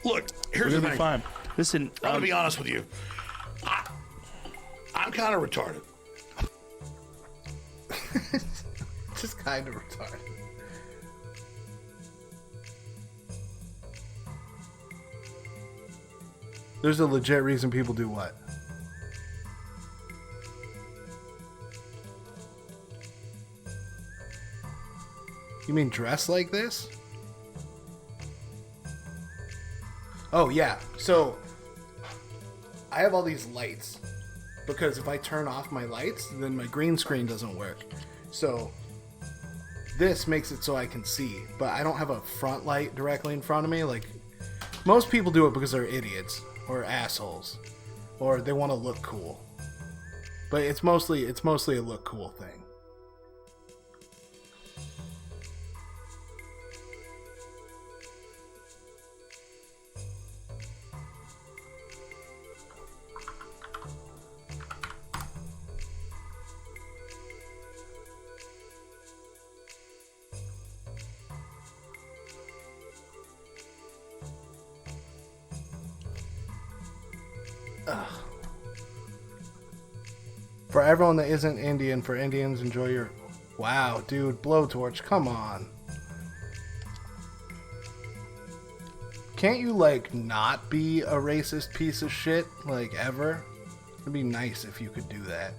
Look, here's the thing. Fine. Listen, I'm gonna be honest with you. I'm kind of retarded. Just kind of retarded. There's a legit reason people do what? You mean dress like this? Oh, yeah. So, I have all these lights. Because if I turn off my lights, then my green screen doesn't work. So, this makes it so I can see. But I don't have a front light directly in front of me. Like, most people do it because they're idiots. Or assholes. Or they want to look cool. But it's mostly a look cool thing. For everyone that isn't Indian, for Indians, enjoy your... Wow, dude, blowtorch, come on. Can't you, like, not be a racist piece of shit, like, ever? It'd be nice if you could do that.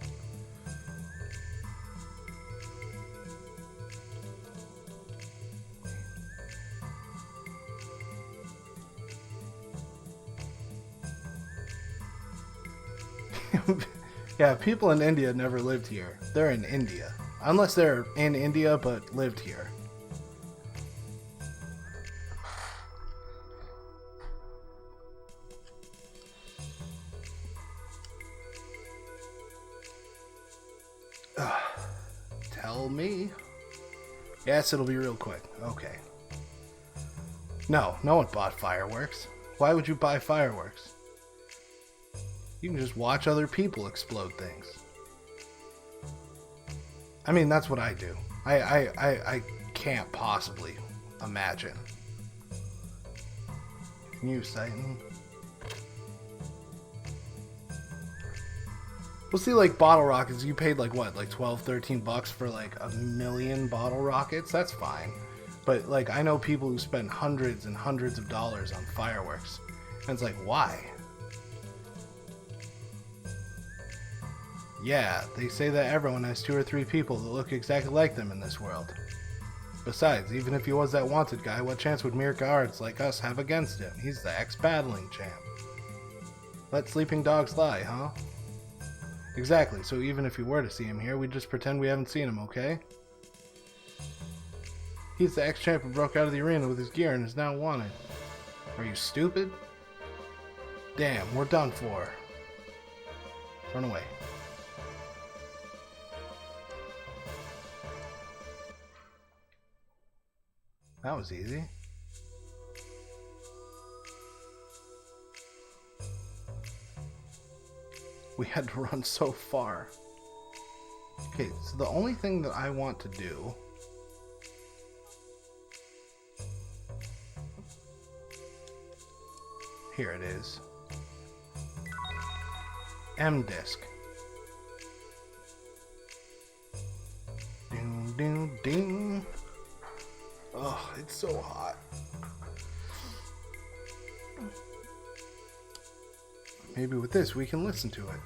Yeah, people in India never lived here. They're in India. Unless they're in India but lived here. Tell me. Yes, it'll be real quick. Okay. No one bought fireworks. Why would you buy fireworks? You can just watch other people explode things. I mean, that's what I do. I can't possibly imagine. Can you, Titan? Well, see, like, bottle rockets, you paid, like, what? Like, 12, 13 bucks for, like, 1,000,000 bottle rockets? That's fine. But, like, I know people who spend hundreds and hundreds of dollars on fireworks. And it's like, why? Yeah, they say that everyone has 2 or 3 people that look exactly like them in this world. Besides, even if he was that wanted guy, what chance would mere guards like us have against him? He's the ex-battling champ. Let sleeping dogs lie, huh? Exactly, so even if you were to see him here, we'd just pretend we haven't seen him, okay? He's the ex-champ who broke out of the arena with his gear and is now wanted. Are you stupid? Damn, we're done for. Run away. That was easy. We had to run so far. Okay, so the only thing that I want to do... Here it is. M-Disc. Ding, ding, ding. Oh, it's so hot. Maybe with this we can listen to it.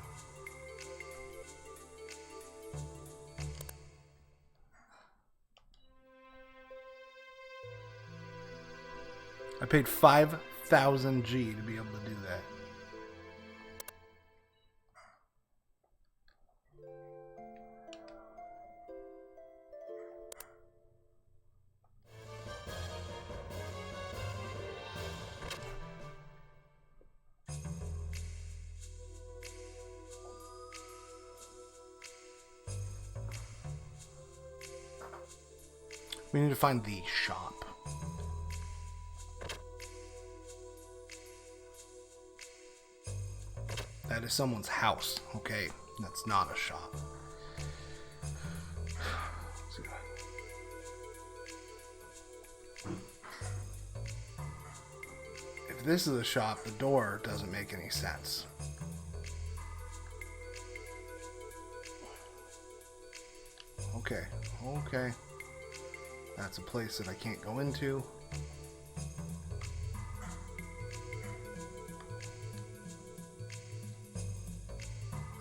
I paid 5,000 G to be able to do that. We need to find the shop. That is someone's house, okay? That's not a shop. If if this is a shop, the door doesn't make any sense. Okay, okay. That's a place that I can't go into.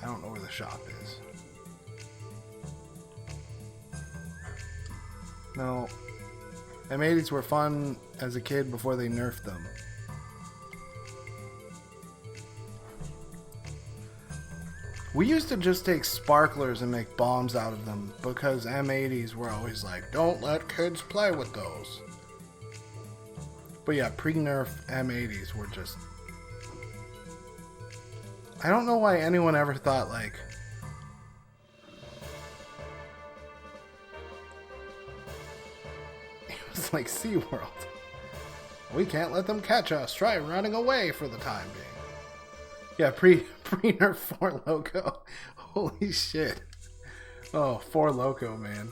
I don't know where the shop is. No. M80s were fun as a kid before they nerfed them. We used to just take sparklers and make bombs out of them because M80s were always like, don't let kids play with those. But yeah, pre-nerf M80s were just... I don't know why anyone ever thought like... It was like SeaWorld. We can't let them catch us. Try running away for the time being. Yeah, pre-nerf 4 Loko. Holy shit. Oh, 4 Loko, man.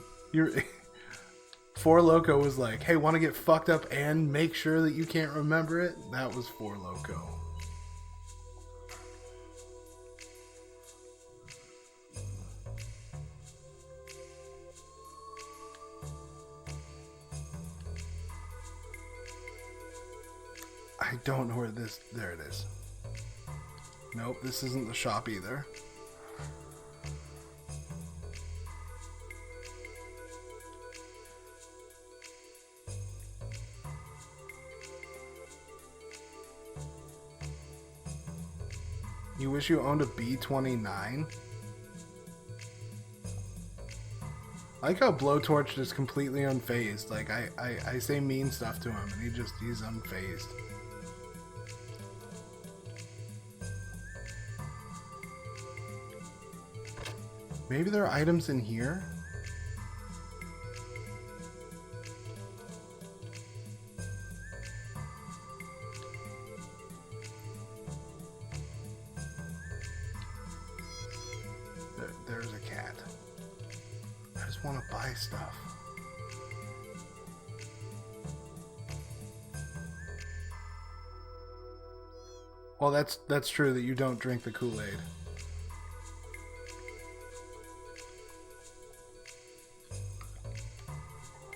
4 Loko was like, hey, want to get fucked up and make sure that you can't remember it? That was 4 Loko. I don't know where this... There it is. Nope, this isn't the shop either. You wish you owned a B-29? I like how Blowtorch is completely unfazed. Like, I say mean stuff to him, and he's unfazed. Maybe there are items in here? There's a cat. I just want to buy stuff. Well, that's true that you don't drink the Kool-Aid.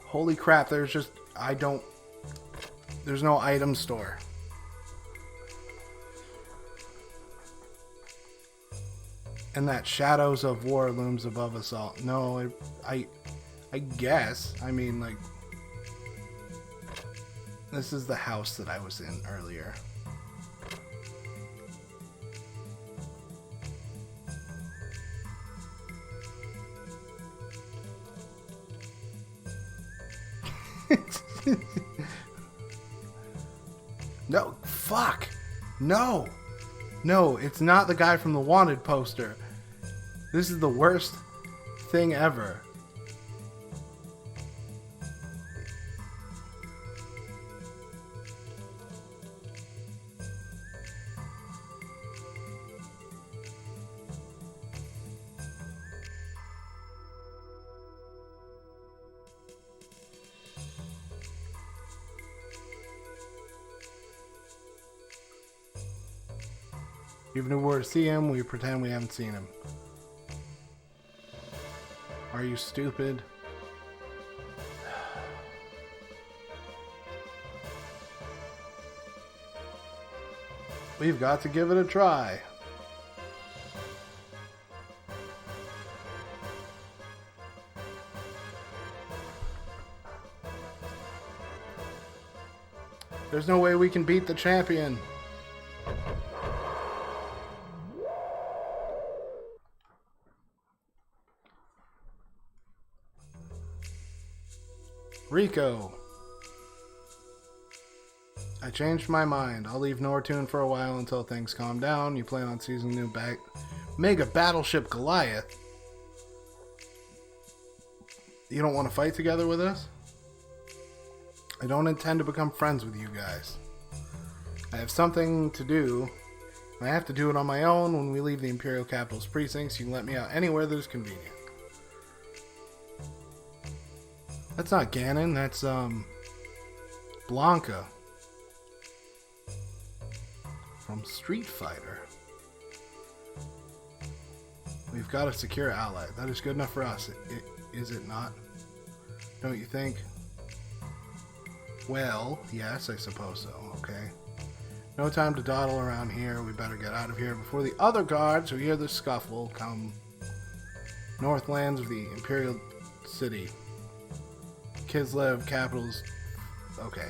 Holy crap, there's no item store. And that Shadows of War looms above us all. No, I guess. I mean, like, this is the house that I was in earlier. No, fuck. No, it's not the guy from the Wanted poster. This is the worst thing ever. Even if we were to see him, we pretend we haven't seen him. Are you stupid? We've got to give it a try. There's no way we can beat the champion. Rico. I changed my mind. I'll leave Nortune for a while until things calm down. You plan on seizing new Mega Battleship Goliath. You don't want to fight together with us? I don't intend to become friends with you guys. I have something to do. I have to do it on my own. When we leave the Imperial Capital's precincts, you can let me out anywhere that is convenient. That's not Ganon, that's, Blanca. from Street Fighter. We've got a secure ally. That is good enough for us. Is it not? Don't you think? Well, yes, I suppose so. Okay. No time to dawdle around here. We better get out of here before the other guards who hear the scuffle come. Northlands of the Imperial City. Kislev, capitals. Okay.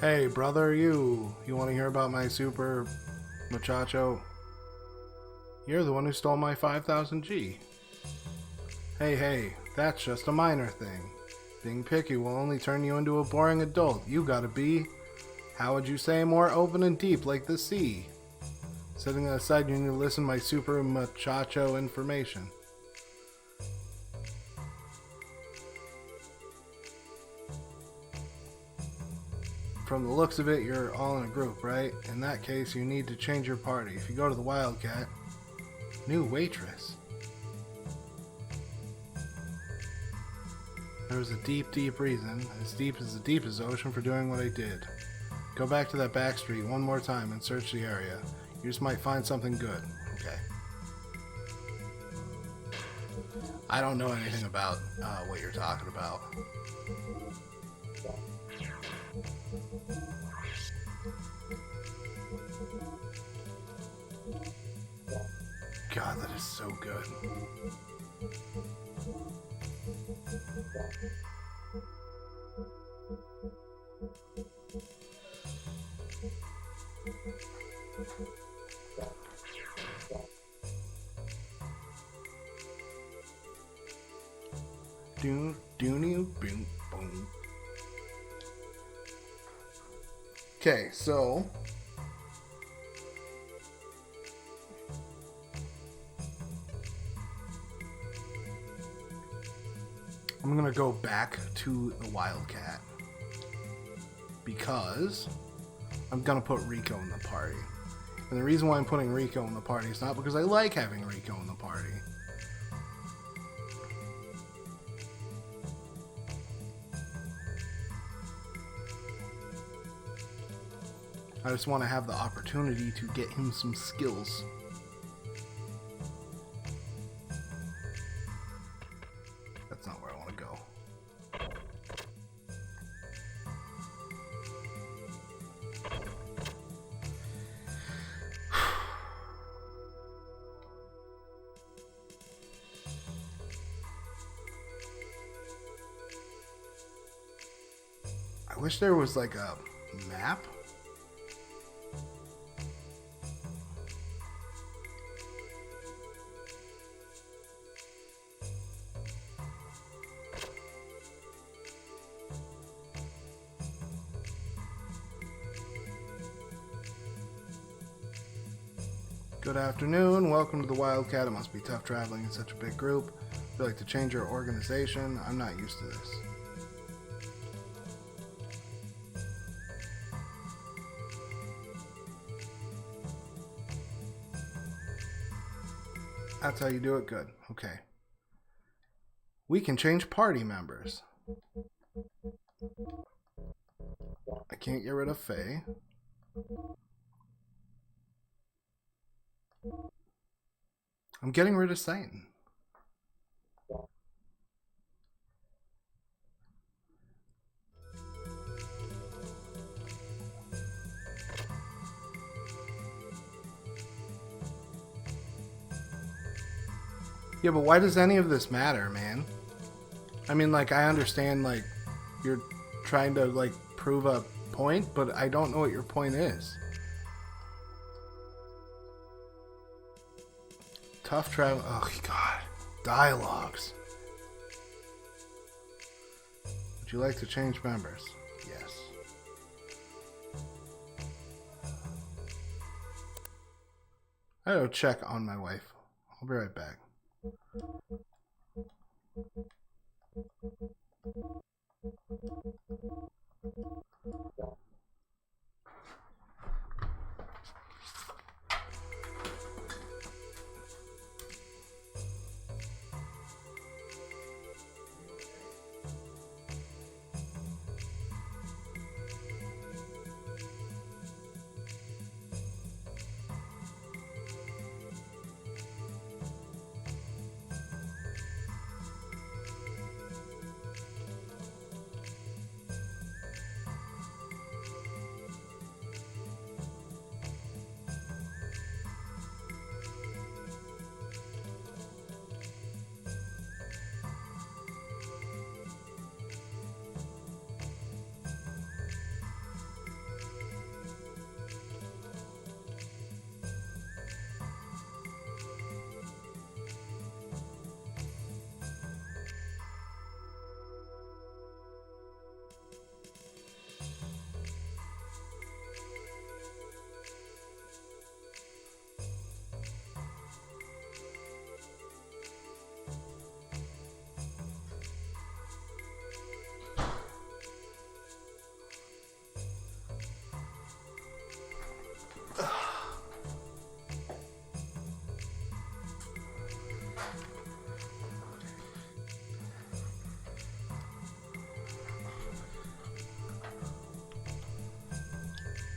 Hey, brother, you want to hear about my super muchacho? You're the one who stole my 5,000 G. Hey, that's just a minor thing. Being picky will only turn you into a boring adult. You gotta be, how would you say, more open and deep like the sea. Setting that aside, you need to listen to my super muchacho information. From the looks of it, you're all in a group, right? In that case, you need to change your party. If you go to the Wildcat, new waitress. There was a deep reason, as deep as the deepest ocean, for doing what I did. Go back to that back street one more time and search the area. You just might find something good. Okay. I don't know anything about what you're talking about. God, that is so good. Boom. Okay, so I'm gonna go back to the Wildcat because I'm gonna put Rico in the party. And the reason why I'm putting Rico in the party is not because I like having Rico in the party. I just want to have the opportunity to get him some skills. That's not where I want to go. I wish there was like a map. Good afternoon. Welcome to the Wildcat. It must be tough traveling in such a big group. Would you like to change your organization? I'm not used to this. That's how you do it? Good. Okay. We can change party members. I can't get rid of Faye. I'm getting rid of Satan. Yeah, but why does any of this matter, man? I mean, like, I understand, like, you're trying to, like, prove a point, but I don't know what your point is. Tough travel. Oh, God. Dialogues. Would you like to change members? Yes. I gotta check on my wife. I'll be right back.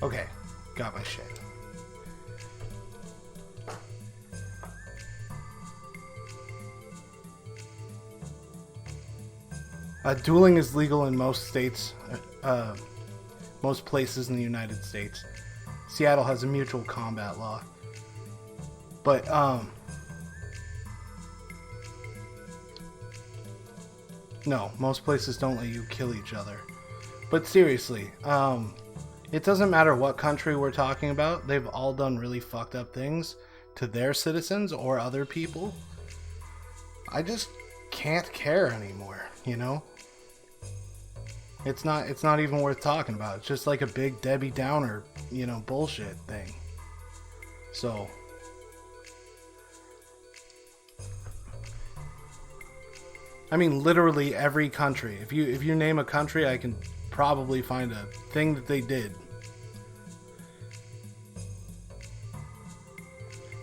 Okay, got my shit. Dueling is legal in most states, most places in the United States. Seattle has a mutual combat law. But, no, most places don't let you kill each other. But seriously, it doesn't matter what country we're talking about. They've all done really fucked up things to their citizens or other people. I just can't care anymore, you know? It's not even worth talking about. It's just like a big Debbie Downer, you know, bullshit thing. So, I mean, literally every country. If you name a country, I can probably find a thing that they did.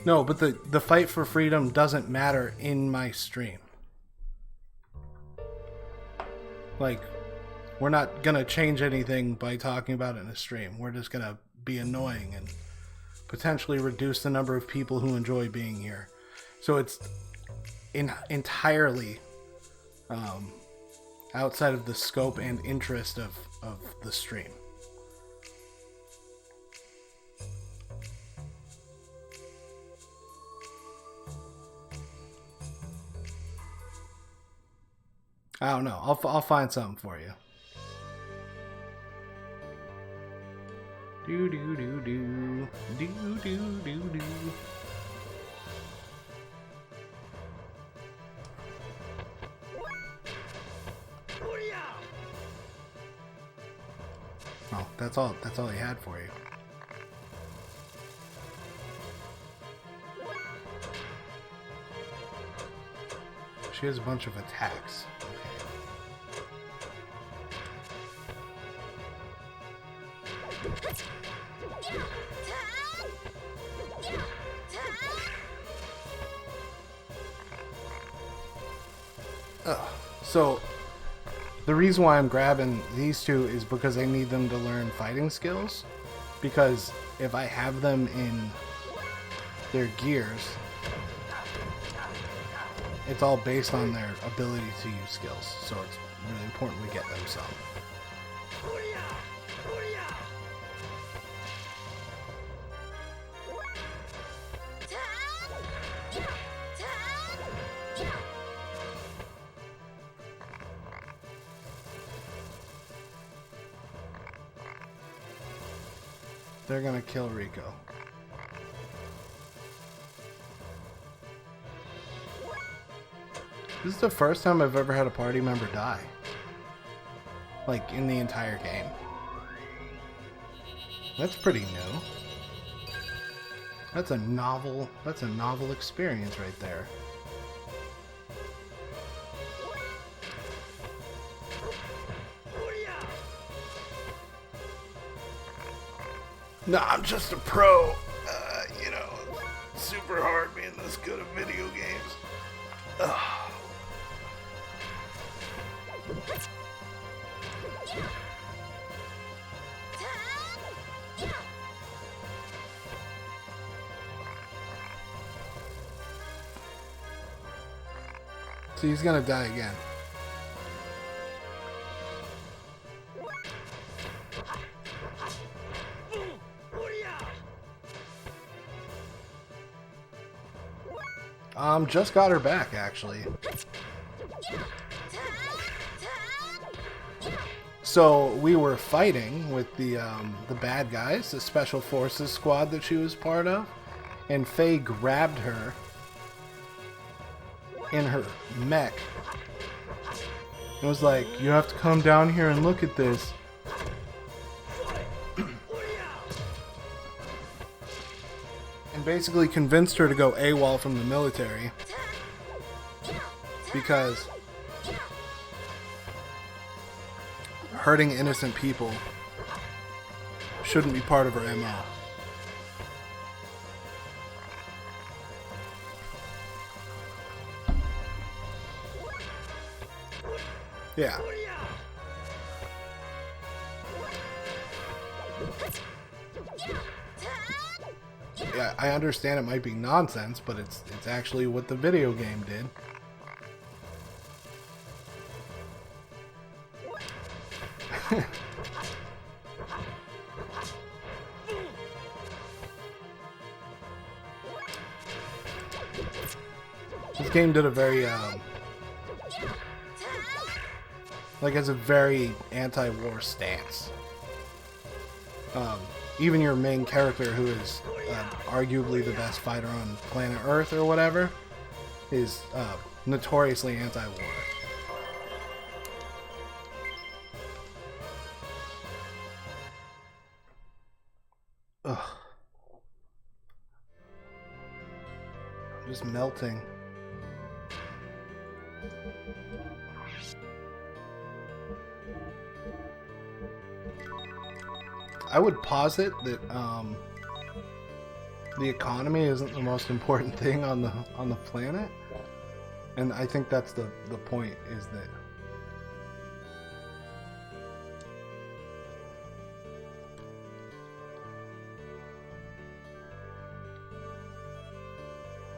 No, but the fight for freedom doesn't matter in my stream. Like, we're not gonna change anything by talking about it in a stream. We're just gonna be annoying and potentially reduce the number of people who enjoy being here. So it's entirely outside of the scope and interest of the stream. I don't know. I'll find something for you. Do do do do do do do do. Oh, that's all he had for you. She has a bunch of attacks. So the reason why I'm grabbing these two is because I need them to learn fighting skills, because if I have them in their gears, it's all based on their ability to use skills, so it's really important we get them some. They're gonna kill Rico. This is the first time I've ever had a party member die. Like, in the entire game. That's pretty new. That's a novel experience right there. No, I'm just a pro. You know, super hard being this good at video games. Ugh. So he's gonna die again. Just got her back, actually. So we were fighting with the bad guys, the special forces squad that she was part of, and Faye grabbed her in her mech and was like, "You have to come down here and look at this." And basically convinced her to go AWOL from the military because hurting innocent people shouldn't be part of her MO. Yeah. I understand it might be nonsense, but it's actually what the video game did. This game did a very like has a very anti-war stance. Even your main character, who is arguably the best fighter on planet Earth or whatever, is notoriously anti-war. Ugh. I'm just melting. I would posit that the economy isn't the most important thing on the planet, and I think that's the point, is that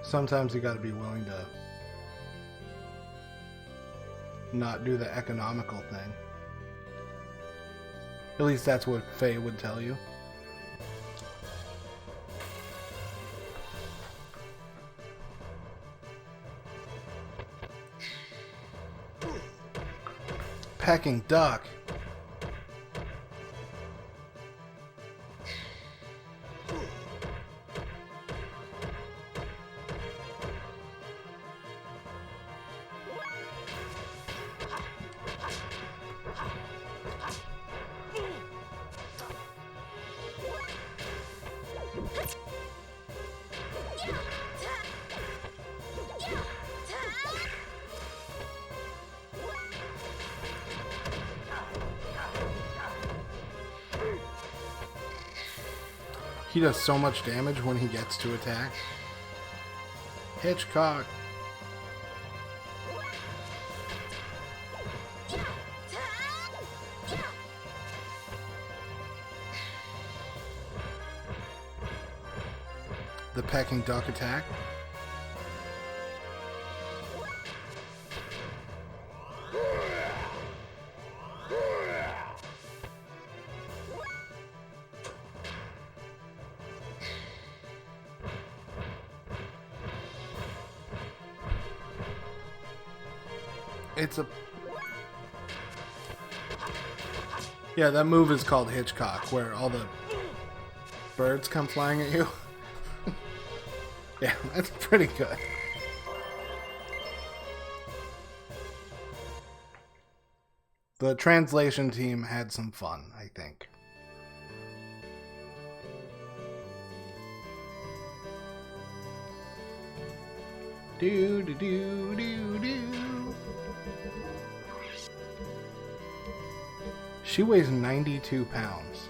sometimes you got to be willing to not do the economical thing. At least that's what Faye would tell you. Peking duck. He does so much damage when he gets to attack. Hitchcock. The Peking duck attack. It's a... Yeah, that move is called Hitchcock, where all the birds come flying at you. Yeah, that's pretty good. The translation team had some fun, I think. Do do do do do. She weighs 92 pounds.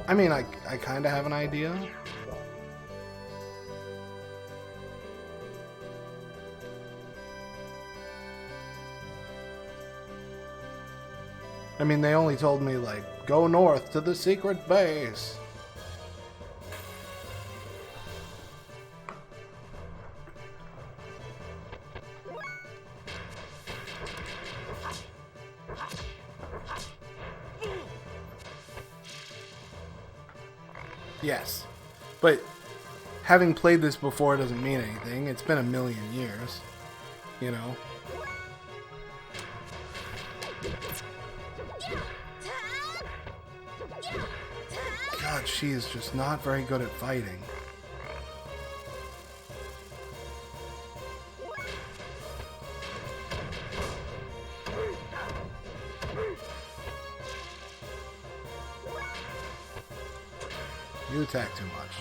I mean, I kind of have an idea. I mean, they only told me, like, go north to the secret base. Yes, but having played this before doesn't mean anything. It's been a million years, you know? God, she is just not very good at fighting. You attack too much.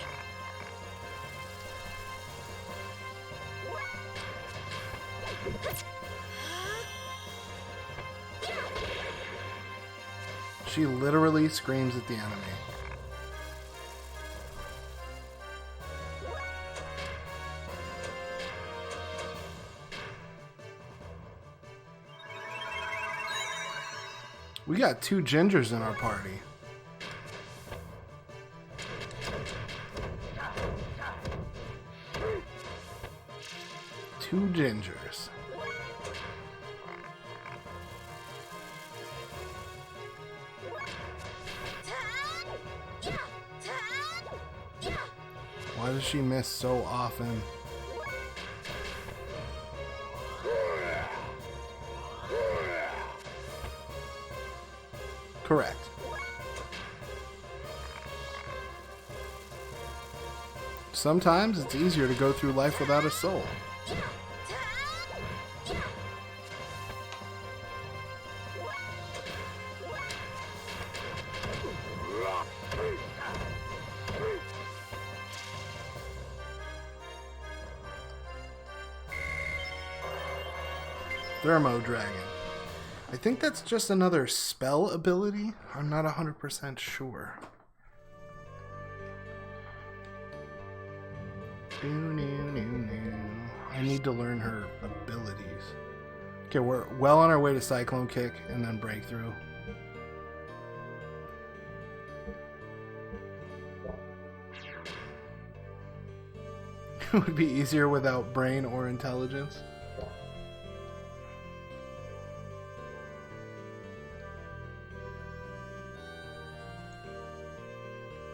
She literally screams at the enemy. We got 2 gingers in our party. Two gingers. Why does she miss so often? Correct. Sometimes it's easier to go through life without a soul. Thermo Dragon. I think that's just another spell ability. I'm not 100% sure. I need to learn her abilities. Okay, we're well on our way to Cyclone Kick and then Breakthrough. It would be easier without brain or intelligence.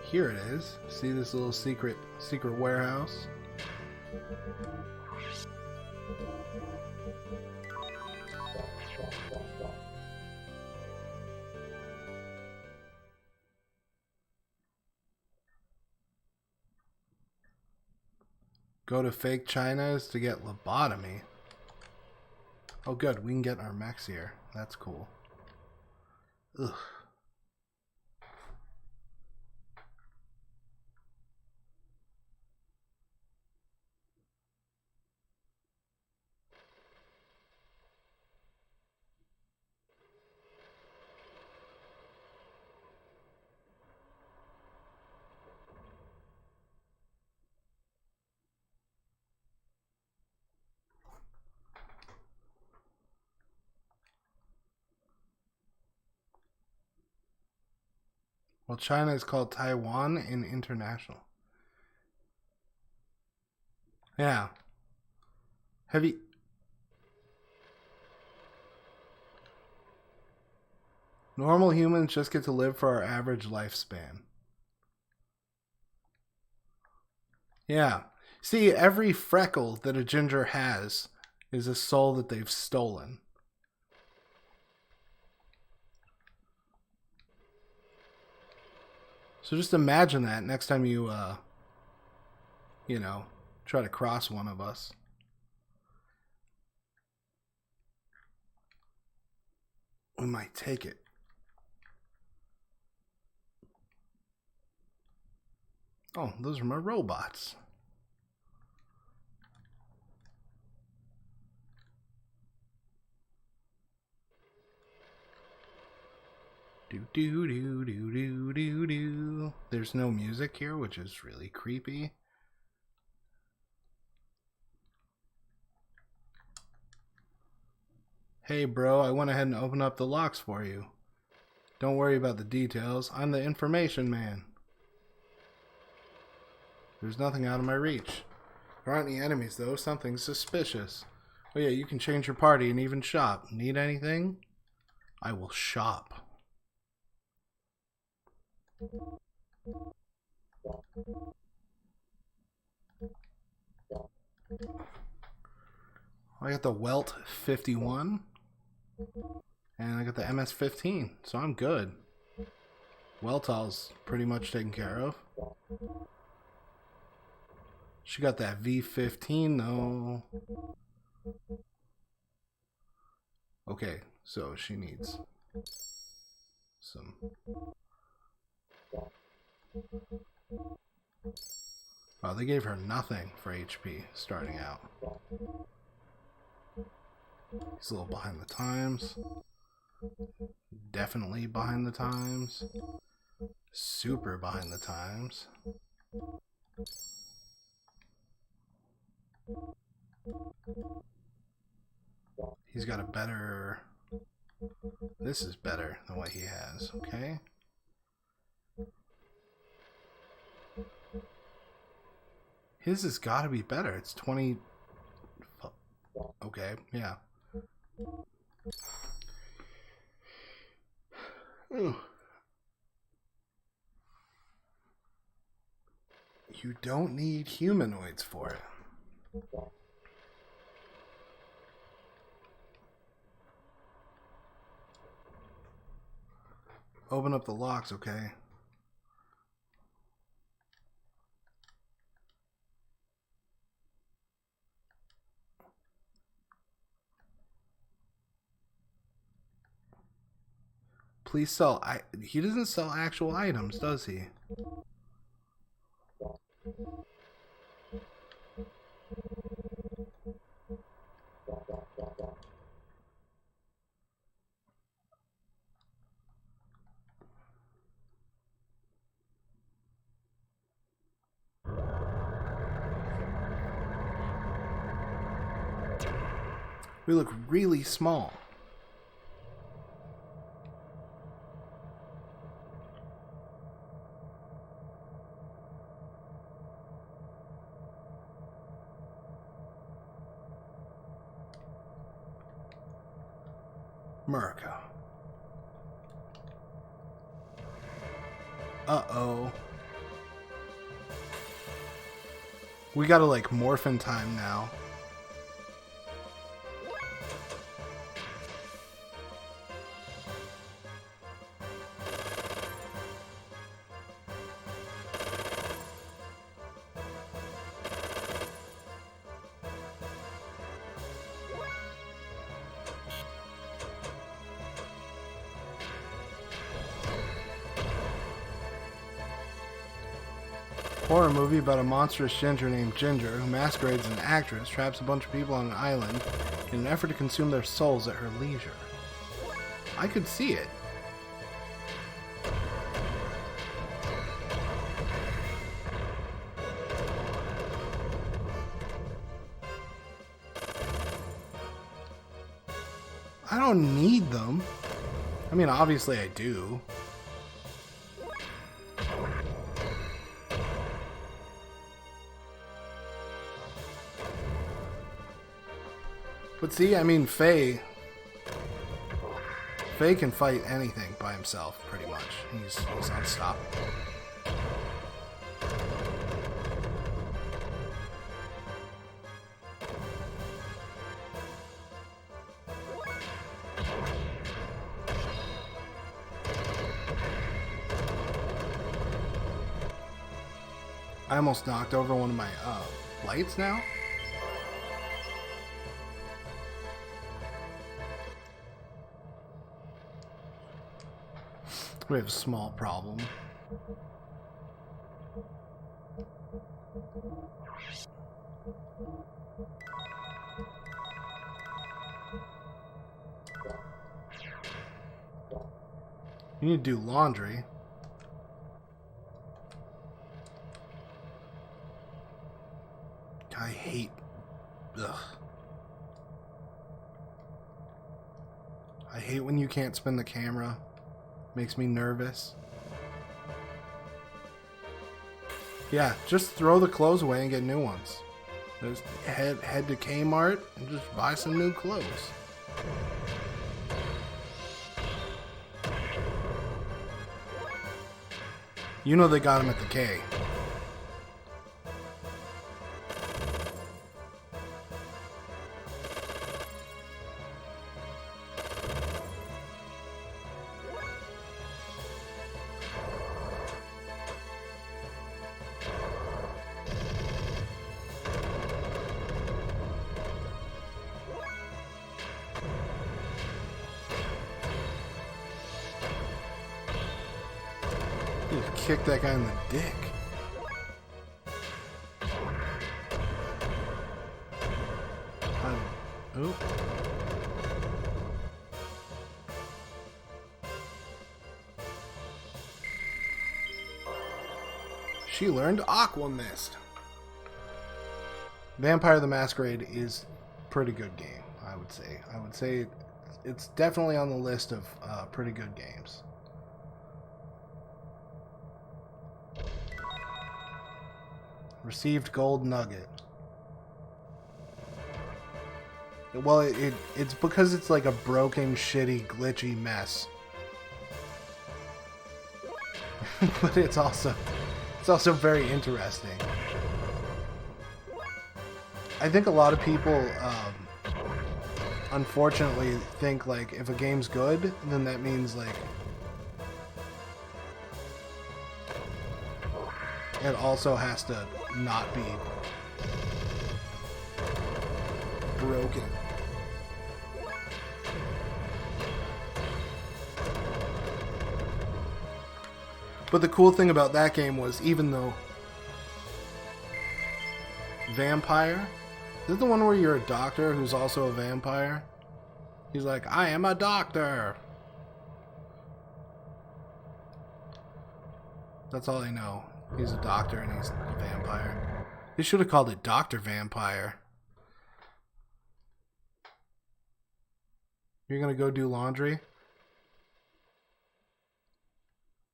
Here it is. See this little secret warehouse? Go to fake China's to get lobotomy. Oh good, we can get our mechs here. That's cool. Ugh. Well, China is called Taiwan in international. Yeah. Have you... Normal humans just get to live for our average lifespan. Yeah. See, every freckle that a ginger has is a soul that they've stolen. So just imagine that next time you, you know, try to cross one of us. We might take it. Oh, those are my robots. Do do do do do do do. There's no music here, which is really creepy. Hey bro, I went ahead and opened up the locks for you. Don't worry about the details. I'm the information man. There's nothing out of my reach. There aren't any enemies though. Something suspicious. Oh yeah, you can change your party and even shop. Need anything? I will shop. I got the Welt 51 and I got the MS 15, so I'm good. Weltal's pretty much taken care of. She got that V15 though. Okay, so she needs some. Oh, they gave her nothing for HP starting out. He's a little behind the times. Definitely behind the times. Super behind the times. He's got a better This is better than what he has. Okay. His has got to be better. It's 20. Okay, yeah. Ooh. You don't need humanoids for it. Open up the locks, okay? Please sell. He doesn't sell actual items, does he? We look really small. America. Uh-oh. We gotta, like, morph in time now. Horror movie about a monstrous ginger named Ginger who masquerades as an actress, traps a bunch of people on an island in an effort to consume their souls at her leisure. I could see it. I don't need them. I mean, obviously I do. But see, I mean, Faye can fight anything by himself, pretty much. He's unstoppable. I almost knocked over one of my lights now. We have a small problem. You need to do laundry. I hate... Ugh. I hate when you can't spin the camera. Makes me nervous. Yeah, just throw the clothes away and get new ones. Just head to Kmart and just buy some new clothes. You know they got them at the K. Kick that guy in the dick. Oop. She learned Aqua Mist. Vampire the Masquerade is a pretty good game, I would say. I would say it's definitely on the list of pretty good games. Received gold nugget. Well, it's because it's like a broken, shitty, glitchy mess. But it's also very interesting. I think a lot of people unfortunately think like if a game's good, then that means like it also has to not be broken. But the cool thing about that game was, even though vampire, is it the one where you're a doctor who's also a vampire? He's like, I am a doctor. That's all I know. He's a doctor and he's a vampire. They should have called it Dr. Vampire. You're gonna go do laundry?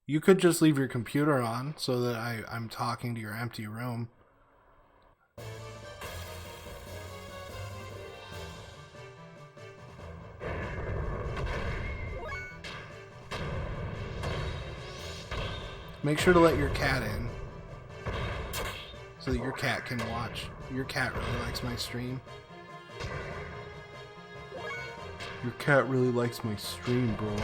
You could just leave your computer on so that I'm talking to your empty room. Make sure to let your cat in so that your cat can watch. Your cat really likes my stream. Your cat really likes my stream, bro.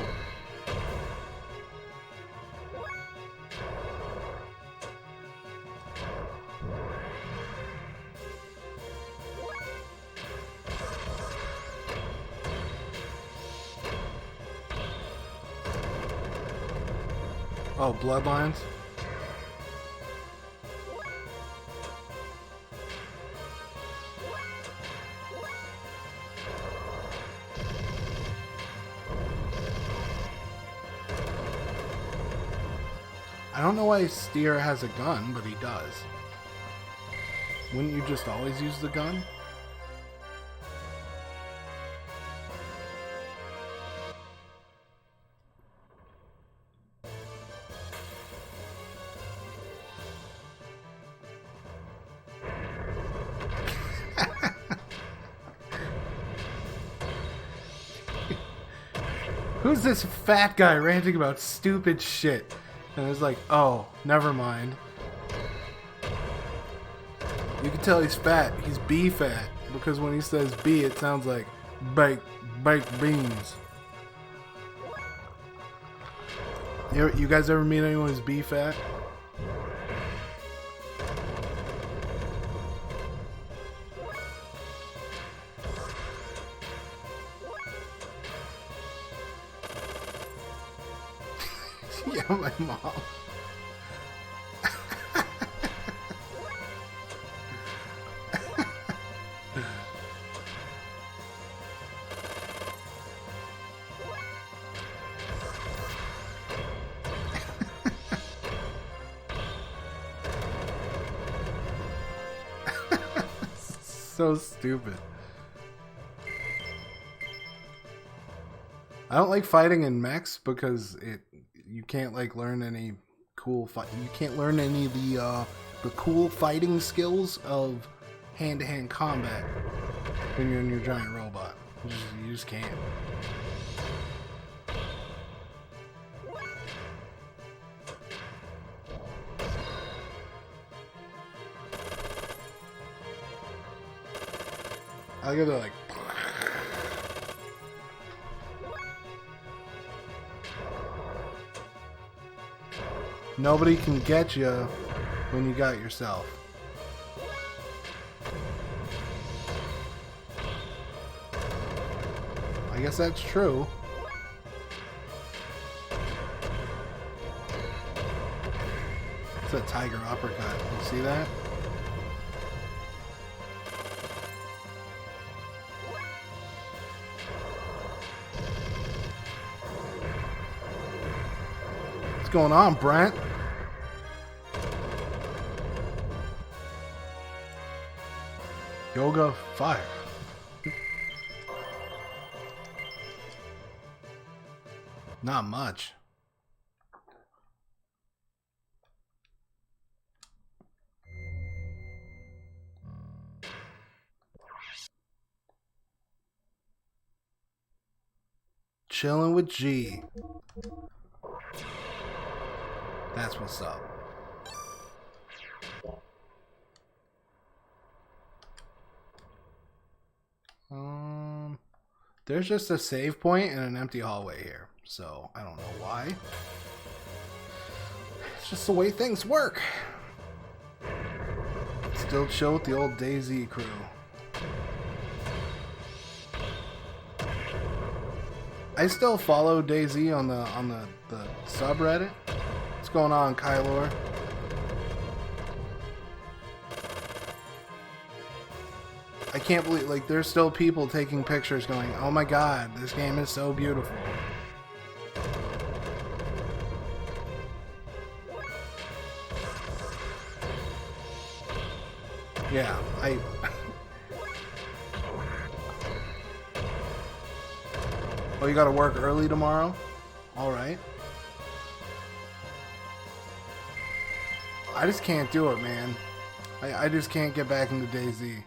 Oh, Bloodlines? I don't know why Steer has a gun, but he does. Wouldn't you just always use the gun? Who's this fat guy ranting about stupid shit? And it's like, oh, never mind. You can tell he's fat. He's bee fat. Because when he says bee, it sounds like baked beans. You guys ever meet anyone who's bee fat? Yeah, my mom. So stupid. I don't like fighting in mechs because you can't like learn any cool you can't learn any of the cool fighting skills of hand-to-hand combat when you're in your giant robot. You just can't. I go to like. Nobody can get you when you got yourself. I guess that's true. It's a tiger uppercut. You see that? What's going on, Brent? Yoga fire. Not much. Chilling with G. That's what's up. There's just a save point and an empty hallway here, so I don't know why. It's just the way things work. Still chill with the old DayZ crew. I still follow DayZ on the subreddit. What's going on, Kylor? I can't believe, like, there's still people taking pictures going, oh my god, this game is so beautiful. Yeah, Oh, you gotta work early tomorrow? Alright. I just can't do it, man. I just can't get back into DayZ.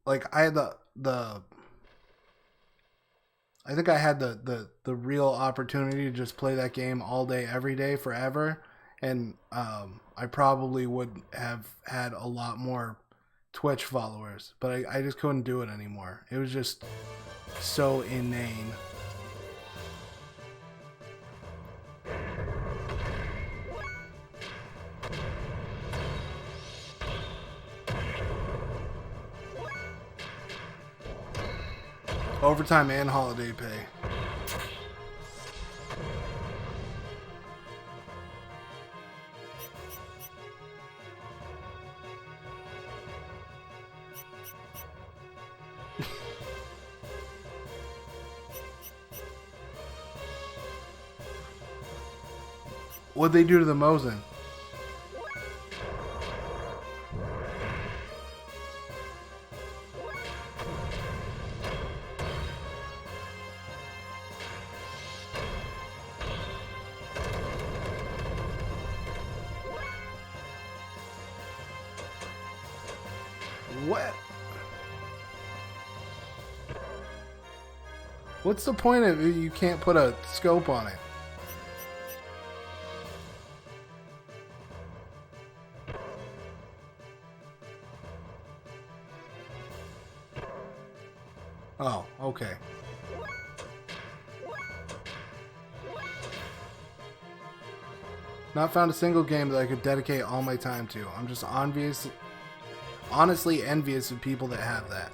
Like, I had I think I had the real opportunity to just play that game all day, every day, forever. And I probably would have had a lot more Twitch followers. But I just couldn't do it anymore. It was just so inane. Overtime and holiday pay. What'd they do to the Mosin? What? What's the point of it? You can't put a scope on it? Oh, okay. Not found a single game that I could dedicate all my time to. I'm just honestly envious of people that have that.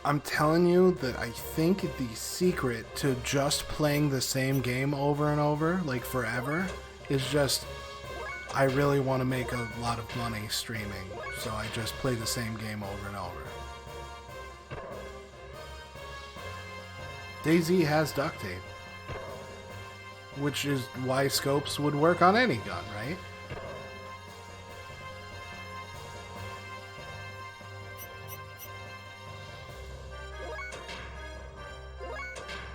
I'm telling you that I think the secret to just playing the same game over and over, like forever, is just I really want to make a lot of money streaming, so I just play the same game over and over. DayZ has duct tape, which is why scopes would work on any gun, right?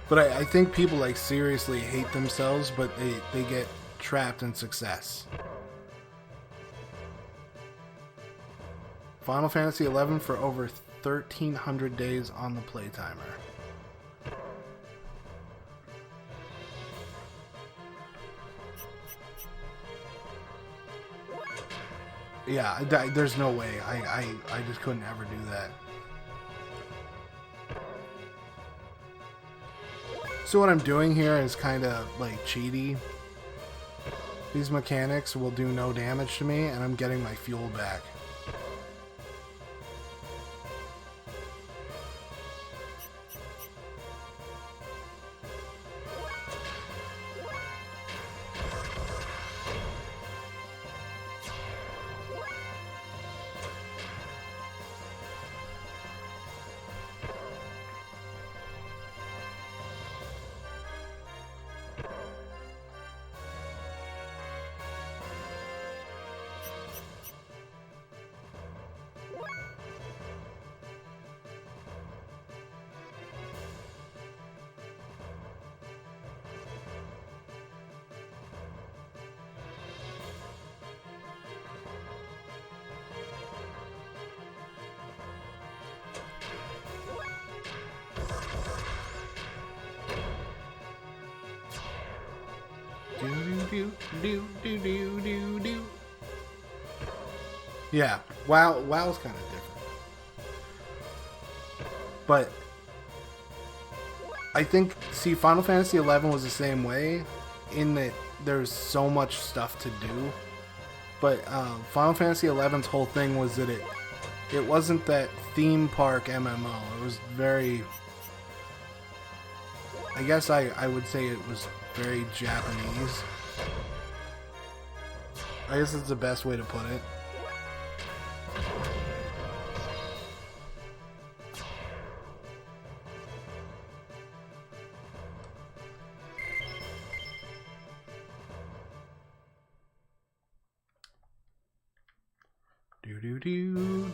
But I think people like seriously hate themselves, but they get trapped in success. Final Fantasy XI for over 1,300 days on the play timer. Yeah, there's no way. I just couldn't ever do that. So what I'm doing here is kind of like cheaty. These mechanics will do no damage to me, and I'm getting my fuel back. do do do do do. Yeah, WoW's kind of different, but I think Final Fantasy XI was the same way, in that there's so much stuff to do. But Final Fantasy XI's whole thing was that it wasn't that theme park MMO. It was very, I guess I would say it was very Japanese. I guess it's the best way to put it. Do do do.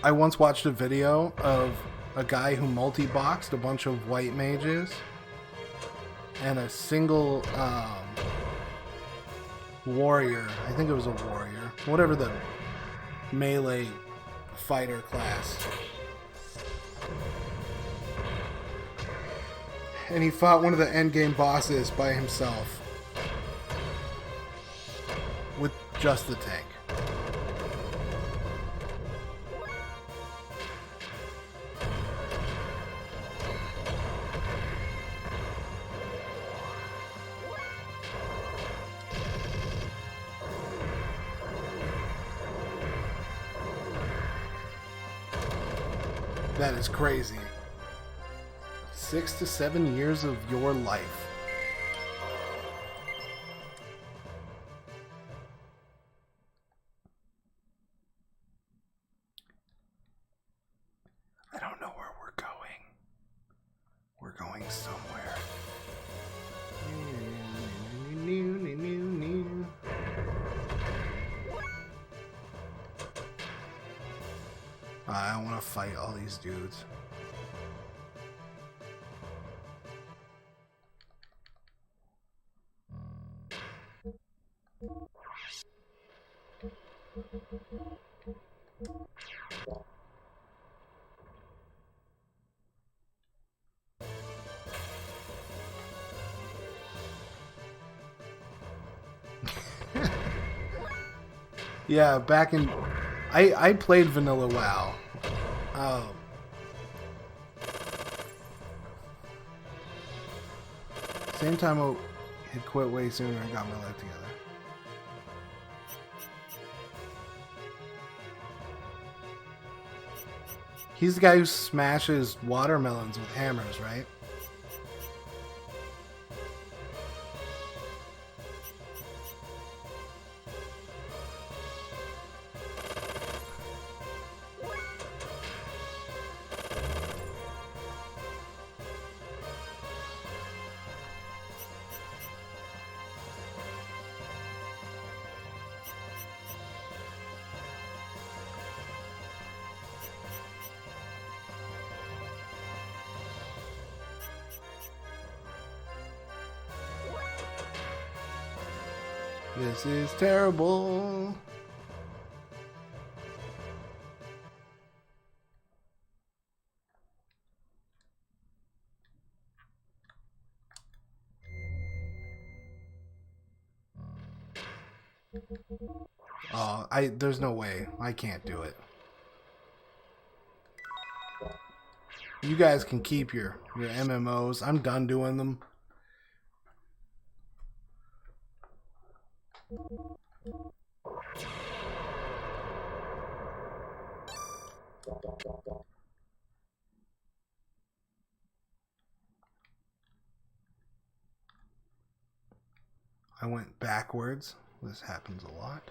I once watched a video of a guy who multi-boxed a bunch of white mages and a single warrior. I think it was a warrior. Whatever the melee fighter class. And he fought one of the endgame bosses by himself with just the tank. That is crazy. 6 to 7 years of your life. I don't know where we're going. We're going somewhere. I don't want to fight all these dudes. Yeah, back in... I played Vanilla WoW. Same time I had quit way sooner and got my life together. He's the guy who smashes watermelons with hammers, right? This is terrible. Oh, there's no way. I can't do it. You guys can keep your MMOs. I'm done doing them. I went backwards. This happens a lot.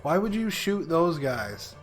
Why would you shoot those guys?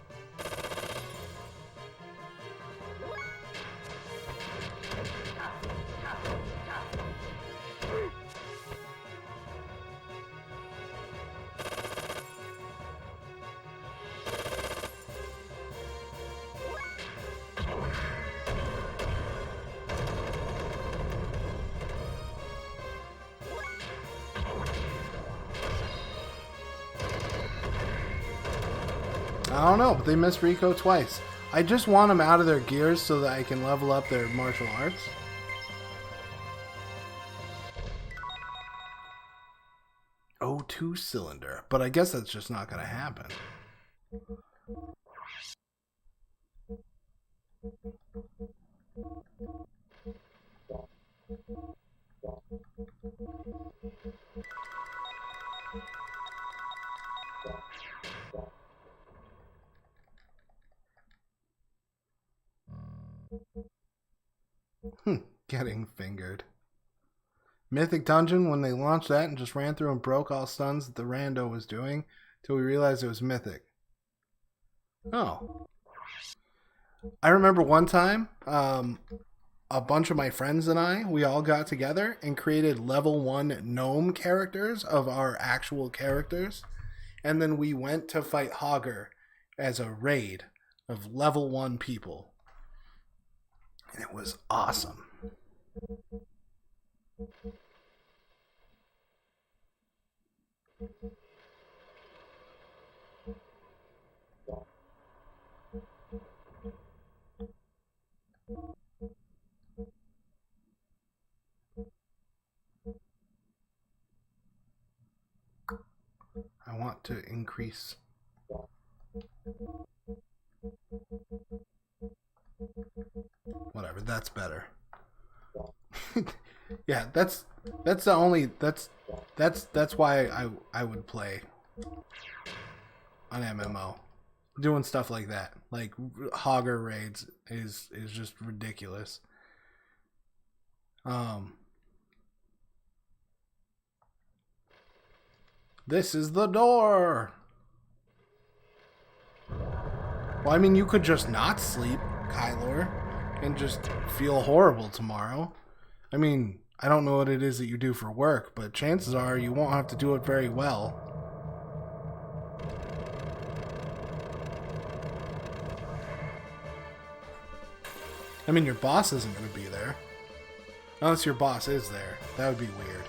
I don't know, but they missed Rico twice. I just want them out of their gears so that I can level up their martial arts. O2 cylinder, but I guess that's just not going to happen. Getting fingered. Mythic Dungeon, when they launched that and just ran through and broke all stuns that the rando was doing till we realized it was Mythic. Oh. I remember one time, a bunch of my friends and I, we all got together and created level 1 gnome characters of our actual characters. And then we went to fight Hogger as a raid of level 1 people. And it was awesome. I want to increase. Whatever, that's better. Yeah, that's the only that's why I would play an MMO. Doing stuff like that, like Hogger raids, is just ridiculous. This is the door. Well, I mean, you could just not sleep, Kylor, and just feel horrible tomorrow. I mean, I don't know what it is that you do for work, but chances are you won't have to do it very well. I mean, your boss isn't going to be there. Unless your boss is there. That would be weird.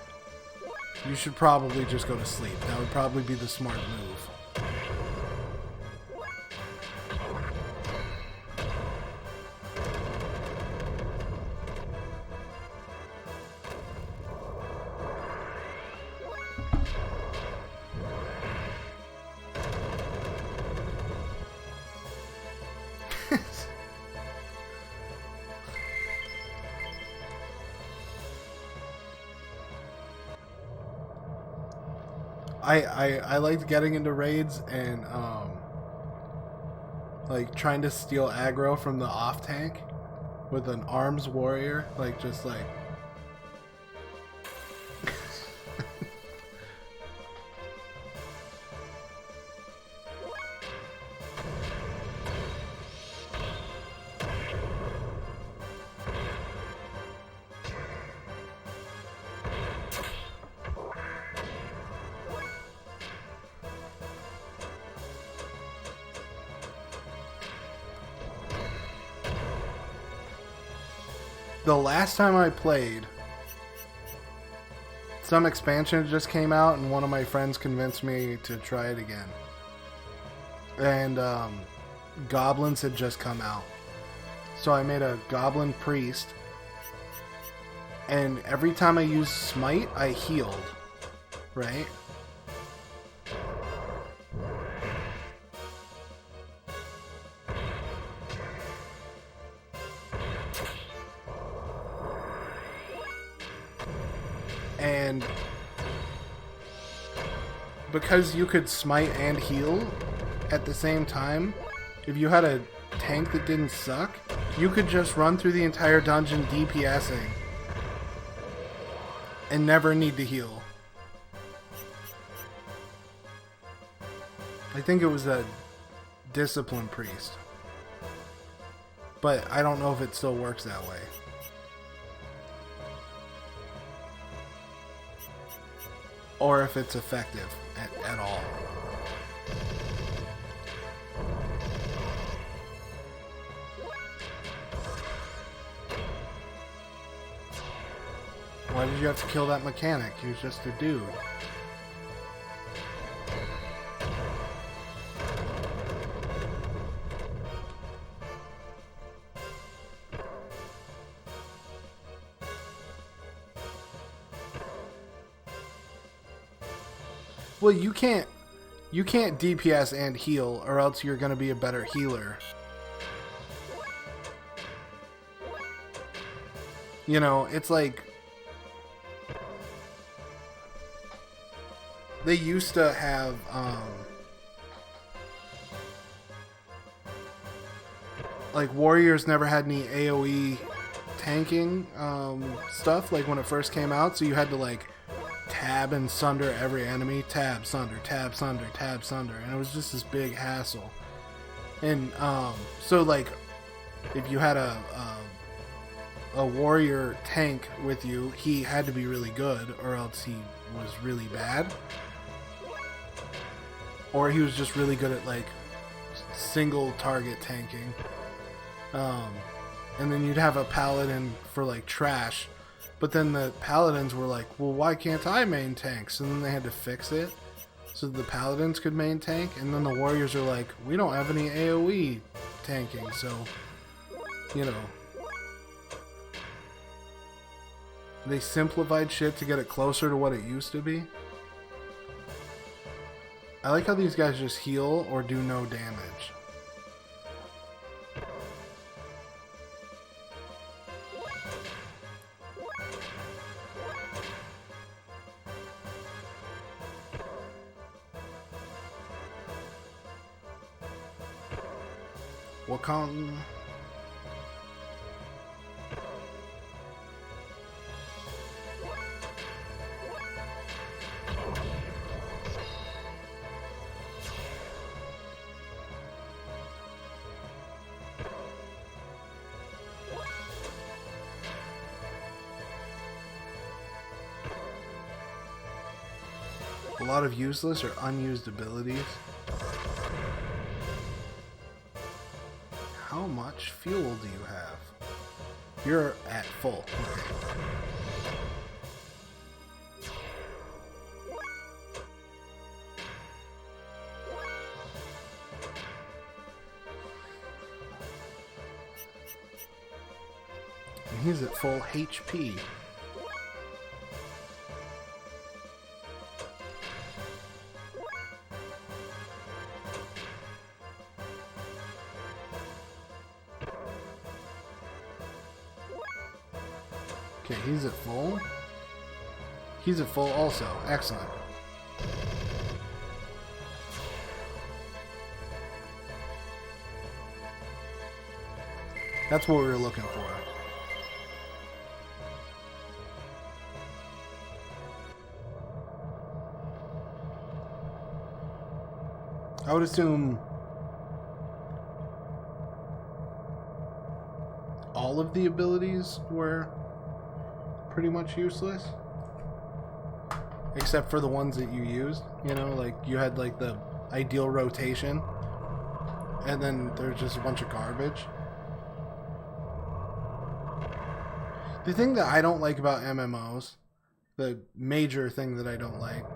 You should probably just go to sleep. That would probably be the smart move. I liked getting into raids and like trying to steal aggro from the off tank with an arms warrior, like just like the last time I played, some expansion just came out and one of my friends convinced me to try it again. And goblins had just come out. So I made a goblin priest. And every time I used smite, I healed. Right? And because you could smite and heal at the same time, if you had a tank that didn't suck, you could just run through the entire dungeon DPSing and never need to heal. I think it was a discipline priest, but I don't know if it still works that way. Or if it's effective at all. Why did you have to kill that mechanic? He was just a dude. Well, you can't DPS and heal, or else you're gonna be a better healer. You know, it's like they used to have like warriors never had any AoE tanking stuff like when it first came out, so you had to like tab and sunder every enemy, tab sunder, tab sunder, tab sunder, and it was just this big hassle. And so like if you had a warrior tank with you, he had to be really good or else he was really bad, or he was just really good at like single target tanking. And then you'd have a paladin for like trash, but then the paladins were like, well, why can't I main tanks? And then they had to fix it so the paladins could main tank, and then the warriors are like, we don't have any AoE tanking, so, you know, they simplified shit to get it closer to what it used to be. I like how these guys just heal or do no damage. Wakong. A lot of useless or unused abilities. How much fuel do you have? You're at full. And he's at full HP. Okay, he's at full. He's at full also. Excellent. That's what we were looking for. I would assume all of the abilities were pretty much useless, except for the ones that you used. You know, like you had like the ideal rotation, and then there's just a bunch of garbage. The thing that I don't like about MMOs, the major thing that I don't like,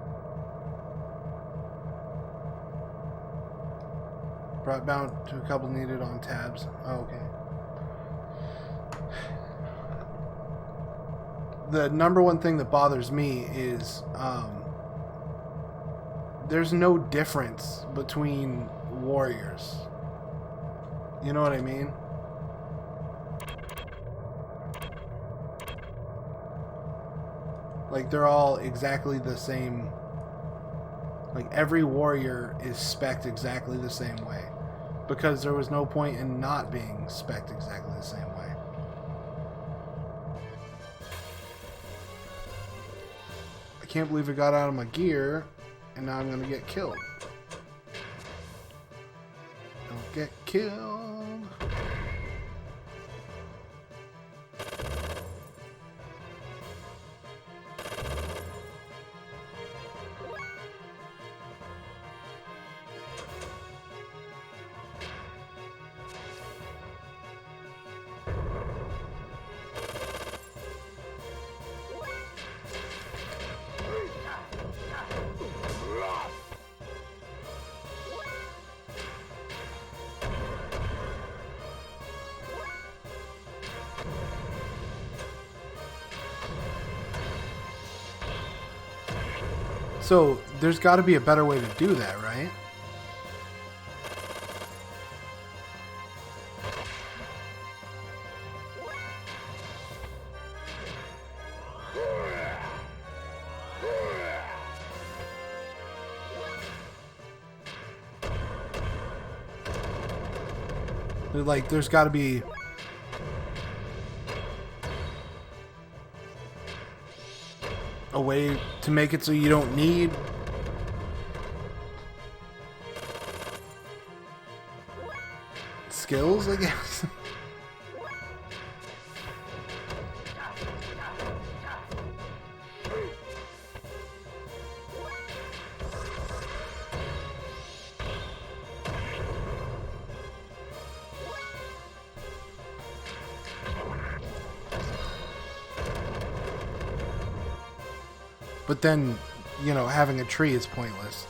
brought bound to a couple needed on tabs. Oh, okay. The number one thing that bothers me is there's no difference between warriors. You know what I mean? Like they're all exactly the same. Like every warrior is spec'd exactly the same way, because there was no point in not being spec'd exactly the same way. I can't believe it got out of my gear, and now I'm gonna get killed. Don't get killed. So there's got to be a better way to do that, right? Like, there's got to be a way to make it so you don't need skills, I guess. But then, you know, having a tree is pointless.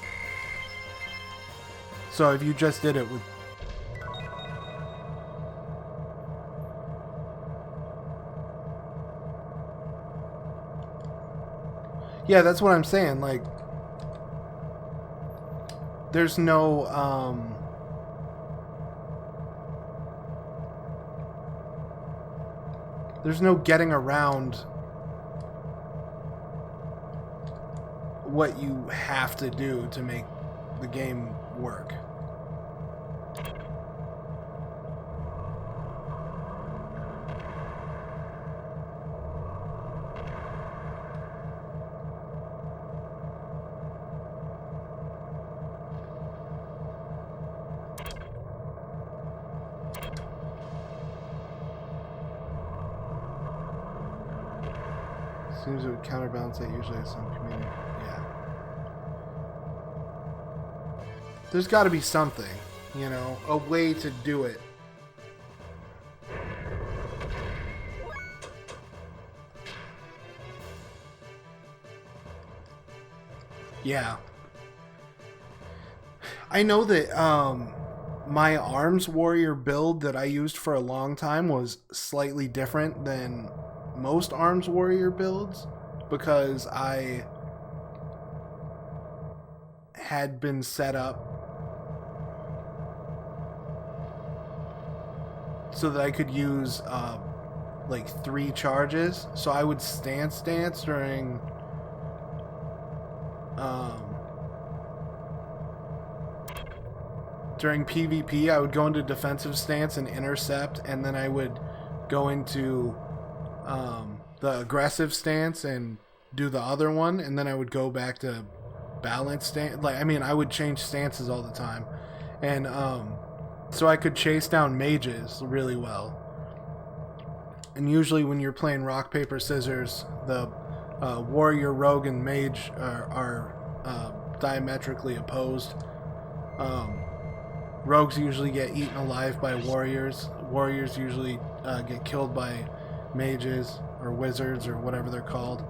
So if you just did it with... Yeah, that's what I'm saying. Like, there's no, there's no getting around what you have to do to make the game work. Seems it would counterbalance that usually has some community. Yeah. There's got to be something, you know, a way to do it. Yeah. I know that my Arms Warrior build that I used for a long time was slightly different than most Arms Warrior builds because I had been set up so that I could use like 3 charges. So I would stance during during PvP. I would go into defensive stance and intercept, and then I would go into the aggressive stance and do the other one, and then I would go back to balanced stance. Like, I mean, I would change stances all the time, and so I could chase down mages really well. And usually when you're playing rock paper scissors, the warrior, rogue, and mage are diametrically opposed. Rogues usually get eaten alive by warriors. Warriors usually get killed by mages or wizards or whatever they're called,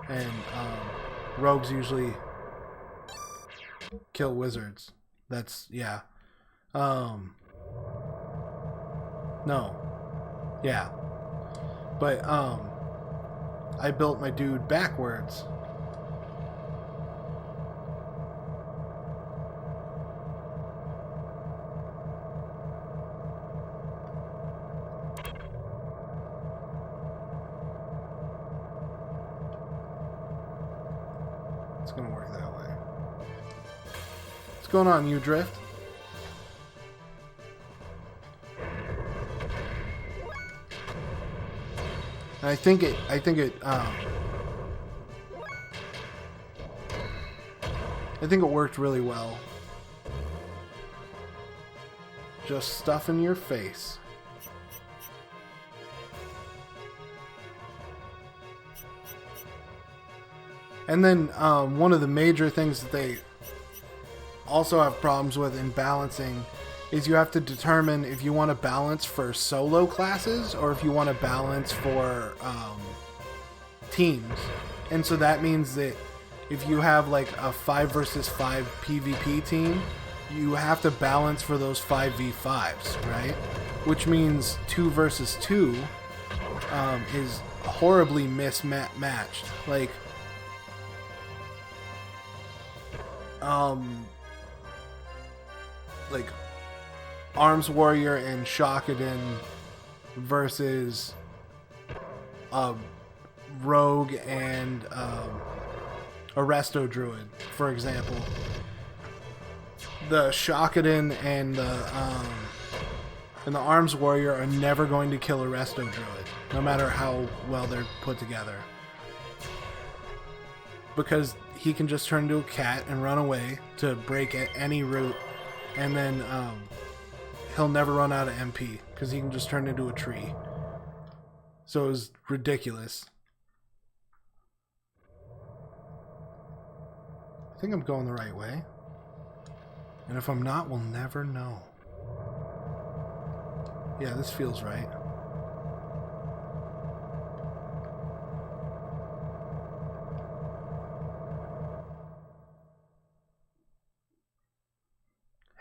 and rogues usually kill wizards. That's, yeah. No. Yeah. But I built my dude backwards. It's gonna work that way. What's going on, you Drift? I think it worked really well. Just stuff in your face. And then one of the major things that they also have problems with in balancing is you have to determine if you want to balance for solo classes or if you want to balance for teams. And so that means that if you have like a 5 versus 5 PvP team, you have to balance for those 5v5s, right? Which means 2 versus 2 is horribly mismatched. Like, like Arms Warrior and Shakadin versus Rogue and Arresto Druid, for example. The Shakadin and the Arms Warrior are never going to kill Arresto Druid, no matter how well they're put together. Because he can just turn into a cat and run away to break at any route, and then he'll never run out of MP because he can just turn into a tree. So it was ridiculous. I think I'm going the right way. And if I'm not, we'll never know. Yeah, this feels right.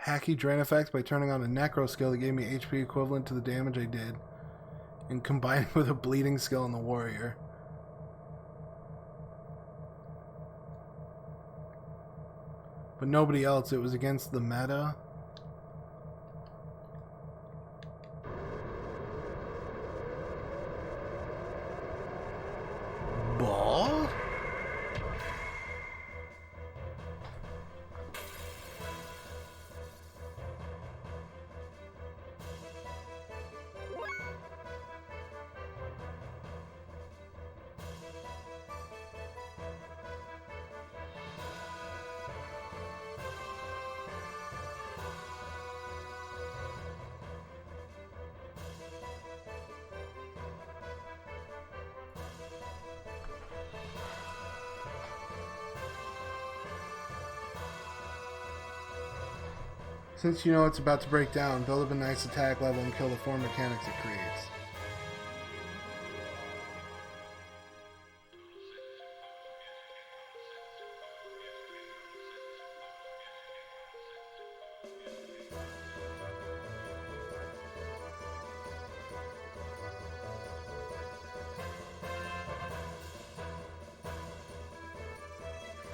Hacky drain effects by turning on a necro skill that gave me HP equivalent to the damage I did, and combining with a bleeding skill on the warrior. But nobody else. It was against the meta. Ball? Since you know it's about to break down, build up a nice attack level and kill the 4 mechanics it creates.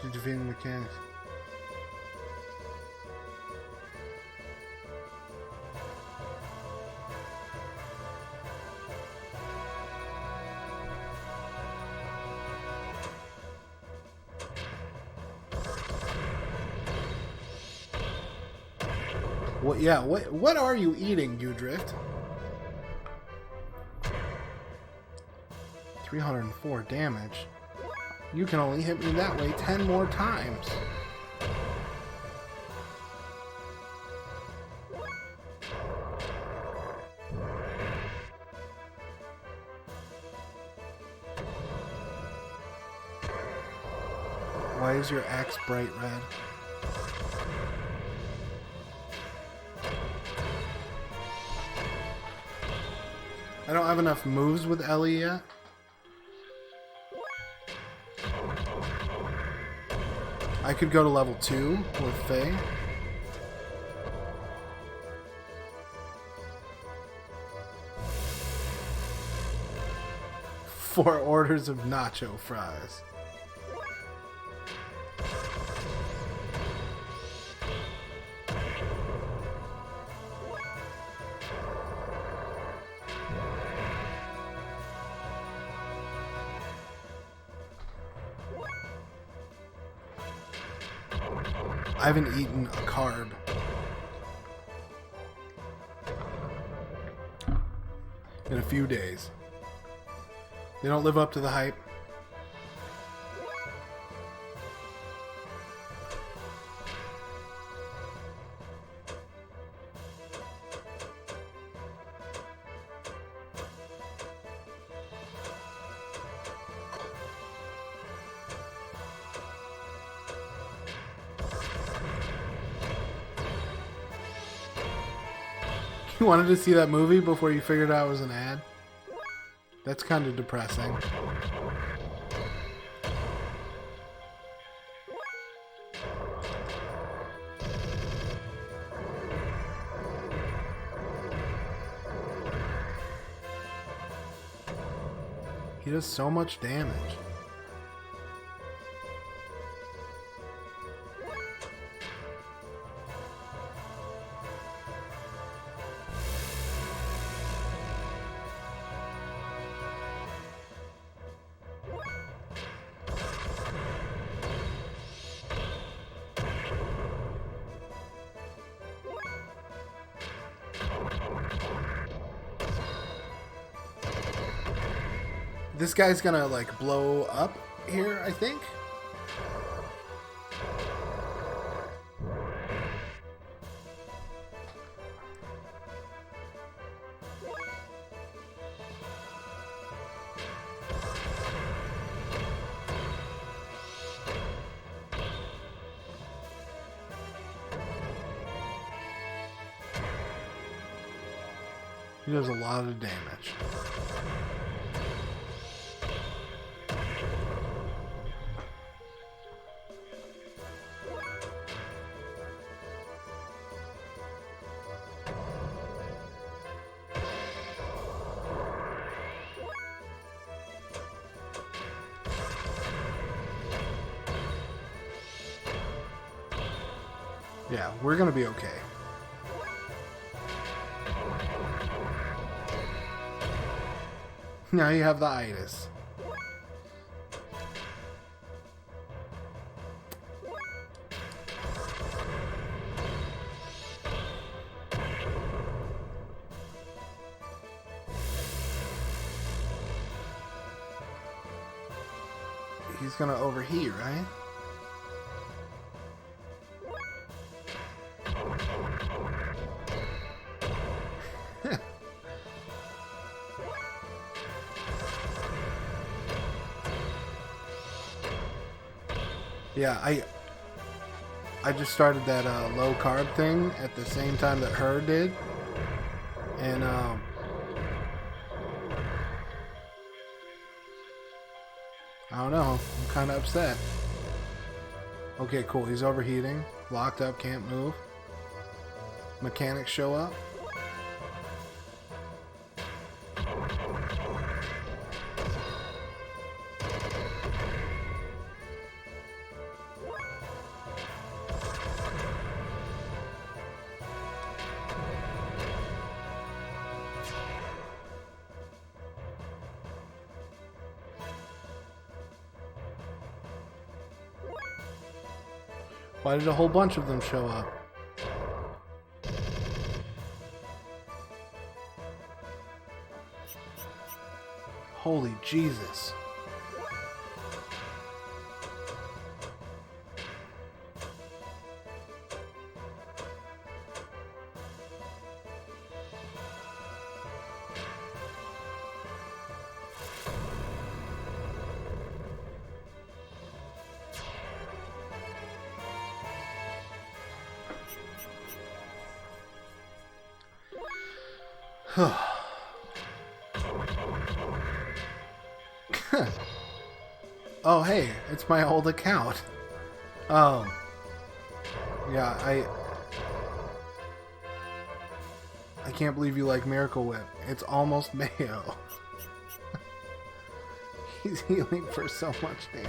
To defeat the mechanics. What? Yeah. What are you eating, Udrift? 304 damage. You can only hit me that way 10 more times. Why is your axe bright red? I don't have enough moves with Ellie yet. I could go to level 2 with Faye. Four orders of nacho fries. I haven't eaten a carb in a few days. They don't live up to the hype. You wanted to see that movie before you figured out it was an ad? That's kind of depressing. He does so much damage. This guy's gonna like blow up here, I think. He does a lot of damage. Yeah, we're gonna be okay. Now you have the itis. He's gonna overheat, right? Yeah, I just started that low carb thing at the same time that her did, and I don't know, I'm kind of upset. Okay, cool, he's overheating, locked up, can't move. Mechanics show up. Why did a whole bunch of them show up? Holy Jesus. Oh, hey, it's my old account. Yeah, I can't believe you like Miracle Whip. It's almost mayo. He's healing for so much damage.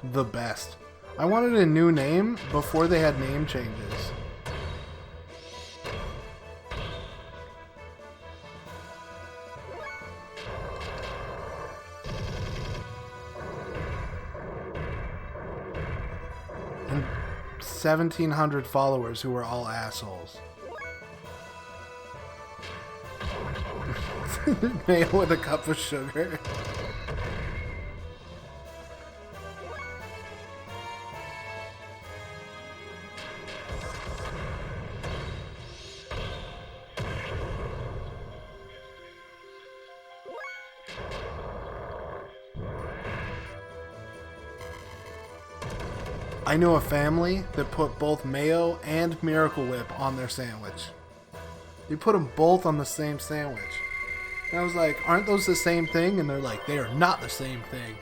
The best. I wanted a new name before they had name changes. And 1,700 followers who were all assholes. Mayo with a cup of sugar. I knew a family that put both mayo and Miracle Whip on their sandwich. They put them both on the same sandwich. And I was like, aren't those the same thing? And they're like, they are not the same thing.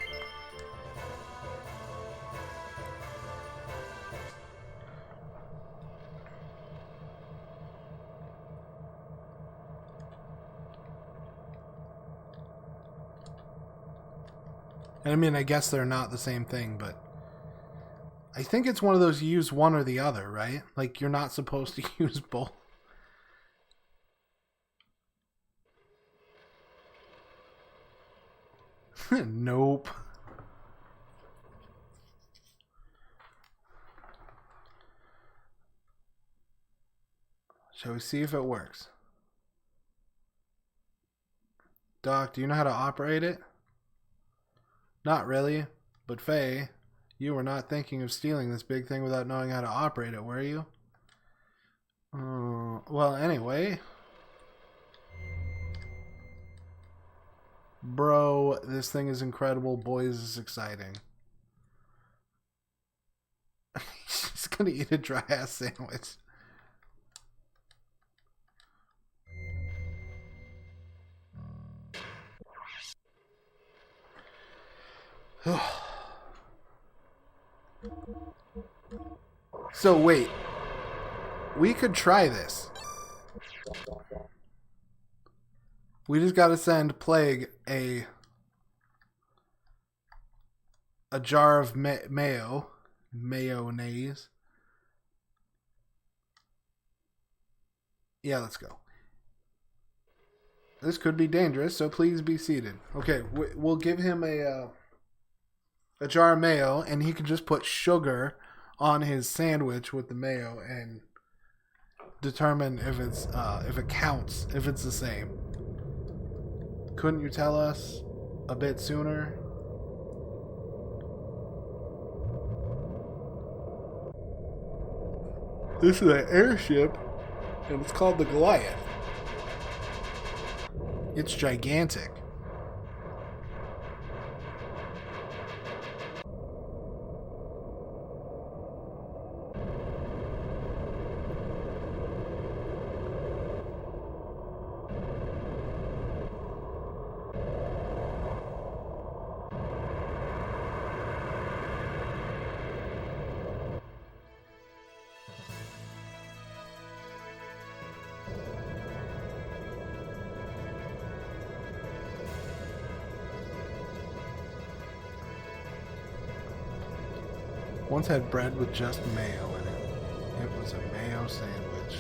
And I mean, I guess they're not the same thing, but I think it's one of those you use one or the other, right? Like, you're not supposed to use both. Nope. Shall we see if it works? Doc, do you know how to operate it? Not really, but Faye, you were not thinking of stealing this big thing without knowing how to operate it, were you? Well, anyway. Bro, this thing is incredible. Boys, this is exciting. She's gonna eat a dry ass sandwich. So wait, we could try this. We just gotta send Plague a jar of mayonnaise. Yeah, let's go. This could be dangerous, so please be seated. Okay, we'll give him a jar of mayo, and he can just put sugar on his sandwich with the mayo and determine if it's if it counts, if it's the same. Couldn't you tell us a bit sooner? This is an airship, and it's called the Goliath. It's gigantic. Once had bread with just mayo in it. It was a mayo sandwich.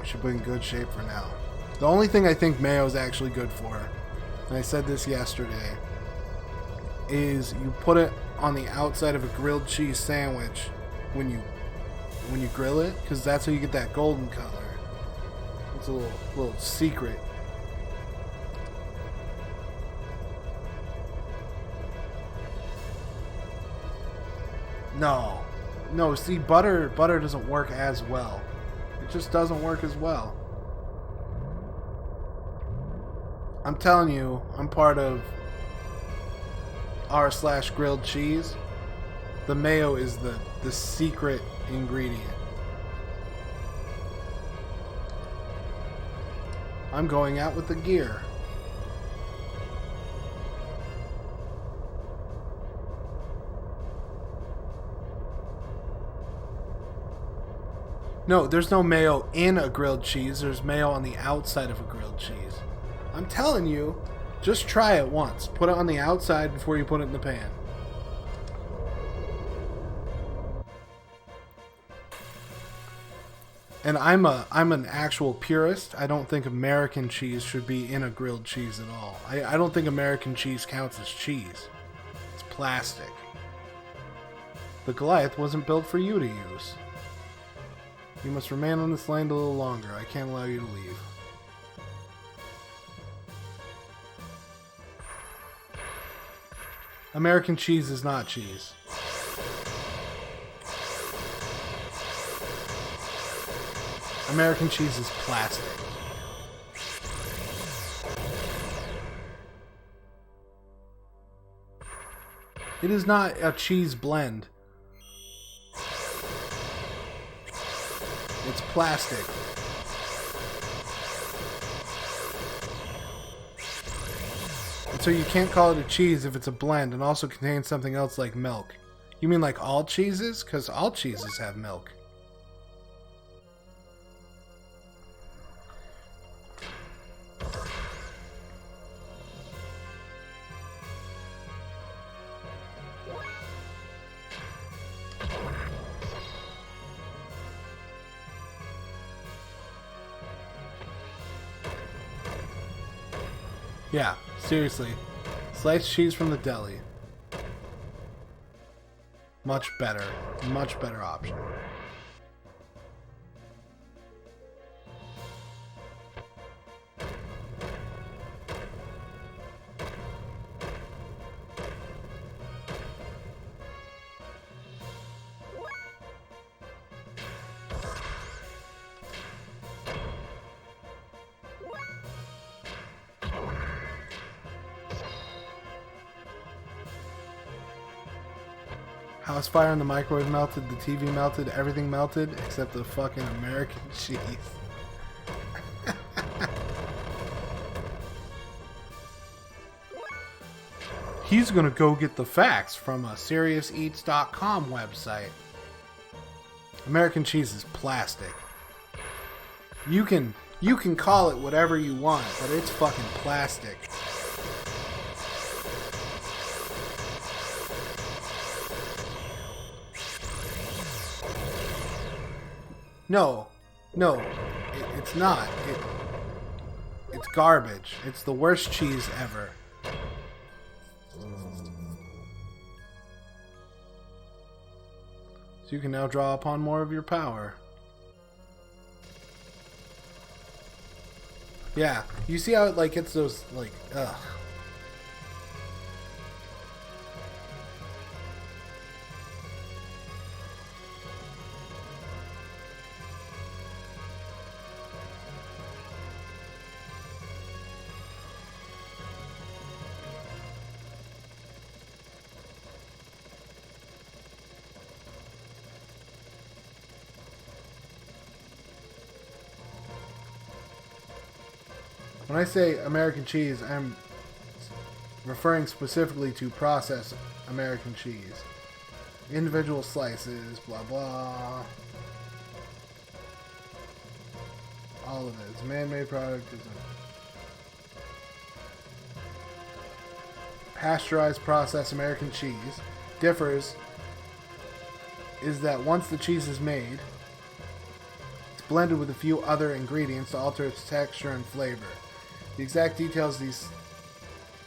We should be in good shape for now. The only thing I think mayo is actually good for, and I said this yesterday, is you put it on the outside of a grilled cheese sandwich when you grill it, because that's how you get that golden color. It's a little secret. No, see, butter doesn't work as well. It just doesn't work as well. I'm telling you, I'm part of r/grilled cheese. The mayo is the secret ingredient. I'm going out with the gear. No, there's no mayo in a grilled cheese. There's mayo on the outside of a grilled cheese. I'm telling you, just try it once. Put it on the outside before you put it in the pan. And I'm an actual purist. I don't think American cheese should be in a grilled cheese at all. I don't think American cheese counts as cheese. It's plastic. The Goliath wasn't built for you to use. You must remain on this land a little longer. I can't allow you to leave. American cheese is not cheese. American cheese is plastic. It is not a cheese blend. It's plastic. And so you can't call it a cheese if it's a blend and also contains something else like milk. You mean like all cheeses? Because all cheeses have milk. Yeah, seriously. Sliced cheese from the deli. Much better option. House fire in the microwave melted, the TV melted, everything melted except the fucking American cheese. He's gonna go get the facts from a SeriousEats.com website. American cheese is plastic. You can call it whatever you want, but it's fucking plastic. No, it's not. It's garbage. It's the worst cheese ever. So you can now draw upon more of your power. Yeah, you see how it like gets those like ugh. When I say American cheese, I'm referring specifically to processed American cheese. Individual slices, blah blah. All of it. It's a man-made product. Pasteurized processed American cheese differs is that once the cheese is made, it's blended with a few other ingredients to alter its texture and flavor. The exact details of these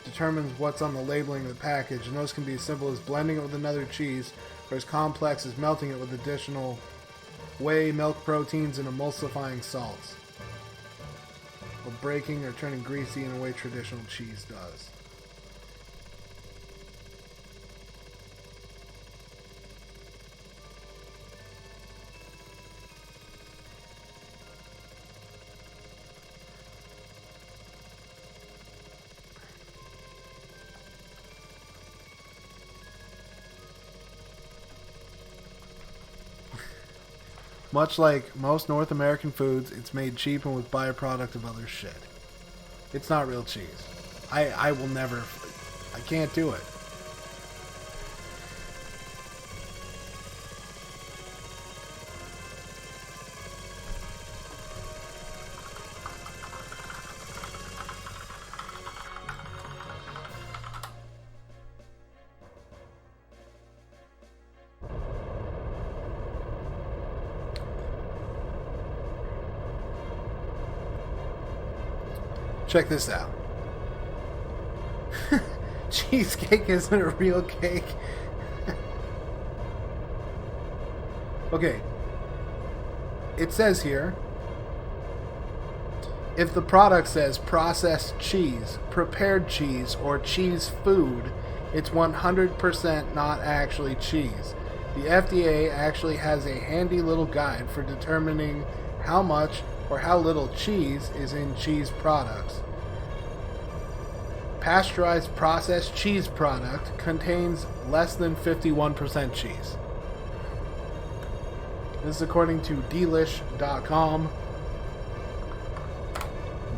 determines what's on the labeling of the package, and those can be as simple as blending it with another cheese, or as complex as melting it with additional whey, milk proteins, and emulsifying salts, or breaking or turning greasy in a way traditional cheese does. Much like most North American foods, it's made cheap and with byproduct of other shit. It's not real cheese. I will never... I can't do it. Check this out. Cheesecake isn't a real cake. Okay. It says here, if the product says processed cheese, prepared cheese, or cheese food, it's 100% not actually cheese. The FDA actually has a handy little guide for determining how much or how little cheese is in cheese products. Pasteurized processed cheese product contains less than 51% cheese. This is according to delish.com.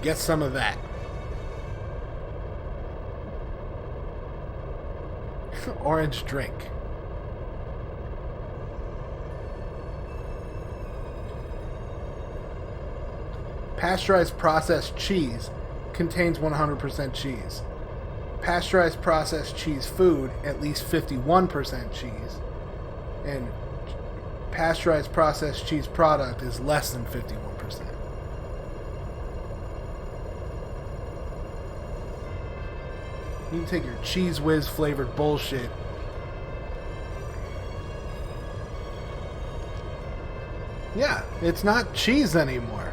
Get some of that. Orange drink. Pasteurized processed cheese contains 100% cheese. Pasteurized processed cheese food, at least 51% cheese. And pasteurized processed cheese product is less than 51%. You can take your Cheese Whiz flavored bullshit. Yeah, it's not cheese anymore.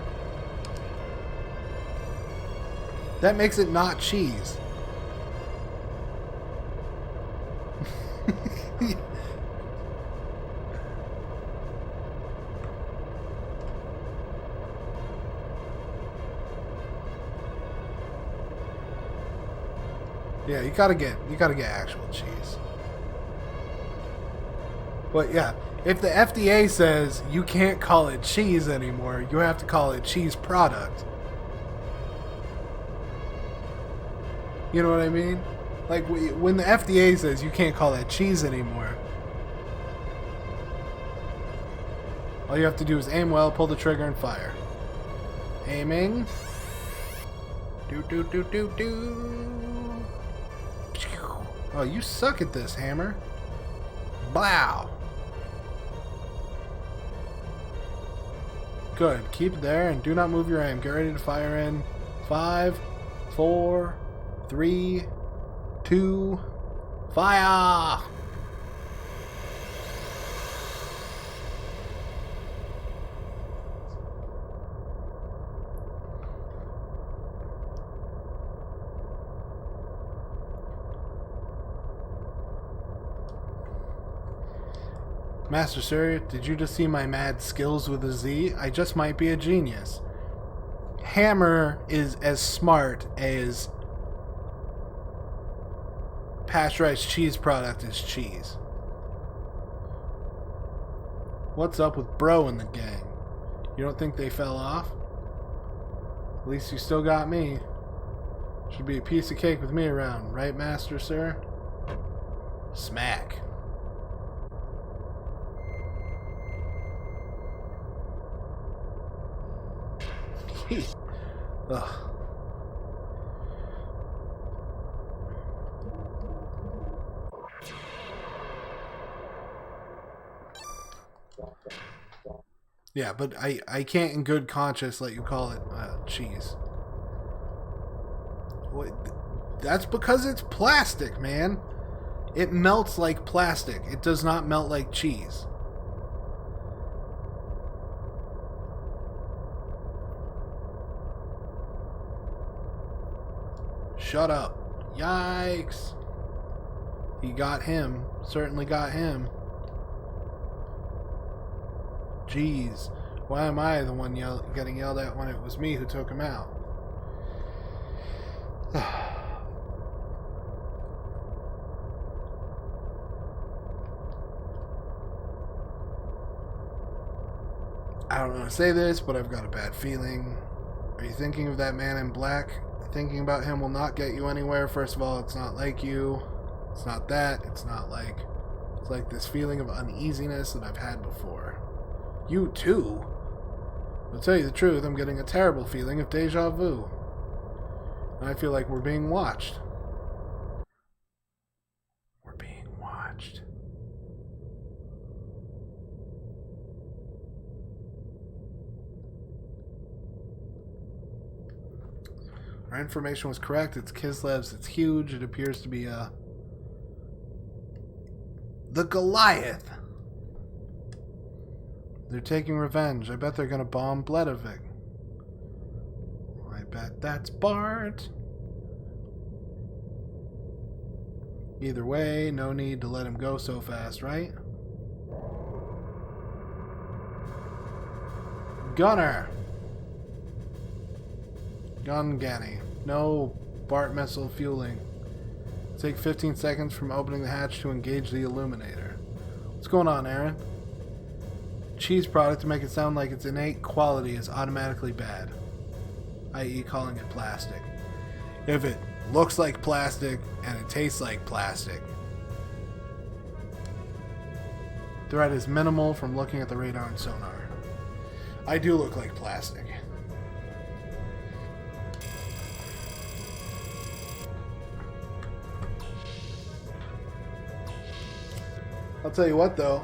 That makes it not cheese. Yeah, you gotta get actual cheese. But yeah, if the FDA says you can't call it cheese anymore, you have to call it cheese product. You know what I mean? Like when the FDA says you can't call that cheese anymore, all you have to do is aim well, pull the trigger, and fire. Aiming. Do do do do do. Oh, you suck at this, Hammer. Blow. Good. Keep it there and do not move your aim. Get ready to fire in 5, 4, 3, 2, fire! Master Sir, did you just see my mad skills with a Z? I just might be a genius. Hammer is as smart as pasteurized cheese product is cheese. What's up with Bro and the gang? You don't think they fell off? At least you still got me. Should be a piece of cake with me around, right, Master Sir? Smack. Ugh. Yeah, but I can't in good conscience let you call it cheese. That's because it's plastic, man. It melts like plastic. It does not melt like cheese. Shut up. Yikes. He got him. Certainly got him. Jeez. Why am I the one getting yelled at when it was me who took him out? I don't want to say this, but I've got a bad feeling. Are you thinking of that man in black? Thinking about him will not get you anywhere. First of all, it's not like you. It's not that. It's like this feeling of uneasiness that I've had before. You too? I'll tell you the truth, I'm getting a terrible feeling of deja vu. And I feel like we're being watched. We're being watched. Our information was correct. It's Kislev's. It's huge. It appears to be the Goliath. They're taking revenge. I bet they're gonna bomb Bledovik. I bet that's Bart. Either way, no need to let him go so fast, right? Gunner. Gun-Ganny. No Bart missile fueling. Take 15 seconds from opening the hatch to engage the illuminator. What's going on, Aaron? Cheese product to make it sound like its innate quality is automatically bad, i.e. calling it plastic. If it looks like plastic and it tastes like plastic, threat is minimal from looking at the radar and sonar. I do look like plastic. I'll tell you what, though.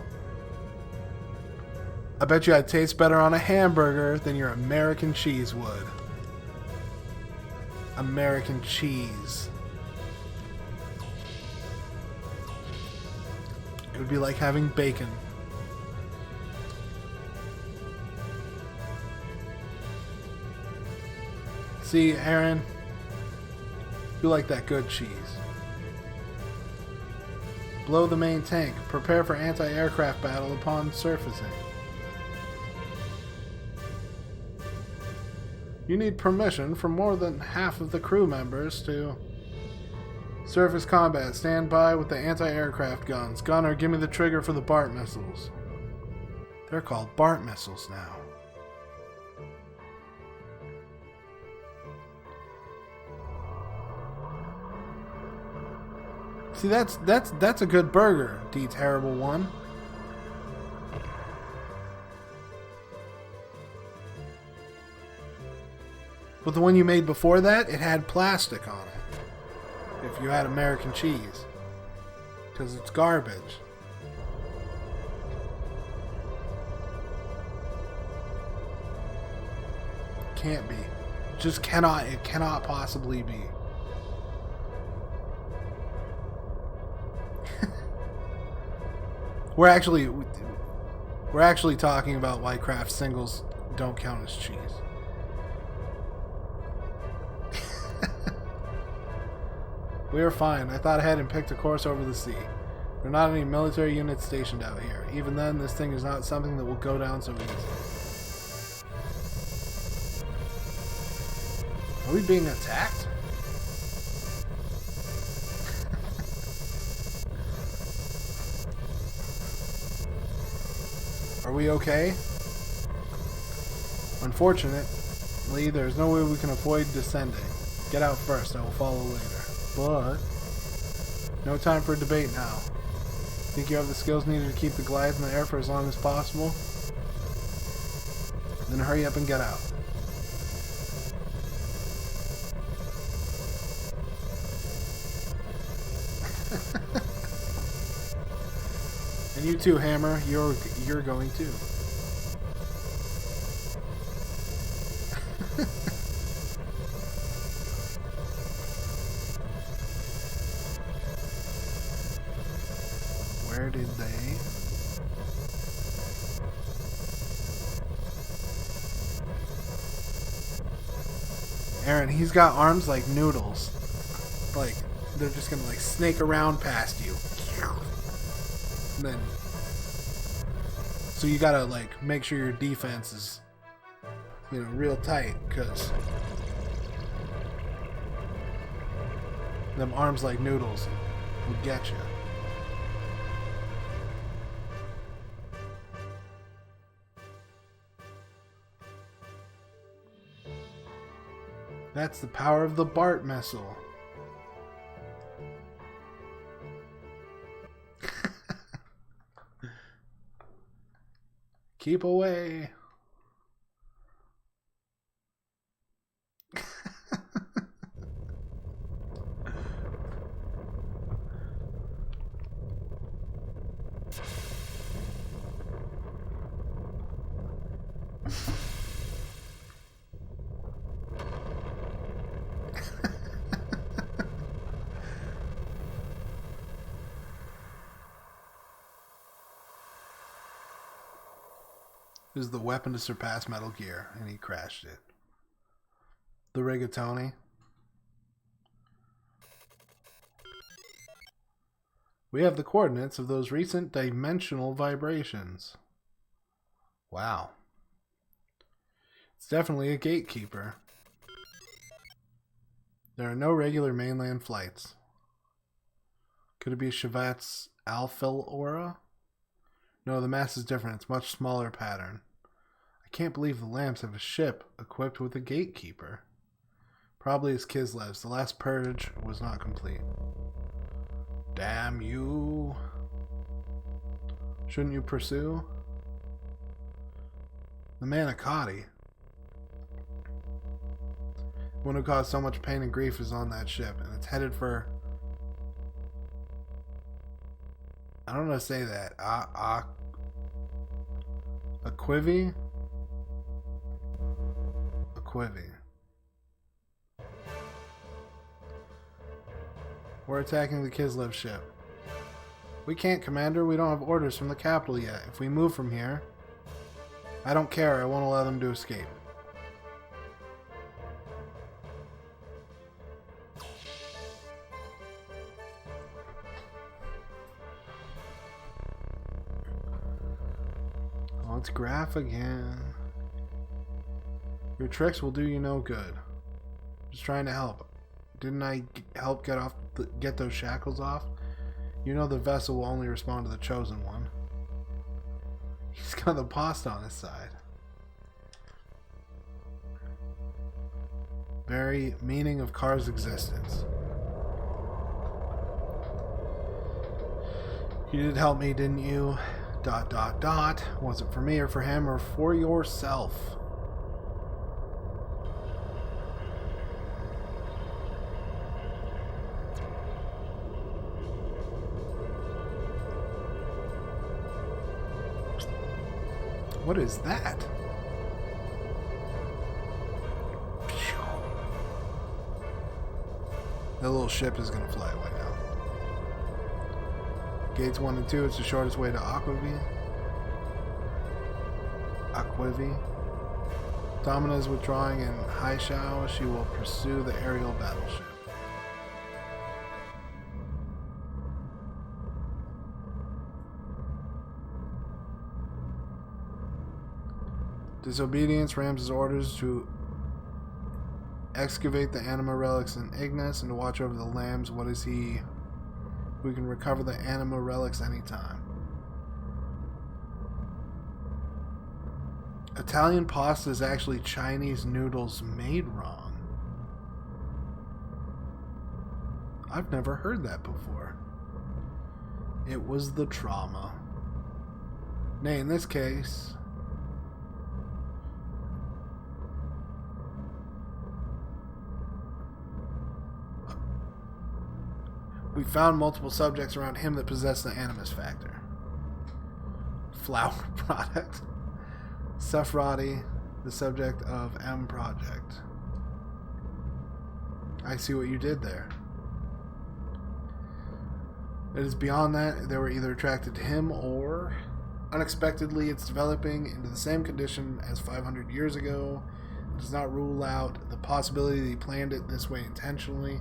I bet you I'd taste better on a hamburger than your American cheese would. American cheese. It would be like having bacon. See, Aaron, you like that good cheese. Blow the main tank. Prepare for anti-aircraft battle upon surfacing. You need permission from more than half of the crew members to surface combat. Stand by with the anti-aircraft guns. Gunner, give me the trigger for the BART missiles. They're called BART missiles now. See, that's a good burger, D Terrible One. But the one you made before that, it had plastic on it. If you had American cheese. Because it's garbage. Can't be. Just cannot. It cannot possibly be. We're actually talking about why Kraft singles don't count as cheese. We are fine. I thought ahead and picked a course over the sea. There are not any military units stationed out here. Even then, this thing is not something that will go down so easy. Are we being attacked? Are we okay? Unfortunately, there's no way we can avoid descending. Get out first, I will follow later. But no time for a debate now. Think you have the skills needed to keep the Goliath in the air for as long as possible? Then hurry up and get out. And you too, Hammer. You're going too. Where did they? Aaron, he's got arms like noodles. Like, they're just gonna like snake around past you. And then, so you gotta like make sure your defense is, you know, real tight, because them arms like noodles will get you. That's the power of the BART missile. Keep away. This is the weapon to surpass Metal Gear, and he crashed it. The rigatoni. We have the coordinates of those recent dimensional vibrations. Wow. It's definitely a gatekeeper. There are no regular mainland flights. Could it be Chevet's Alphil Aura? No, the mass is different. It's much smaller pattern. I can't believe the lamps have a ship equipped with a gatekeeper. Probably it's Kislev's. The last purge was not complete. Damn you. Shouldn't you pursue? The Manicotti. One who caused so much pain and grief is on that ship, and it's headed for... I don't know how to say that. Aquivi? Aquivi. We're attacking the Kislev ship. We can't, Commander. We don't have orders from the capital yet. If we move from here... I don't care. I won't allow them to escape. Oh, it's Graph again. Your tricks will do you no good. Just trying to help. Didn't I help get those shackles off? You know the vessel will only respond to the chosen one. He's got the pasta on his side. Very meaning of Car's existence. You did help me, didn't you? ... Was it for me or for him or for yourself? What is that? That little ship is going to fly away now. Gates 1 and 2, it's the shortest way to Aquavi. Domina is withdrawing in Haishao. She will pursue the aerial battleship. Disobedience. Ramses' orders to excavate the anima relics in Ignis and to watch over the lambs. What is he? We can recover the anima relics anytime. Italian pasta is actually Chinese noodles made wrong. I've never heard that before. It was the trauma. Nay, in this case... we found multiple subjects around him that possess the animus factor. Flower product. Sefrati, the subject of M project. I see what you did there. It is beyond that. They were either attracted to him or unexpectedly it's developing into the same condition as 500 years ago. It does not rule out the possibility that he planned it this way intentionally.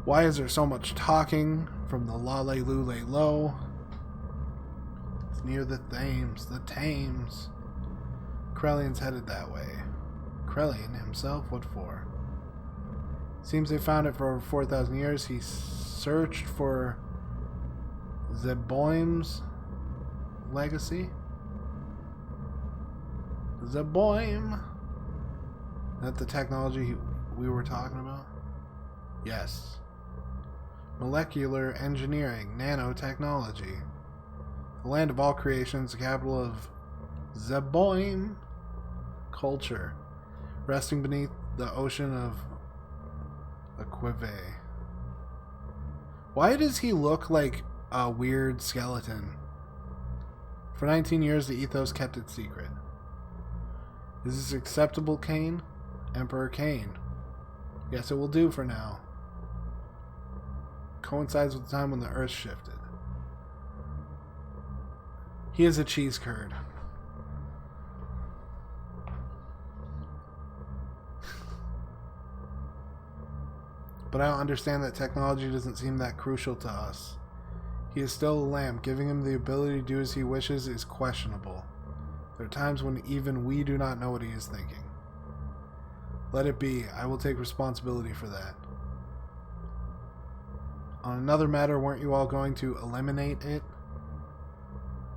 Why is there so much talking from the Lale Lule Lo? It's near the Thames. The Thames. Krellian's headed that way. Krellian himself? What for? Seems they found it for over 4,000 years. He searched for Zeboim's legacy. Zeboim. That the technology we were talking about? Yes. Molecular engineering, nanotechnology. The land of all creations, the capital of Zeboim culture, resting beneath the ocean of Aquive. Why does he look like a weird skeleton? For 19 years, the ethos kept it secret. Is this acceptable, Kane? Emperor Kane. Yes, it will do for now. Coincides with the time when the Earth shifted. He is a cheese curd. But I don't understand that technology doesn't seem that crucial to us. He is still a lamb. Giving him the ability to do as he wishes is questionable. There are times when even we do not know what he is thinking. Let it be. I will take responsibility for that. On another matter, weren't you all going to eliminate it?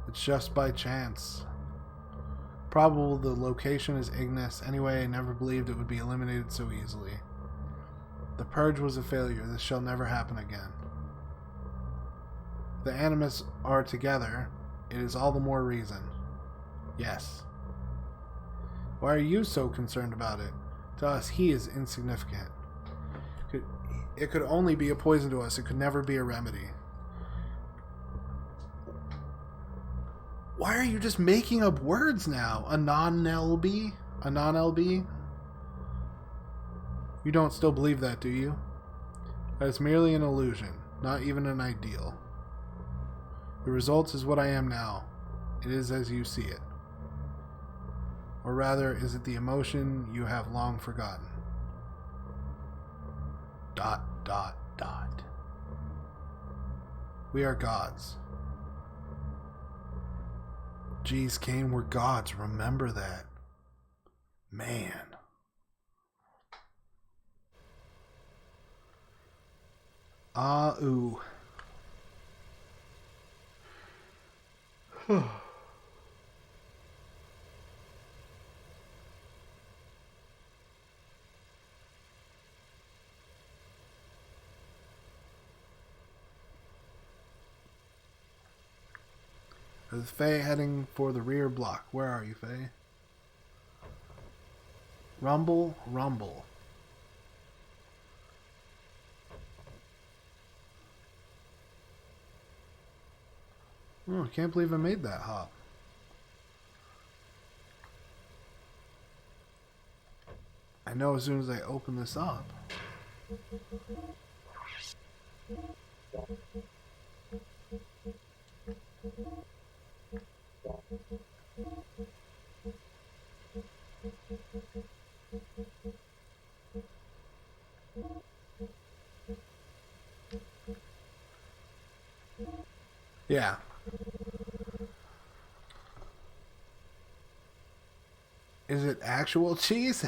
It's just by chance. Probable the location is Ignis. Anyway, I never believed it would be eliminated so easily. The purge was a failure. This shall never happen again. The Animus are together. It is all the more reason. Yes. Why are you so concerned about it? To us, he is insignificant. It could only be a poison to us. It could never be a remedy. Why are you just making up words now? A non-LB? A non-LB? You don't still believe that, do you? That is merely an illusion, not even an ideal. The result is what I am now. It is as you see it. Or rather, is it the emotion you have long forgotten? ... We are gods. Geez, Kane, we're gods. Remember that. Man. Ooh. Is Faye heading for the rear block? Where are you, Faye? Rumble, rumble. Oh, I can't believe I made that hop. I know as soon as I open this up. Yeah. Is it actual cheese?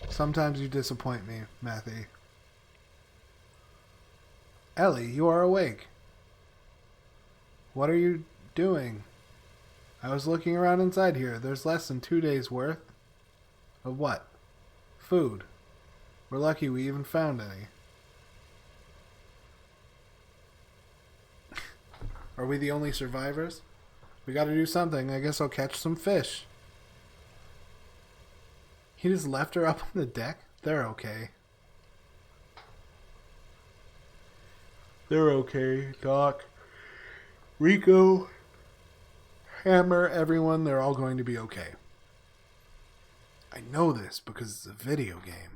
Sometimes you disappoint me, Matthew. Ellie, you are awake. What are you doing? I was looking around inside here. There's less than 2 days worth. Of what? Food. We're lucky we even found any. Are we the only survivors? We gotta do something. I guess I'll catch some fish. He just left her up on the deck? They're okay. They're okay, Doc. Rico, Hammer, everyone, they're all going to be okay. I know this because it's a video game.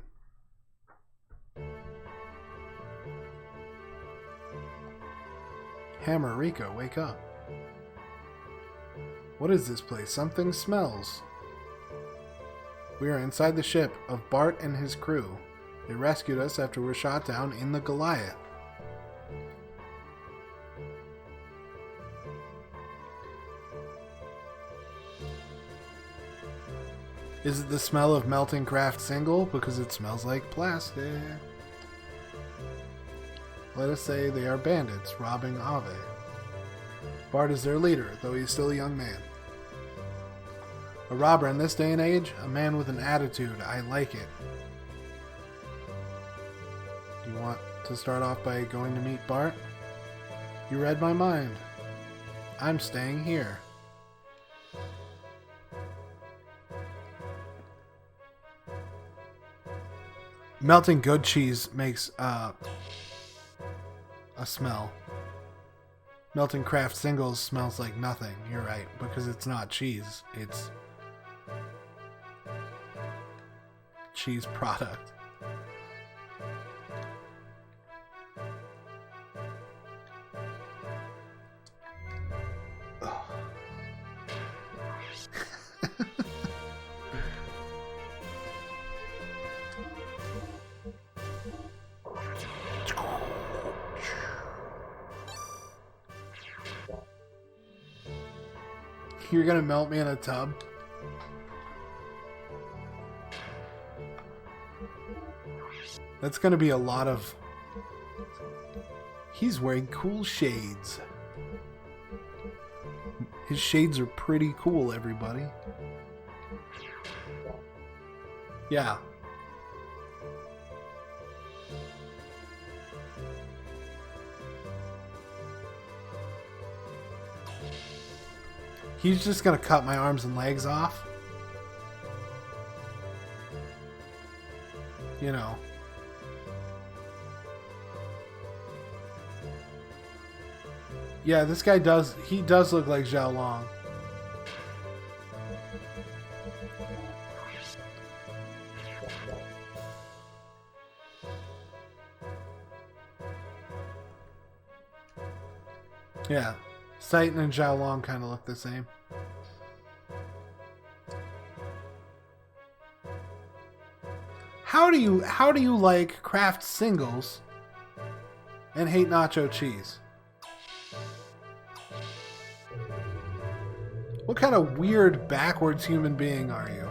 Hammer, Rico, wake up. What is this place? Something smells. We are inside the ship of Bart and his crew. They rescued us after we were shot down in the Goliath. Is it the smell of melting craft single? Because it smells like plastic. Let us say they are bandits robbing Ave. Bart is their leader, though he is still a young man. A robber in this day and age? A man with an attitude. I like it. Do you want to start off by going to meet Bart? You read my mind. I'm staying here. Melting good cheese makes a smell. Melting craft singles smells like nothing. You're right, because it's not cheese. It's cheese product. You're gonna melt me in a tub? That's gonna be a lot of... He's wearing cool shades. His shades are pretty cool, everybody. Yeah. He's just gonna cut my arms and legs off. you know. Yeah, this guy does look like Zhao Long. Yeah, Satan and Zhao Long kind of look the same. How do you like Kraft singles and hate nacho cheese? What kind of weird backwards human being are you?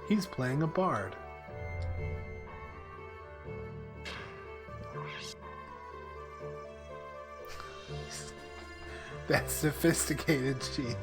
He's playing a bard. That's sophisticated cheese.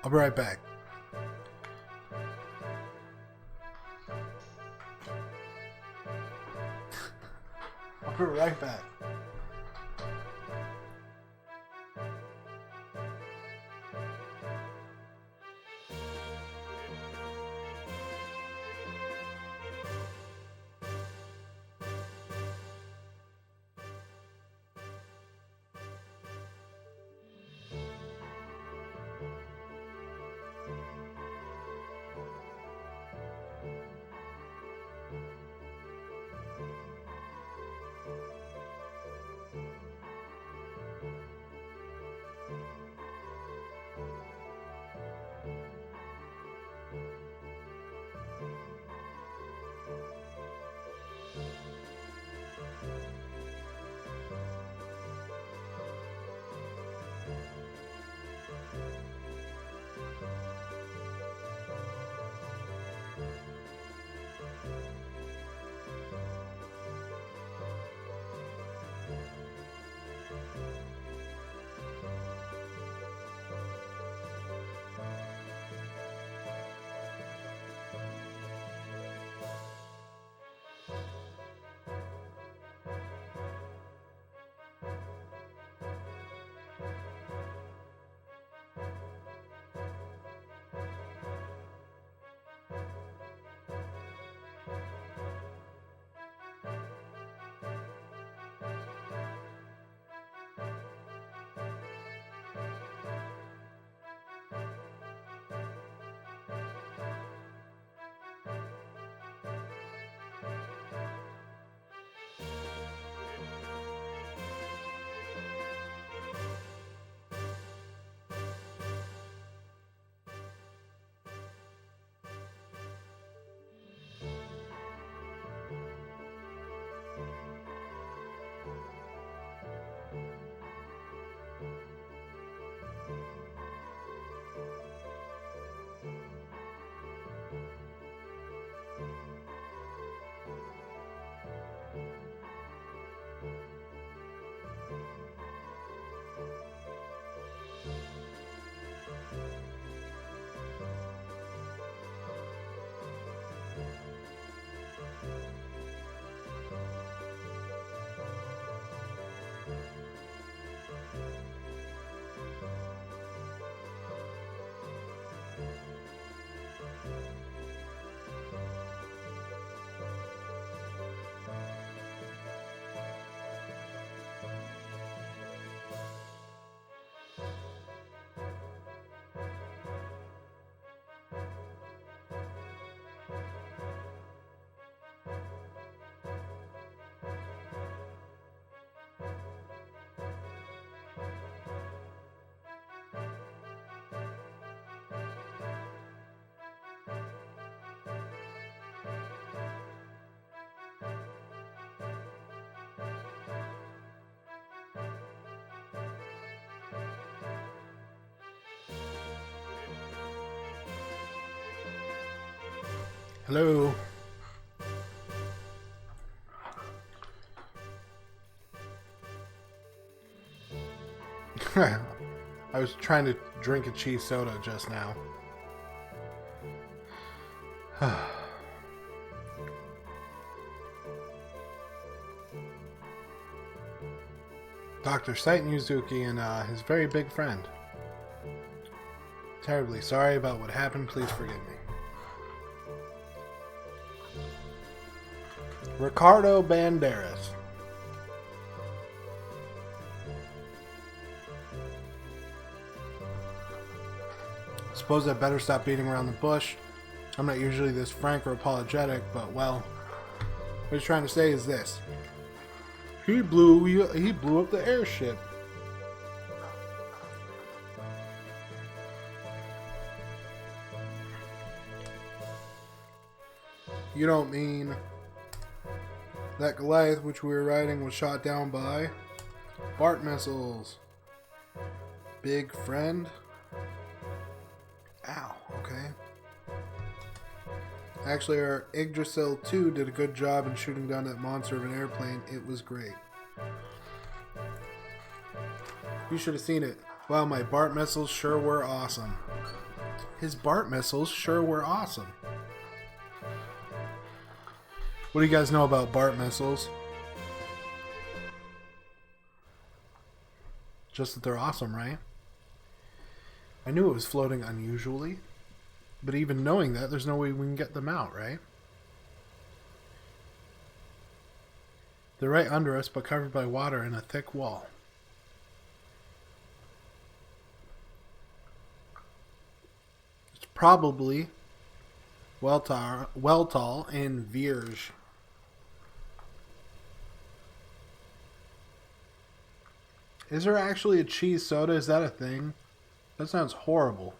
I'll be right back. I'll be right back. Hello. I was trying to drink a cheese soda just now. Dr. Saiten Yuzuki and his very big friend. Terribly sorry about what happened. Please forgive me. Ricardo Banderas. Suppose I better stop beating around the bush. I'm not usually this frank or apologetic, but well, what he's trying to say is this. He blew up the airship. You don't mean that Goliath which we were riding was shot down by BART missiles. Big friend? Ow, okay. Actually, our Yggdrasil 2 did a good job in shooting down that monster of an airplane. It was great. You should have seen it. Wow, my BART missiles sure were awesome. His BART missiles sure were awesome. What do you guys know about BART missiles? Just that they're awesome, right? I knew it was floating unusually, but even knowing that, there's no way we can get them out, right? They're right under us, but covered by water and a thick wall. It's probably Weltal and Vierge. Is there actually a cheese soda? Is that a thing? That sounds horrible.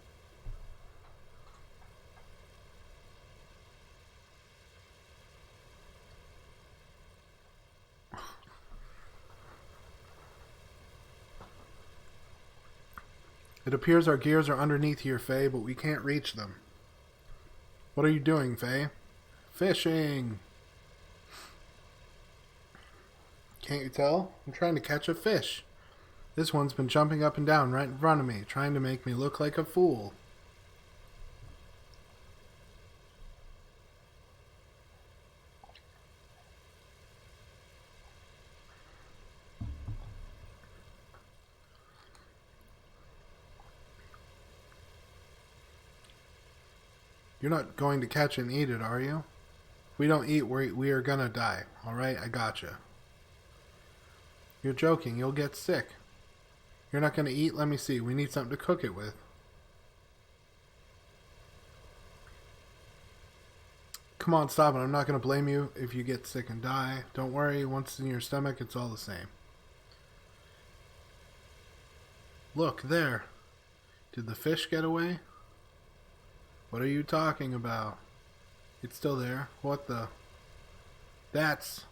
It appears our gears are underneath here, Faye, but we can't reach them. What are you doing, Faye? Fishing! Can't you tell? I'm trying to catch a fish. This one's been jumping up and down right in front of me, trying to make me look like a fool. You're not going to catch and eat it, are you? We don't eat, we are gonna die. Alright, I gotcha. You're joking, you'll get sick. You're not gonna eat? Let me see. We need something to cook it with. Come on, stop it. I'm not gonna blame you if you get sick and die. Don't worry, once it's in your stomach, it's all the same. Look, there. Did the fish get away? What are you talking about? It's still there. What the? That's...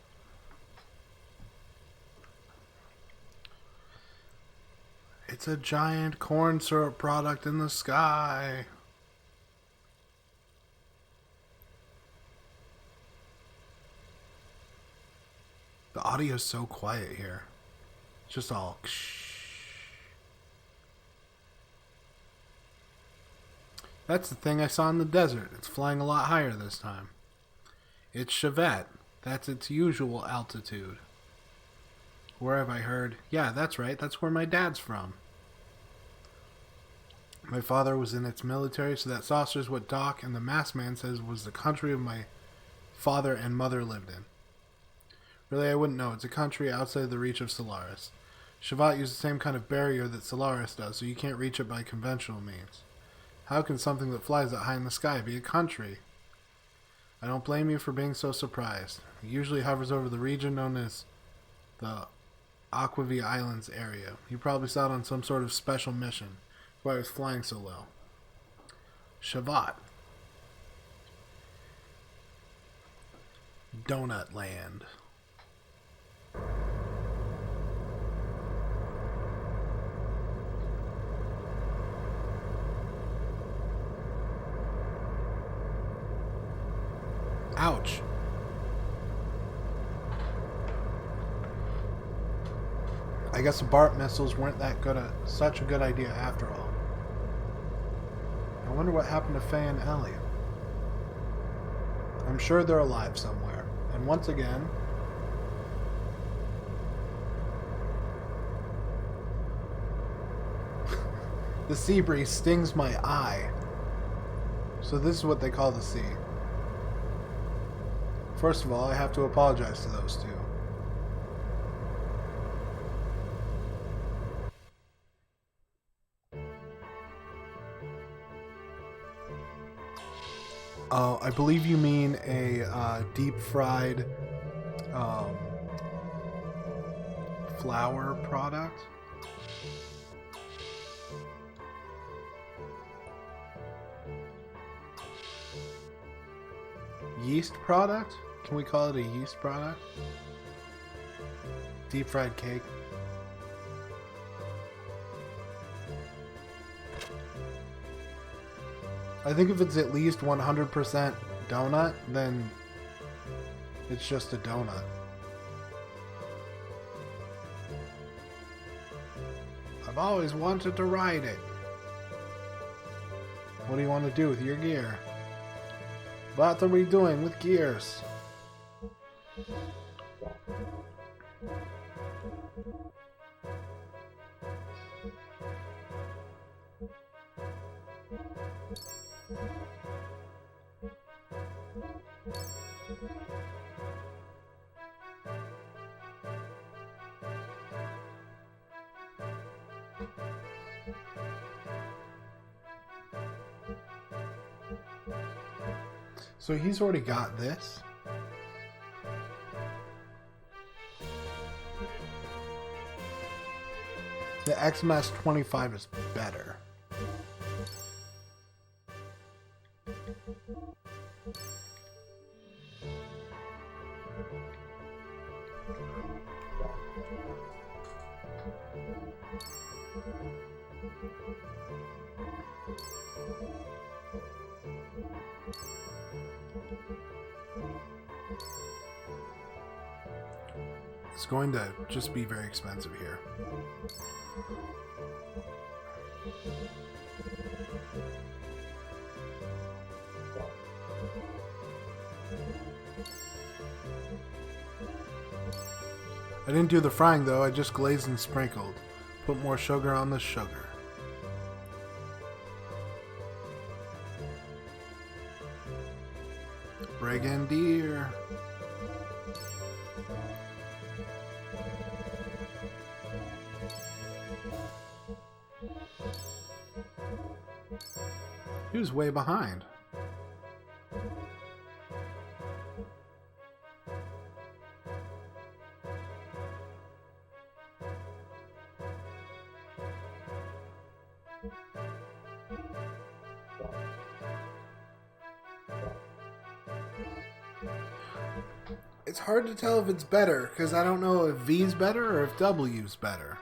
It's a giant corn syrup product in the sky. The audio's so quiet here. It's just all... That's the thing I saw in the desert. It's flying a lot higher this time. It's Chevet. That's its usual altitude. Where have I heard? Yeah, that's right. That's where my dad's from. My father was in its military, so that saucer's what Doc and the masked man says was the country of my father and mother lived in. Really, I wouldn't know. It's a country outside the reach of Solaris. Shevat used the same kind of barrier that Solaris does, so you can't reach it by conventional means. How can something that flies that high in the sky be a country? I don't blame you for being so surprised. It usually hovers over the region known as the Aquavia Islands area. You probably saw it on some sort of special mission. That's why it was flying so low. Shavat. Donut Land. Ouch. I guess the BART missiles weren't such a good idea after all. I wonder what happened to Faye and Ellie. I'm sure they're alive somewhere. And once again... the sea breeze stings my eye. So this is what they call the sea. First of all, I have to apologize to those two. I believe you mean a deep-fried flour product. Yeast product? Can we call it a yeast product? Deep-fried cake. I think if it's at least 100% donut, then it's just a donut. I've always wanted to ride it. What do you want to do with your gear? What are we doing with gears? So he's already got this. The XMS 25 is better. It's going to just be very expensive here. I didn't do the frying though, I just glazed and sprinkled. Put more sugar on the sugar. Brigadier. He was way behind. It's hard to tell if it's better, because I don't know if V's better or if W's better.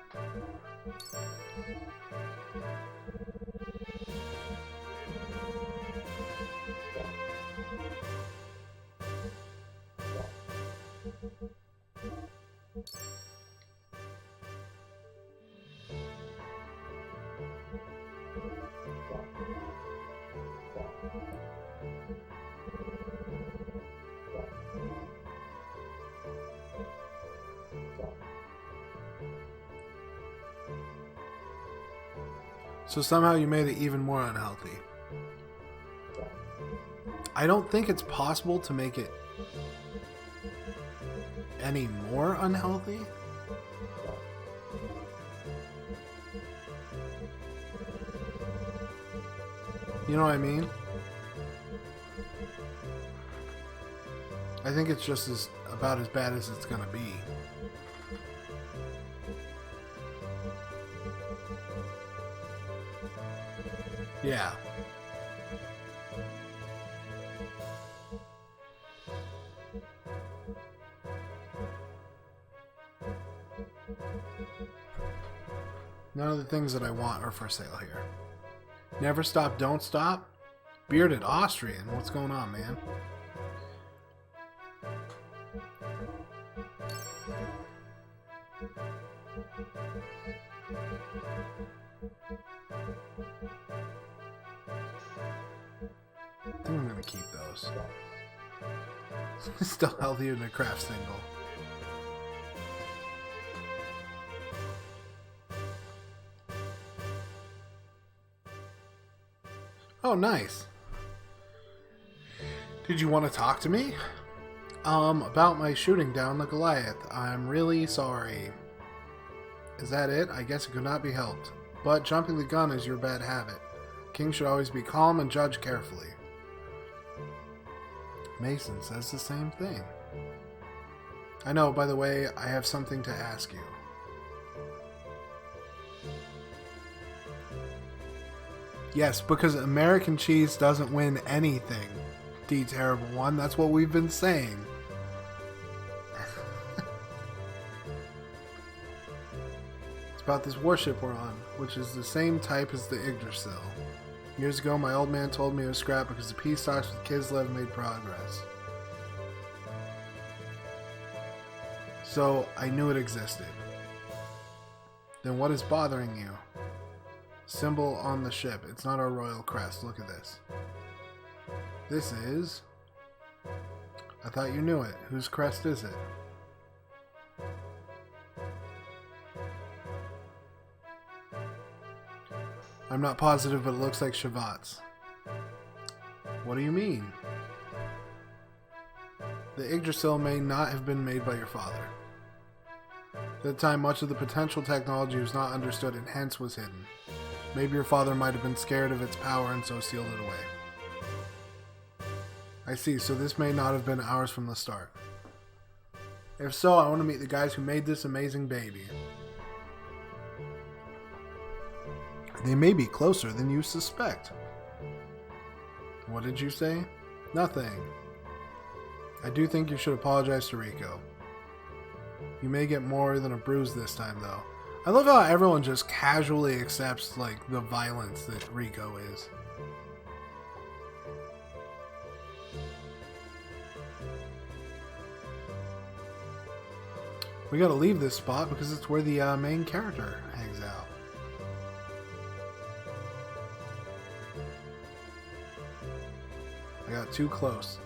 So somehow you made it even more unhealthy. I don't think it's possible to make it any more unhealthy. You know what I mean? I think it's just about as bad as it's gonna be. Yeah. None of the things that I want are for sale here. Never stop, don't stop. Bearded Austrian. What's going on, man? I think I'm gonna keep those. Still healthier than a craft single. Oh, nice. Did you want to talk to me? About my shooting down the Goliath. I'm really sorry. Is that it? I guess it could not be helped. But jumping the gun is your bad habit. Kings should always be calm and judge carefully. Mason says the same thing. I know, by the way, I have something to ask you. Yes, because American cheese doesn't win anything, D Terrible One. That's what we've been saying. It's about this warship we're on, which is the same type as the Yggdrasil. Years ago, my old man told me it was scrap because the peace talks with Kislev made progress. So, I knew it existed. Then what is bothering you? Symbol on the ship. It's not our royal crest. Look at this. This is... I thought you knew it. Whose crest is it? I'm not positive, but it looks like Shavat's. What do you mean? The Yggdrasil may not have been made by your father. At the time, much of the potential technology was not understood and hence was hidden. Maybe your father might have been scared of its power and so sealed it away. I see, so this may not have been ours from the start. If so, I want to meet the guys who made this amazing baby. They may be closer than you suspect. What did you say? Nothing. I do think you should apologize to Rico. You may get more than a bruise this time, though. I love how everyone just casually accepts, like, the violence that Rico is. We gotta leave this spot because it's where the main character hangs out. I got too close.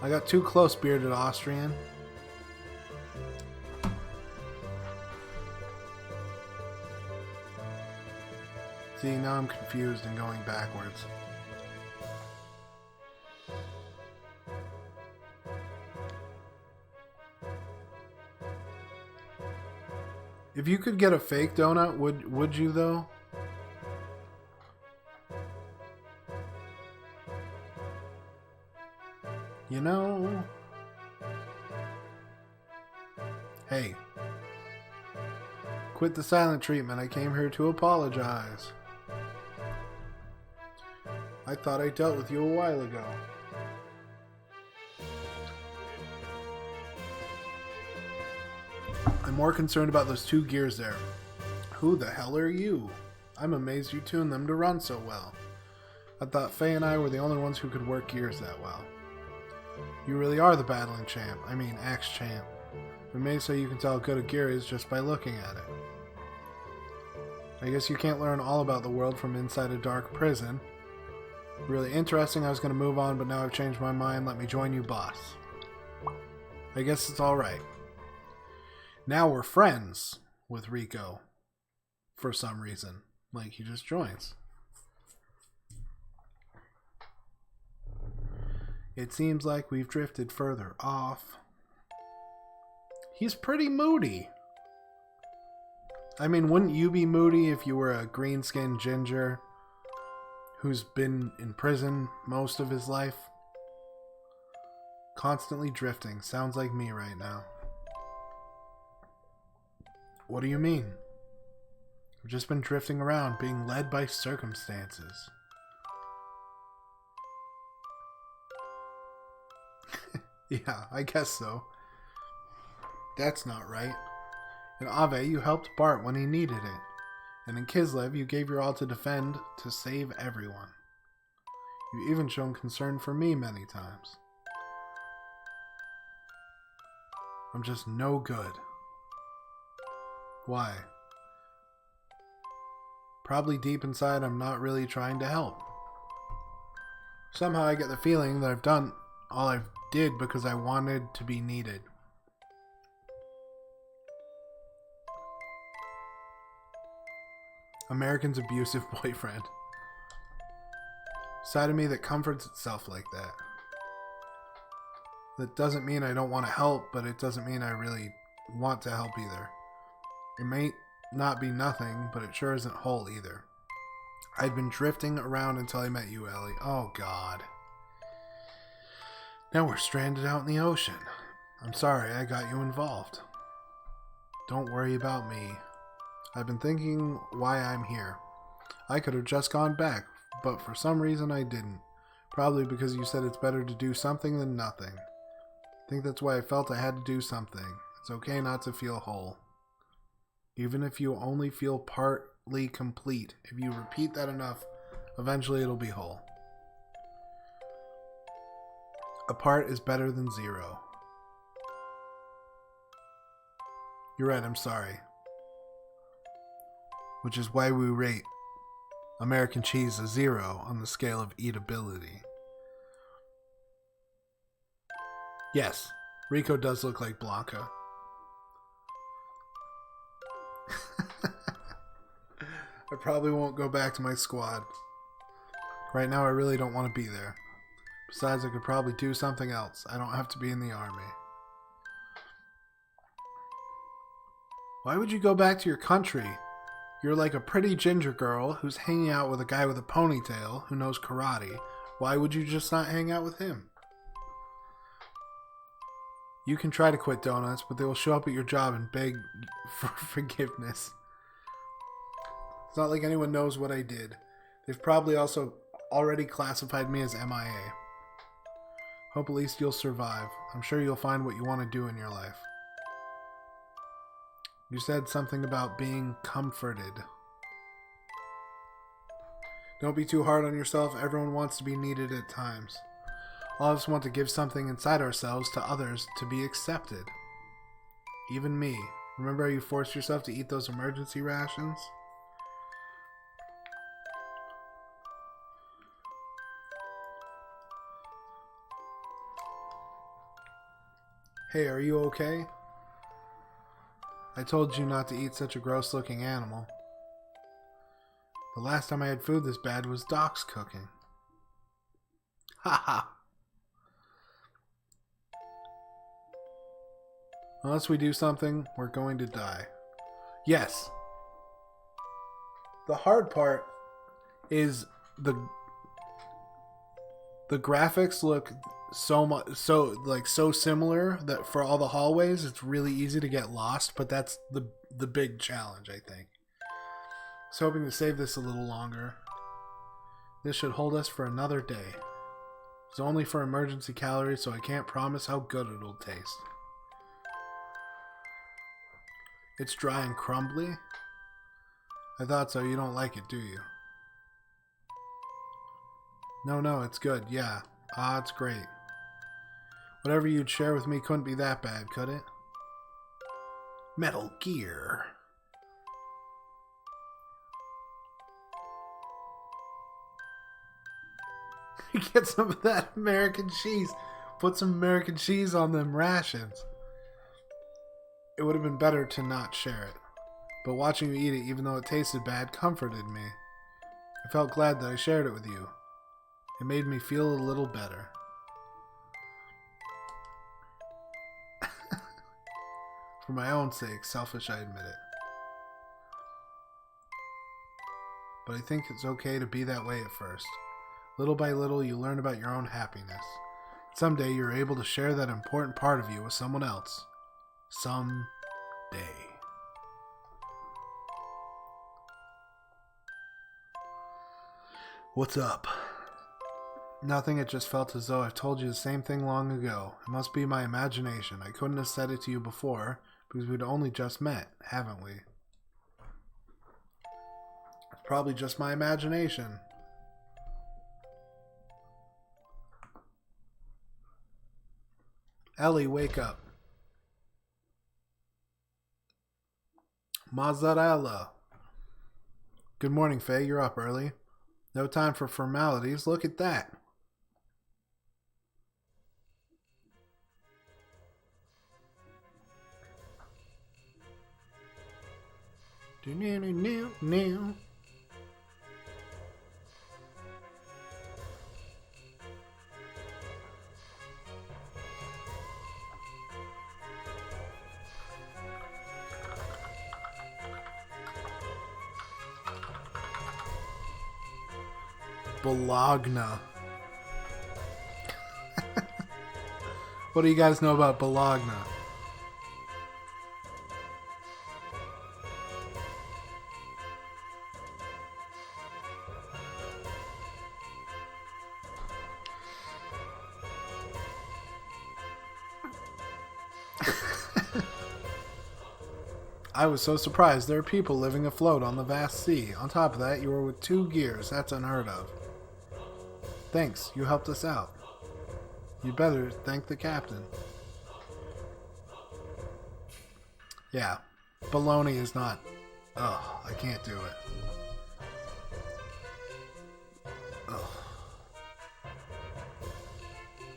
I got too close, bearded Austrian. See, now I'm confused and going backwards. If you could get a fake donut, would you though? You know... Hey. Quit the silent treatment. I came here to apologize. I thought I dealt with you a while ago. I'm more concerned about those two gears there. Who the hell are you? I'm amazed you tuned them to run so well. I thought Faye and I were the only ones who could work gears that well. You really are the battling champ. I mean, axe champ. But maybe so you can tell how good a gear is just by looking at it. I guess you can't learn all about the world from inside a dark prison. Really interesting. I was going to move on, but now I've changed my mind. Let me join you, boss. I guess it's alright. Now we're friends with Rico. For some reason. Like, he just joins. It seems like we've drifted further off. He's pretty moody. I mean, wouldn't you be moody if you were a green-skinned ginger who's been in prison most of his life? Constantly drifting. Sounds like me right now. What do you mean? I've just been drifting around, being led by circumstances. Yeah, I guess so. That's not right. In Ave, you helped Bart when he needed it. And in Kislev, you gave your all to defend, to save everyone. You've even shown concern for me many times. I'm just no good. Why? Probably deep inside, I'm not really trying to help. Somehow I get the feeling that I've done all I did because I wanted to be needed. American's abusive boyfriend. Side of me that comforts itself like that. That doesn't mean I don't want to help, but it doesn't mean I really want to help either. It may not be nothing, but it sure isn't whole either. I'd been drifting around until I met you, Ellie. Oh, God. Now we're stranded out in the ocean. I'm sorry I got you involved. Don't worry about me. I've been thinking why I'm here. I could have just gone back, but for some reason I didn't. Probably because you said it's better to do something than nothing. I think that's why I felt I had to do something. It's okay not to feel whole. Even if you only feel partly complete, if you repeat that enough, eventually it'll be whole. A part is better than zero. You're right, I'm sorry. Which is why we rate American cheese a 0 on the scale of eatability. Yes, Rico does look like Blanca. I probably won't go back to my squad. Right now I really don't want to be there. Besides, I could probably do something else. I don't have to be in the army. Why would you go back to your country? You're like a pretty ginger girl who's hanging out with a guy with a ponytail who knows karate. Why would you just not hang out with him? You can try to quit donuts, but they will show up at your job and beg for forgiveness. It's not like anyone knows what I did. They've probably also already classified me as MIA. Hope at least you'll survive. I'm sure you'll find what you want to do in your life. You said something about being comforted. Don't be too hard on yourself. Everyone wants to be needed at times. All of us want to give something inside ourselves to others to be accepted. Even me. Remember how you forced yourself to eat those emergency rations? Hey, are you okay? I told you not to eat such a gross-looking animal. The last time I had food this bad was Doc's cooking. Haha. Unless we do something, we're going to die. Yes. The hard part is the graphics look so similar that for all the hallways it's really easy to get lost, but that's the big challenge, I think. I was hoping to save this a little longer. This should hold us for another day. It's only for emergency calories, so I can't promise how good it'll taste. It's dry and crumbly? I thought so. You don't like it, do you? No, it's good. Yeah. It's great. Whatever you'd share with me couldn't be that bad, could it? Metal Gear. Get some of that American cheese. Put some American cheese on them rations. It would have been better to not share it. But watching you eat it, even though it tasted bad, comforted me. I felt glad that I shared it with you. It made me feel a little better. For my own sake, selfish, I admit it. But I think it's okay to be that way at first. Little by little, you learn about your own happiness. Someday, you're able to share that important part of you with someone else. Someday. What's up? Nothing, it just felt as though I've told you the same thing long ago. It must be my imagination. I couldn't have said it to you before, because we'd only just met, haven't we? It's probably just my imagination. Ellie, wake up. Mozzarella. Good morning, Faye. You're up early. No time for formalities. Look at that. Bologna. What do you guys know about Bologna? I was so surprised. There are people living afloat on the vast sea. On top of that, you were with 2 gears. That's unheard of. Thanks. You helped us out. You better thank the captain. Yeah. Baloney is not... Ugh, I can't do it. Ugh.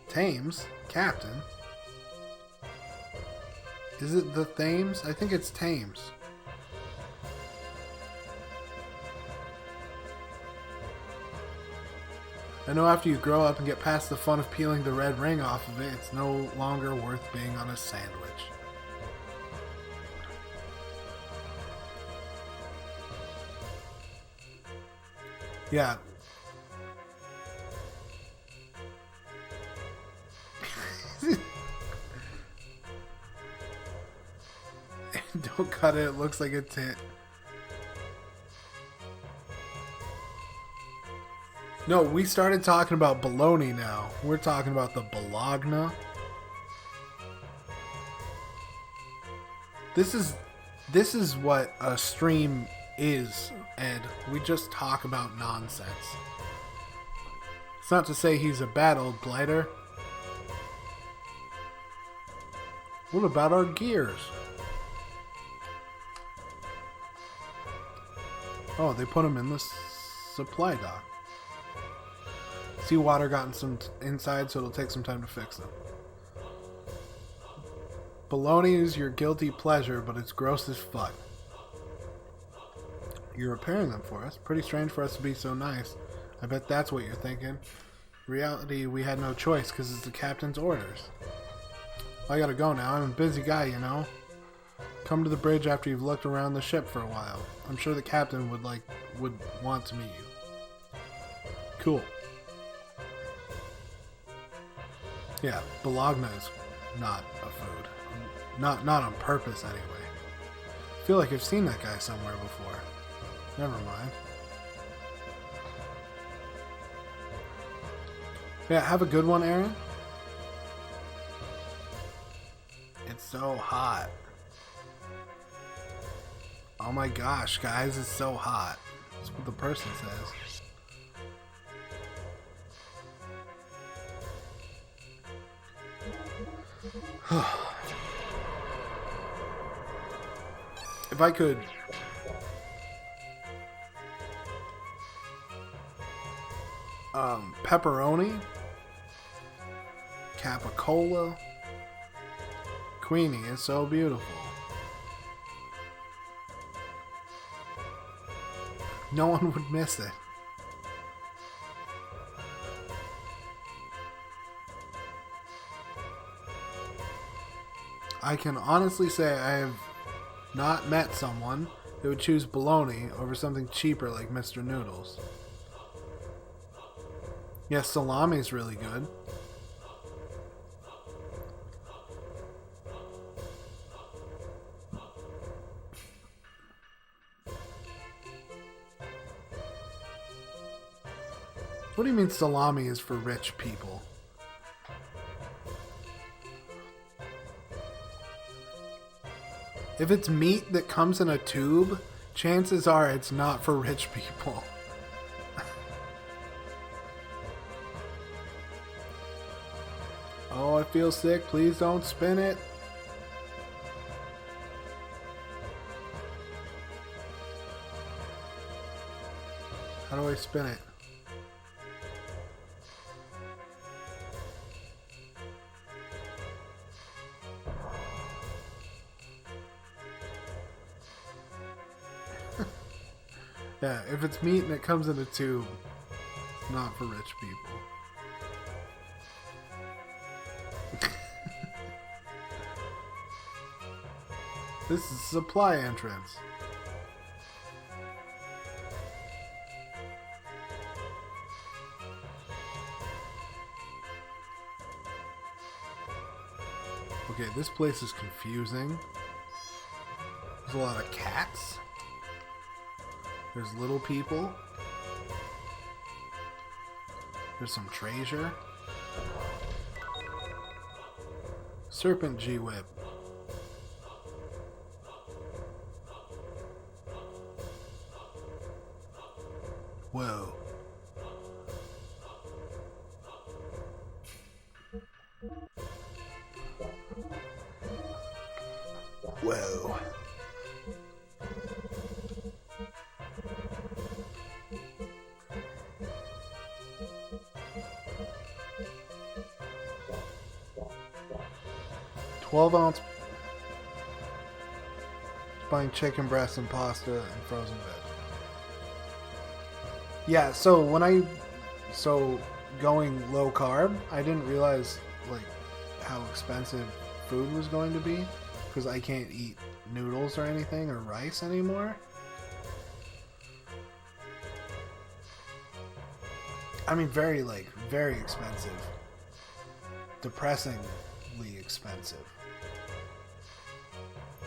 Thames? Captain? Is it the Thames? I think it's Thames. I know after you grow up and get past the fun of peeling the red ring off of it, it's no longer worth being on a sandwich. Yeah. Don't cut it, it looks like a tit. No, we started talking about bologna now. We're talking about the Bologna. This is what a stream is, Ed. We just talk about nonsense. It's not to say he's a bad old blighter. What about our gears? Oh, they put them in the supply dock. Seawater got some inside, so it'll take some time to fix them. Bologna is your guilty pleasure, but it's gross as fuck. You're repairing them for us. Pretty strange for us to be so nice. I bet that's what you're thinking. In reality, we had no choice because it's the captain's orders. I gotta go now. I'm a busy guy, you know. Come to the bridge after you've looked around the ship for a while. I'm sure the captain would want to meet you. Cool. Yeah, Bologna is not a food. Not on purpose, anyway. I feel like I've seen that guy somewhere before. Never mind. Yeah, have a good one, Aaron. It's so hot. Oh my gosh, guys, it's so hot. That's what the person says. If I could... pepperoni, capicola, Queenie is so beautiful. No one would miss it. I can honestly say I have not met someone who would choose bologna over something cheaper like Mr. Noodles. Yes, salami is really good. What do you mean salami is for rich people? If it's meat that comes in a tube, chances are it's not for rich people. Oh, I feel sick. Please don't spin it. How do I spin it? Yeah, if it's meat and it comes in a tube, it's not for rich people. This is supply entrance. Okay, this place is confusing. There's a lot of cats. There's little people. There's some treasure. Serpent G-Whip. Whoa. Whoa. $12-ounce buying chicken breast and pasta and frozen veg. Yeah, so going low carb, I didn't realize like how expensive food was going to be because I can't eat noodles or anything or rice anymore. I mean, very expensive. Depressingly expensive.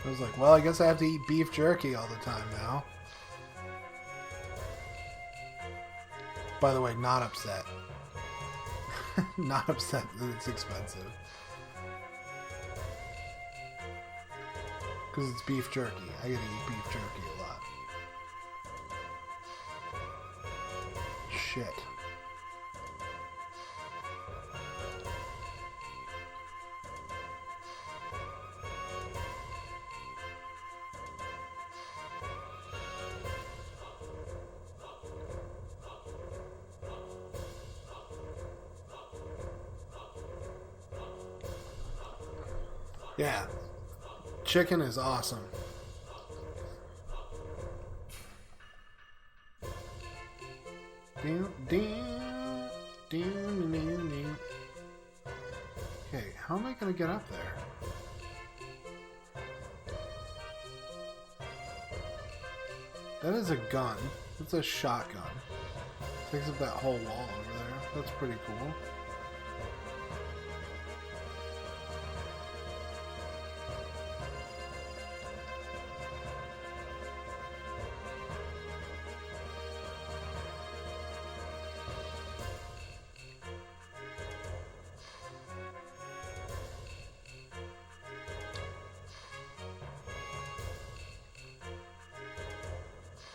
I was like, well, I guess I have to eat beef jerky all the time now. By the way, not upset. Not upset that it's expensive. Because it's beef jerky. I gotta eat beef jerky a lot. Shit. Yeah. Chicken is awesome. Okay, how am I gonna get up there? That is a gun. That's a shotgun. Takes up that whole wall over there. That's pretty cool.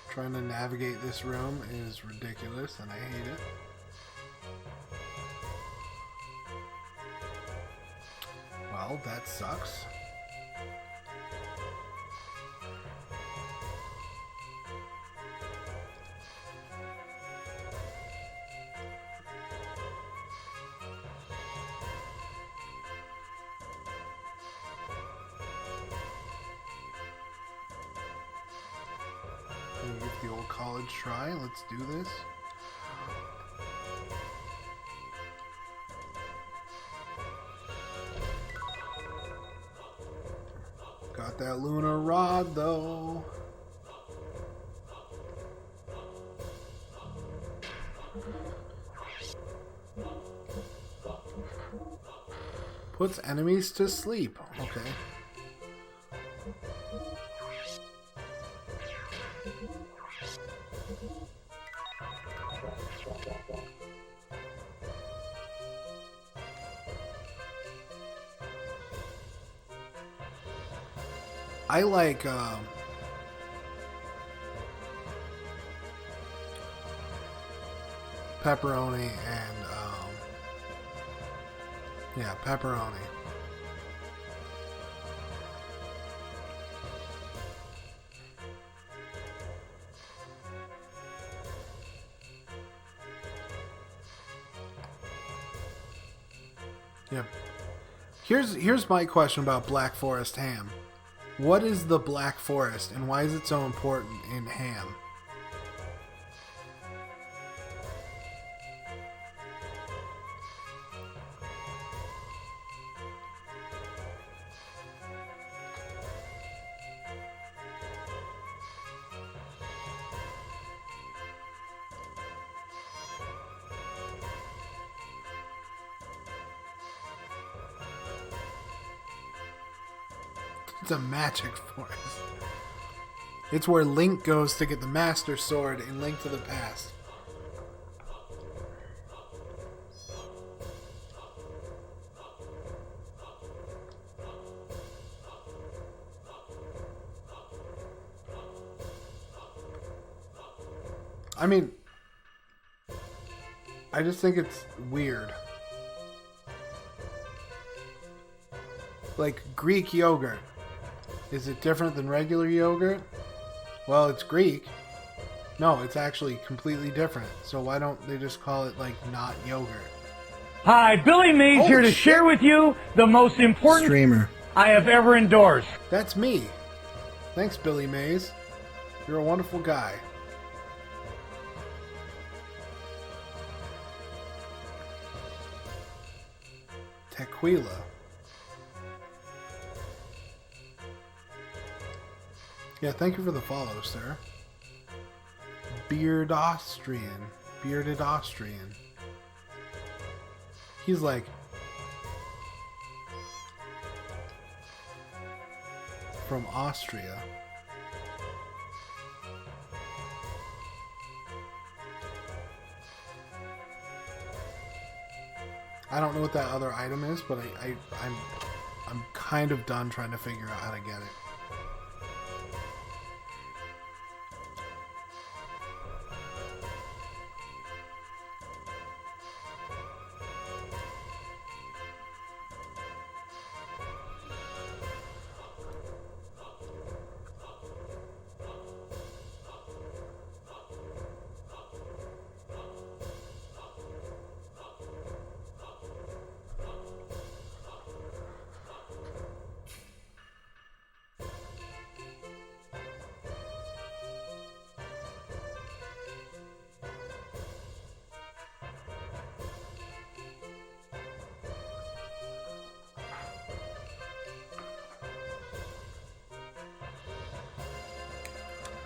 Trying to navigate this room is ridiculous and I hate it. Well, that sucks. Give the old college try. Let's do this. Got that lunar rod though. Puts enemies to sleep. Okay. I like pepperoni and yeah, pepperoni. Yeah. Here's my question about Black Forest ham. What is the Black Forest and why is it so important in ham? It's a magic forest. It's where Link goes to get the Master Sword in Link to the Past. I mean, I just think it's weird. Like Greek yogurt. Is it different than regular yogurt? Well, it's Greek. No, it's actually completely different. So why don't they just call it, like, not yogurt? Hi, Billy Mays Holy here to shit. share with you the most important Streamer. I have ever endorsed. That's me. Thanks, Billy Mays. You're a wonderful guy. Tequila. Yeah, thank you for the follow, sir. Bearded Austrian. He's like... from Austria. I don't know what that other item is, but I'm kind of done trying to figure out how to get it.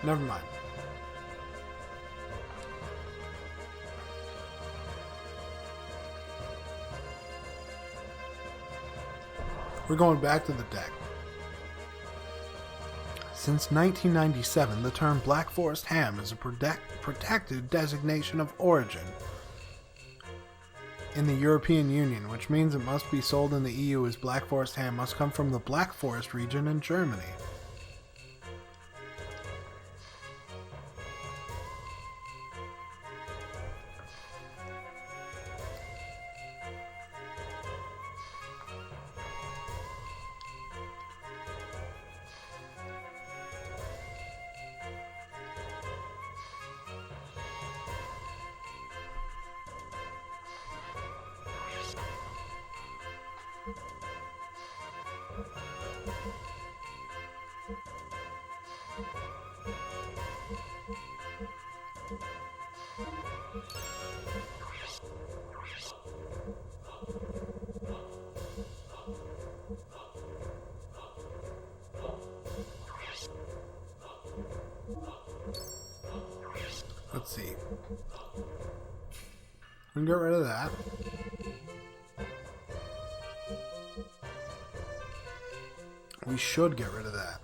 Never mind. We're going back to the deck. Since 1997, the term Black Forest ham is a protected designation of origin in the European Union, which means it must be sold in the EU as Black Forest ham must come from the Black Forest region in Germany. Let's see. We can get rid of that. We should get rid of that.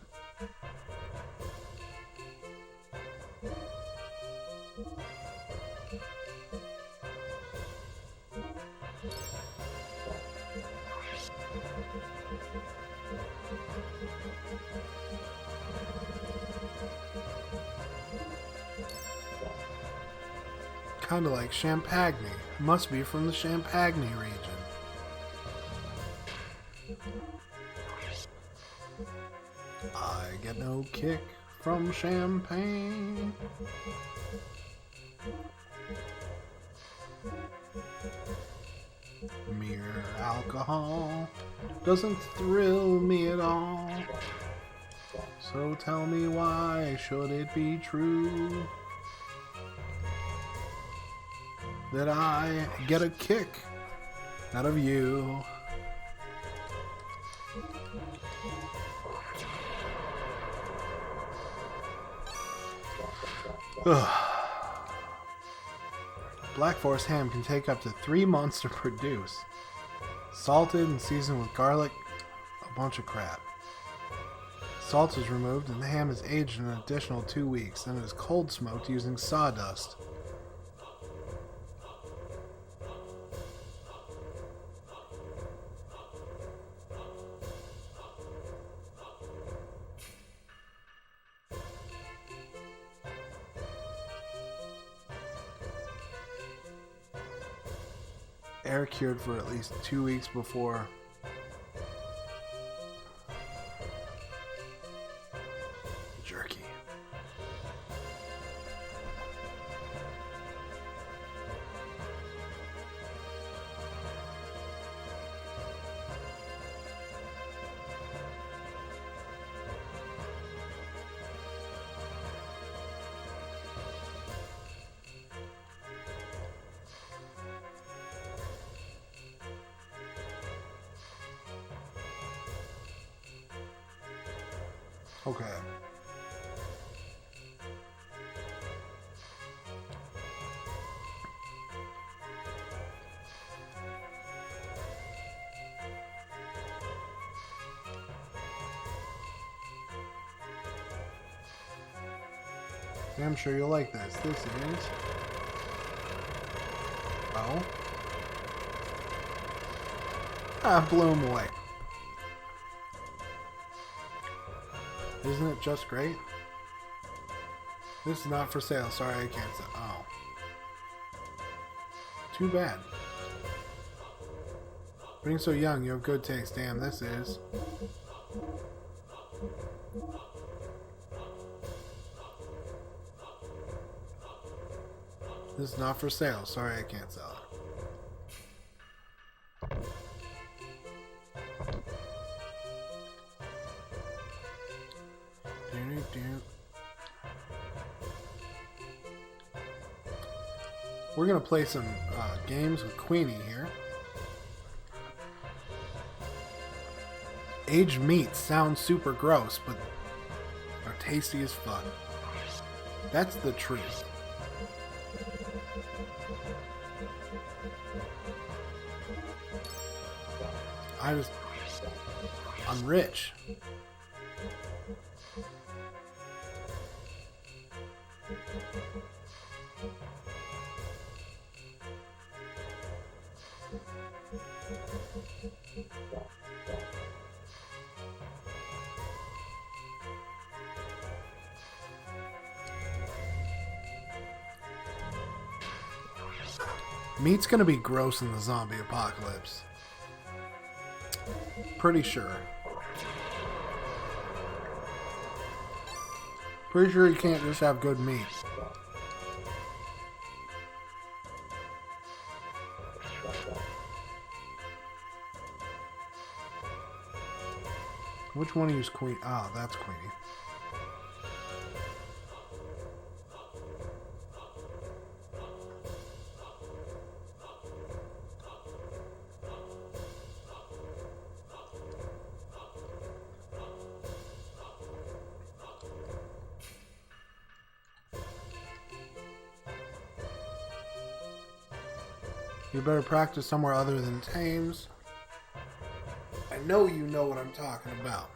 Kind of like Champagne. Must be from the Champagne region. I get no kick from champagne. Mere alcohol. doesn't thrill me at all. So tell me why should it be true that I get a kick out of you? Black Forest ham can take up to 3 months to produce. Salted and seasoned with garlic, a bunch of crap. Salt is removed and the ham is aged an additional 2 weeks. Then it is cold smoked using sawdust. Air cured for at least 2 weeks before jerky. Okay. Yeah, I'm sure you'll like this. This is... Oh. Blew him away. Isn't it just great? This is not for sale. Sorry, I can't sell. Oh. Too bad. Being so young, you have good taste. Damn, this is. This is not for sale. Sorry, I can't sell it. We're gonna play some games with Queenie here. Aged meats sound super gross, but are tasty as fuck. That's the truth. I'm rich. Meat's gonna be gross in the zombie apocalypse. Pretty sure. Pretty sure you can't just have good meat. Which one is Queen? Ah, that's Queenie. You better practice somewhere other than Thames. I know you know what I'm talking about.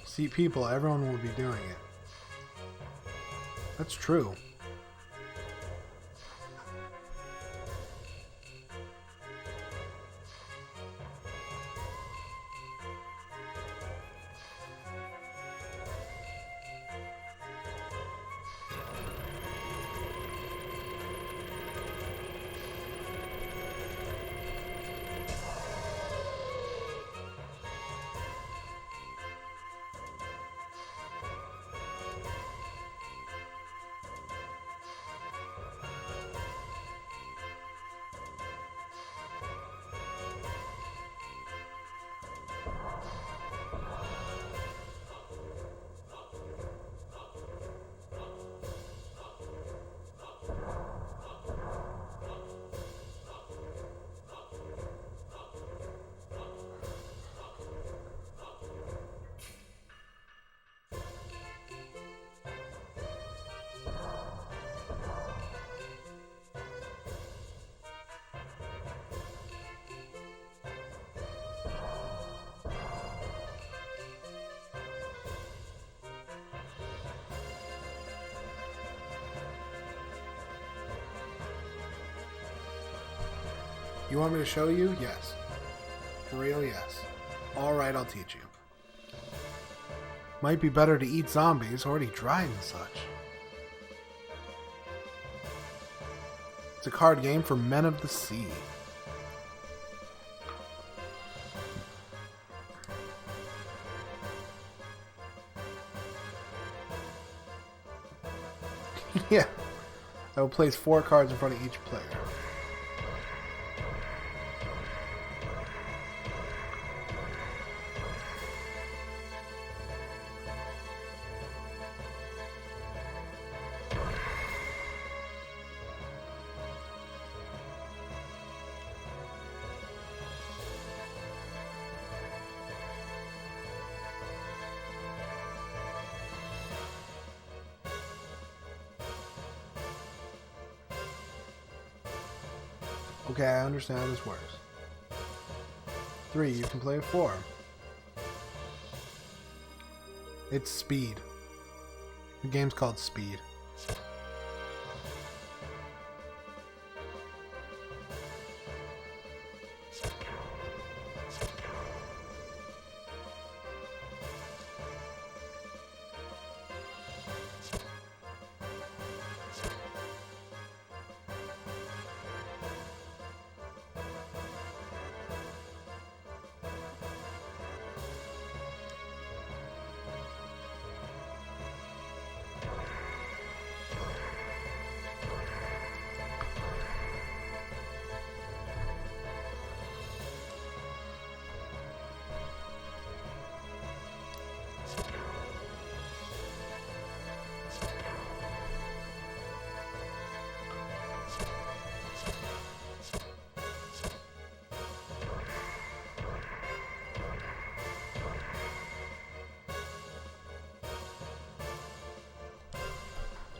See, people, everyone will be doing it. That's true. You want me to show you? Yes. For real, yes. Alright, I'll teach you. Might be better to eat zombies, already dried and such. It's a card game for men of the sea. Yeah. I will place 4 cards in front of each player. Okay, I understand how this works. 3, you can play a 4. It's Speed. The game's called Speed.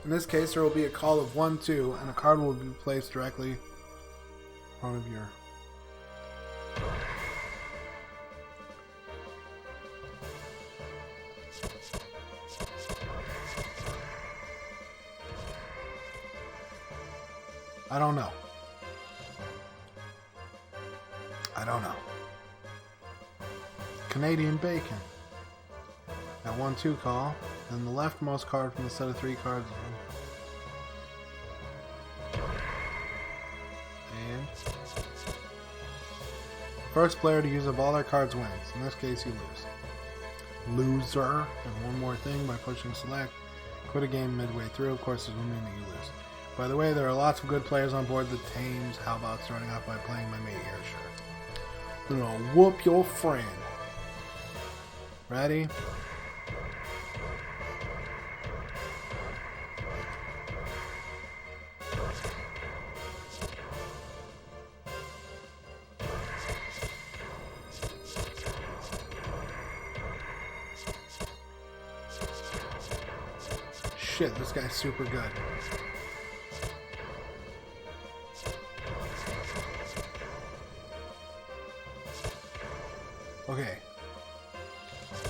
In this case, there will be a call of 1-2, and a card will be placed directly in front of your... I don't know. I don't know. Canadian bacon. That 1-2 call, and the leftmost card from the set of 3 cards. And first player to use up all their cards wins. In this case, you lose. Loser. And one more thing, by pushing select, quit a game midway through. Of course, this will mean that you lose. By the way, there are lots of good players on board the Thames. How about starting off by playing my mate Airship? Then I'll whoop your friend. Ready? Shit, this guy's super good. Okay.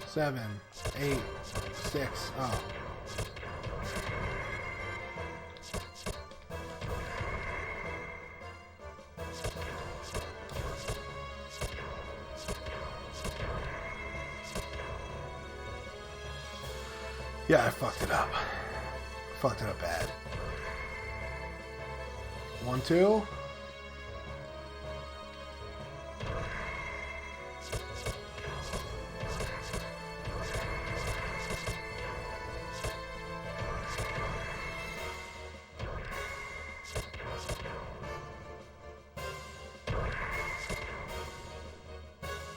7, 8, 6. Oh. Yeah, I fucked it up. Fucked it up bad. 1-2.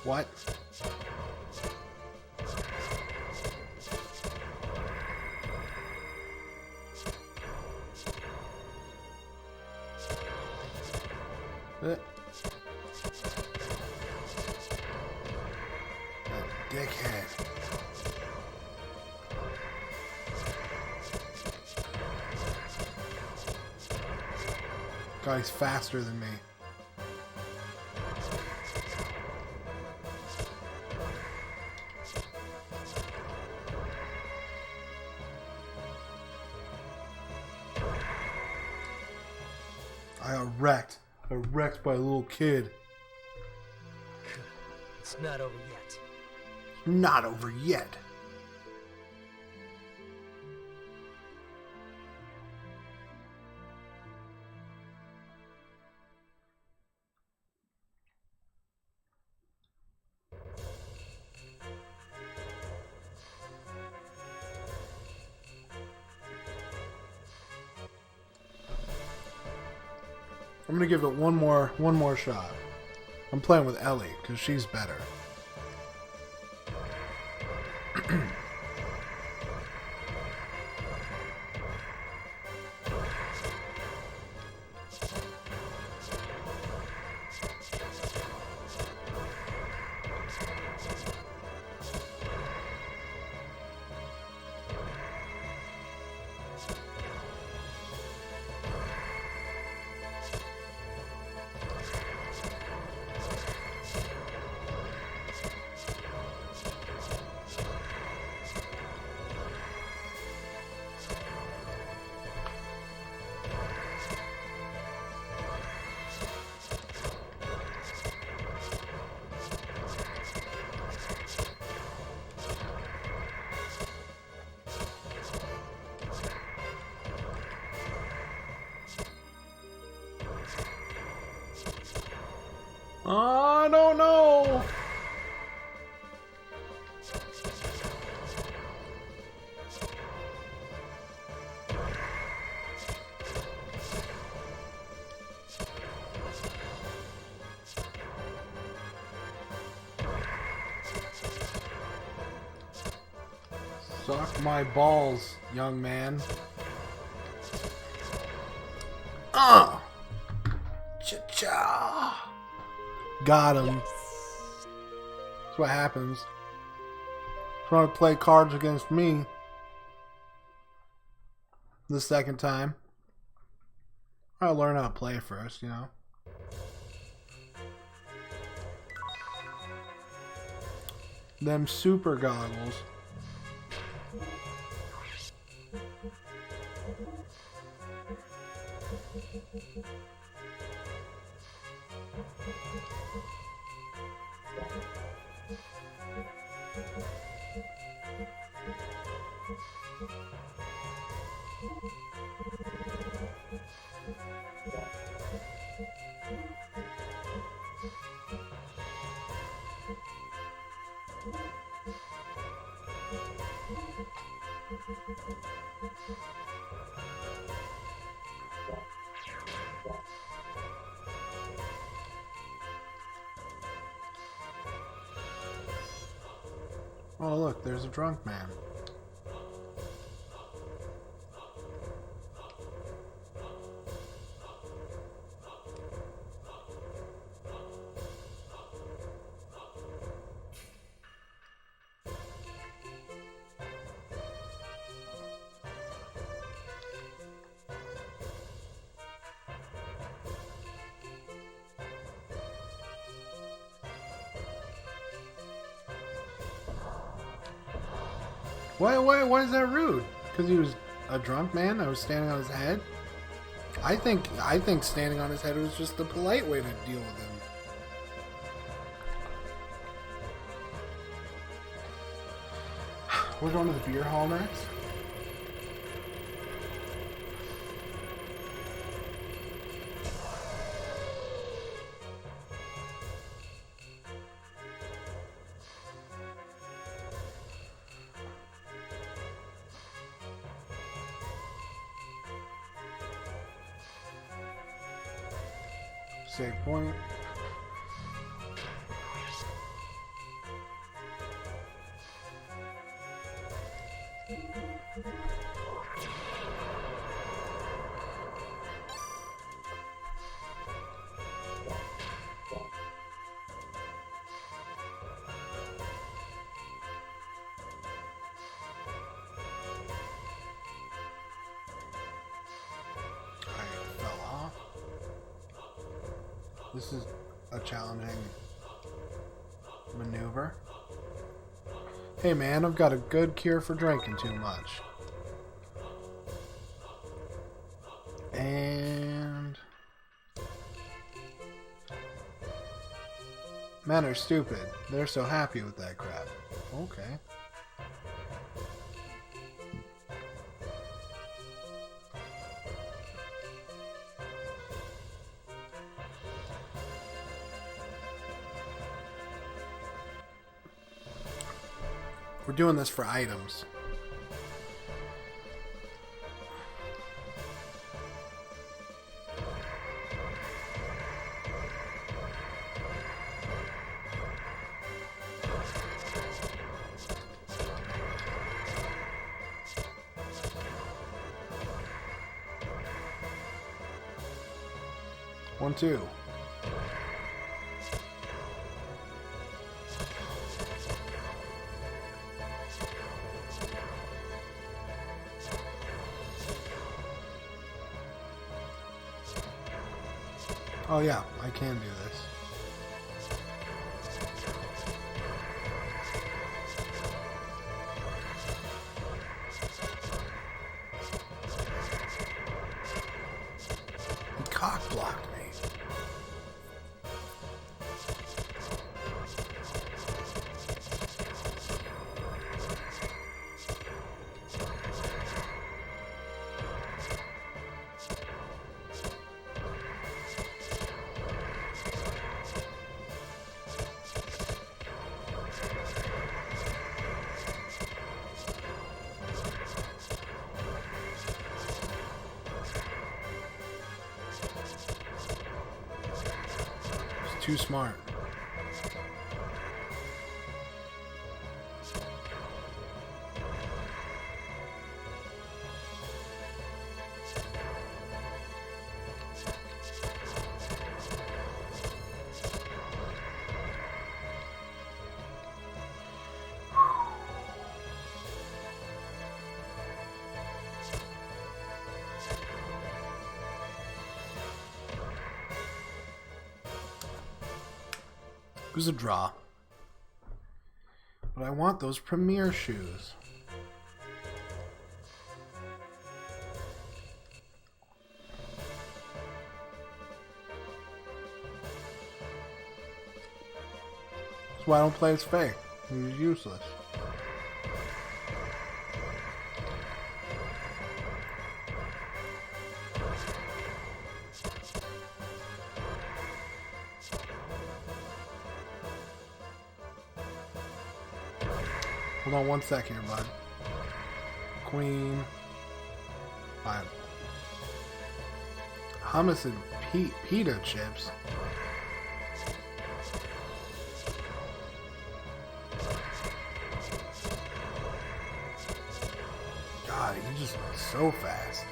What? That dickhead. God, he's faster than me. I got wrecked. wrecked by a little kid. It's not over yet. Not over yet. I'm gonna give it one more shot. I'm playing with Ellie because she's better. I don't know. Suck my balls, young man. Cha-cha. Got him. That's what happens. Trying to play cards against me. The second time. I'll learn how to play first, you know. Them super goggles. Oh, look, there's a drunk man. Why is that rude? Because he was a drunk man? I was standing on his head? I think standing on his head was just the polite way to deal with him. We're going to the beer hall next? Save point. I fell off. This is a challenging maneuver. Hey man, I've got a good cure for drinking too much. And Men are stupid. They're so happy with that crap. Okay. We're doing this for items. One, two. Oh yeah, I can do this. He cock blocked me. Too smart. It was a draw. But I want those Premier shoes. That's why I don't play as Faye. He's useless. Hold on one sec here, bud. Queen. Fine. Hummus and pita chips. God, he's just so fast.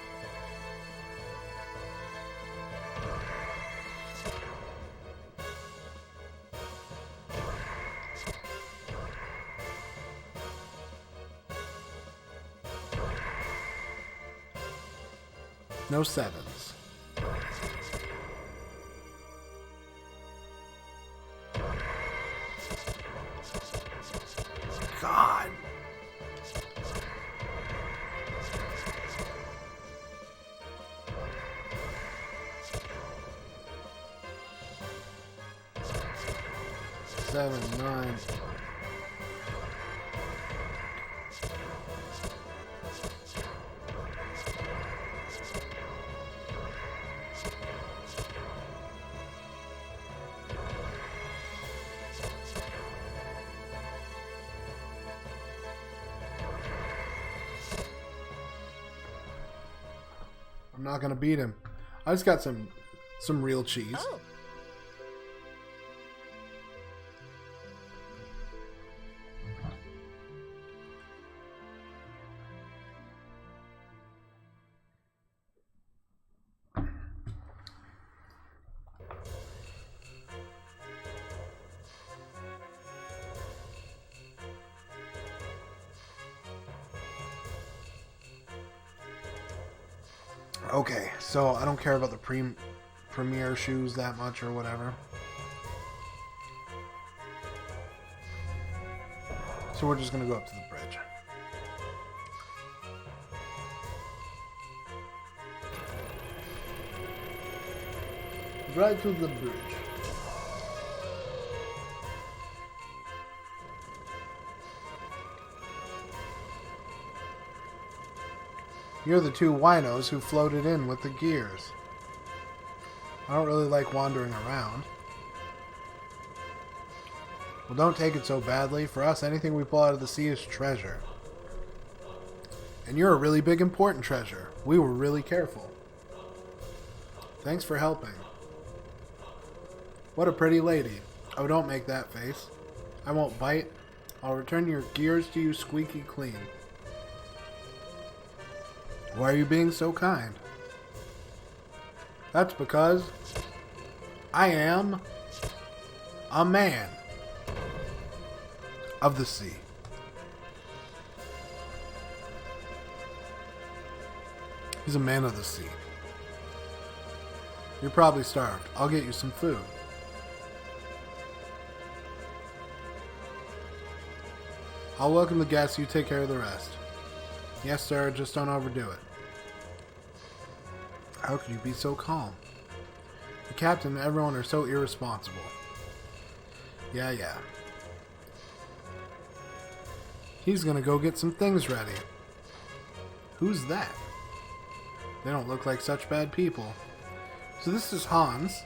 No sevens. God. Seven, nine. I'm not gonna beat him. I just got some real cheese. Oh. Okay, so I don't care about the Premier shoes that much or whatever. So we're just gonna go up to the bridge. Right to the bridge. You're the two winos who floated in with the gears. I don't really like wandering around. Well, don't take it so badly. For us, anything we pull out of the sea is treasure. And you're a really big, important treasure. We were really careful. Thanks for helping. What a pretty lady. Oh, don't make that face. I won't bite. I'll return your gears to you squeaky clean. Why are you being so kind? That's because I am a man of the sea. He's a man of the sea. You're probably starved. I'll get you some food. I'll welcome the guests. You take care of the rest. Yes, sir. Just don't overdo it. How could you be so calm? The captain and everyone are so irresponsible. Yeah. He's gonna go get some things ready. Who's that? They don't look like such bad people. So this is Hans,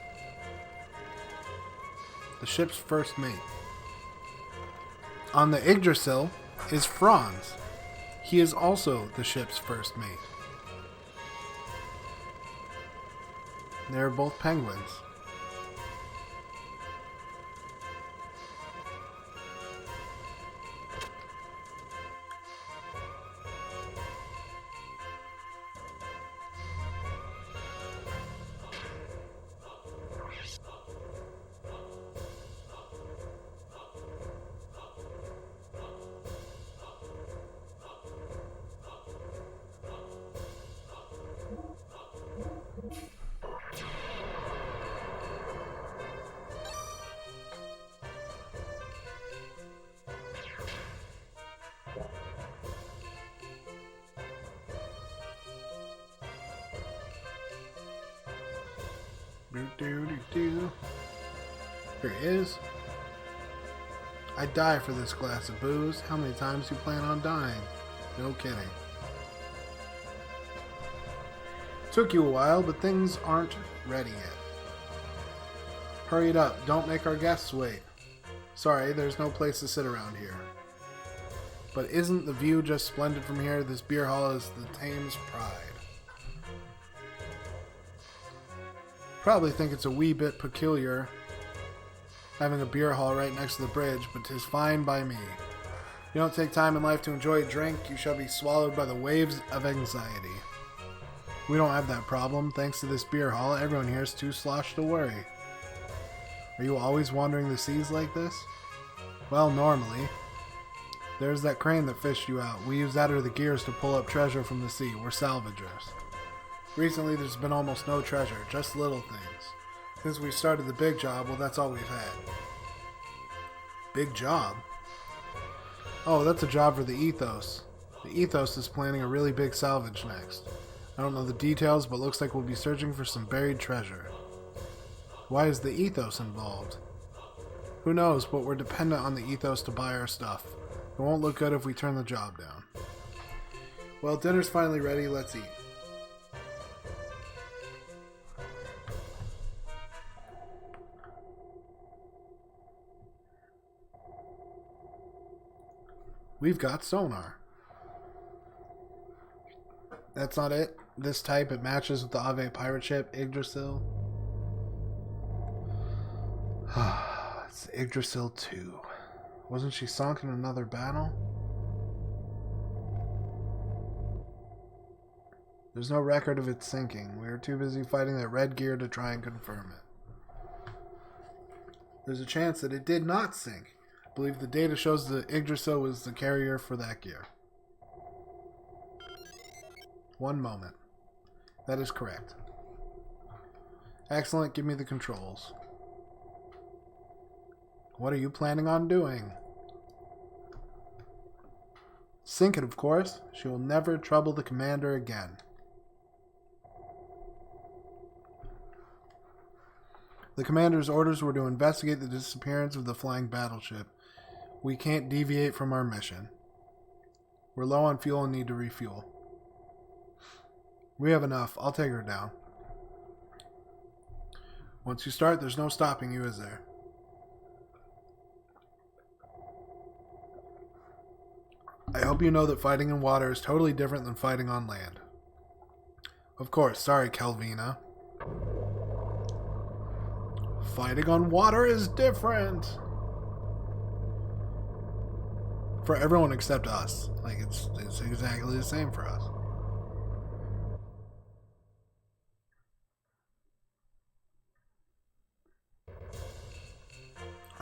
the ship's first mate. On the Yggdrasil is Franz. He is also the ship's first mate. They're both penguins. Here he is. I'd die for this glass of booze. How many times you plan on dying? No kidding. Took you a while, but things aren't ready yet. Hurry it up. Don't make our guests wait. Sorry, there's no place to sit around here. But isn't the view just splendid from here? This beer hall is the Thames pride. Probably think it's a wee bit peculiar having a beer hall right next to the bridge, but 'tis fine by me. You don't take time in life to enjoy a drink, you shall be swallowed by the waves of anxiety. We don't have that problem. Thanks to this beer hall, everyone here is too sloshed to worry. Are you always wandering the seas like this? Well, normally. There's that crane that fished you out. We use that or the gears to pull up treasure from the sea. We're salvagers. Recently, there's been almost no treasure, just little things. Since we started the big job, well, that's all we've had. Big job? Oh, that's a job for the Ethos. The Ethos is planning a really big salvage next. I don't know the details, but looks like we'll be searching for some buried treasure. Why is the Ethos involved? Who knows, but we're dependent on the Ethos to buy our stuff. It won't look good if we turn the job down. Well, dinner's finally ready. Let's eat. We've got sonar. That's not it. This type, it matches with the Ave pirate ship, Yggdrasil. It's Yggdrasil 2. Wasn't she sunk in another battle? There's no record of it sinking. We were too busy fighting that red gear to try and confirm it. There's a chance that it did not sink. I believe the data shows the Yggdrasil was the carrier for that gear. One moment. That is correct. Excellent, give me the controls. What are you planning on doing? Sink it, of course. She will never trouble the commander again. The commander's orders were to investigate the disappearance of the flying battleship. We can't deviate from our mission. We're low on fuel and need to refuel. We have enough. I'll take her down. Once you start, there's no stopping you, is there? I hope you know that fighting in water is totally different than fighting on land. Of course, sorry, Calvina. Fighting on water is different. For everyone except us. Like, it's exactly the same for us.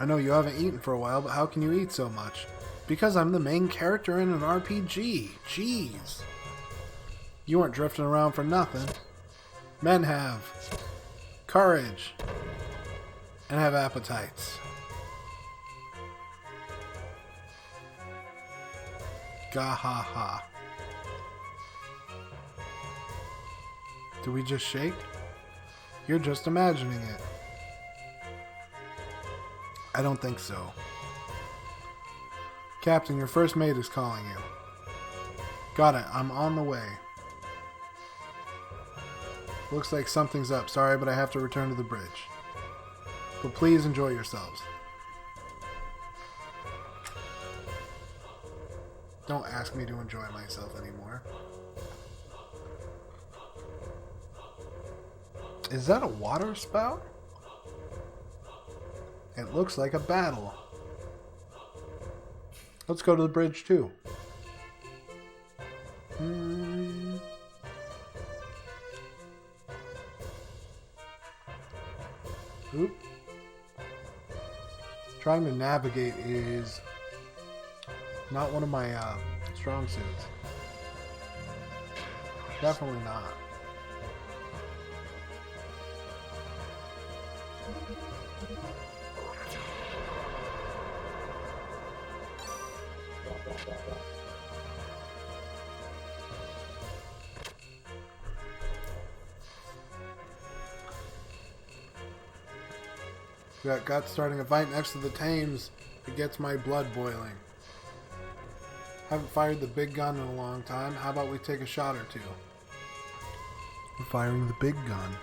I know you haven't eaten for a while, but how can you eat so much? Because I'm the main character in an RPG. Jeez. You weren't drifting around for nothing. Men have courage and have appetites. Gahaha. Do we just shake? You're just imagining it. I don't think so. Captain, your first mate is calling you. Got it. I'm on the way. Looks like something's up. Sorry, but I have to return to the bridge. But please enjoy yourselves. Don't ask me to enjoy myself anymore. Is that a water spout? It looks like a battle. Let's go to the bridge too. Oop. Trying to navigate is not one of my strong suits. Definitely not. Got starting a fight next to the Thames. It gets my blood boiling. Haven't fired the big gun in a long time. How about we take a shot or two? We're firing the big gun.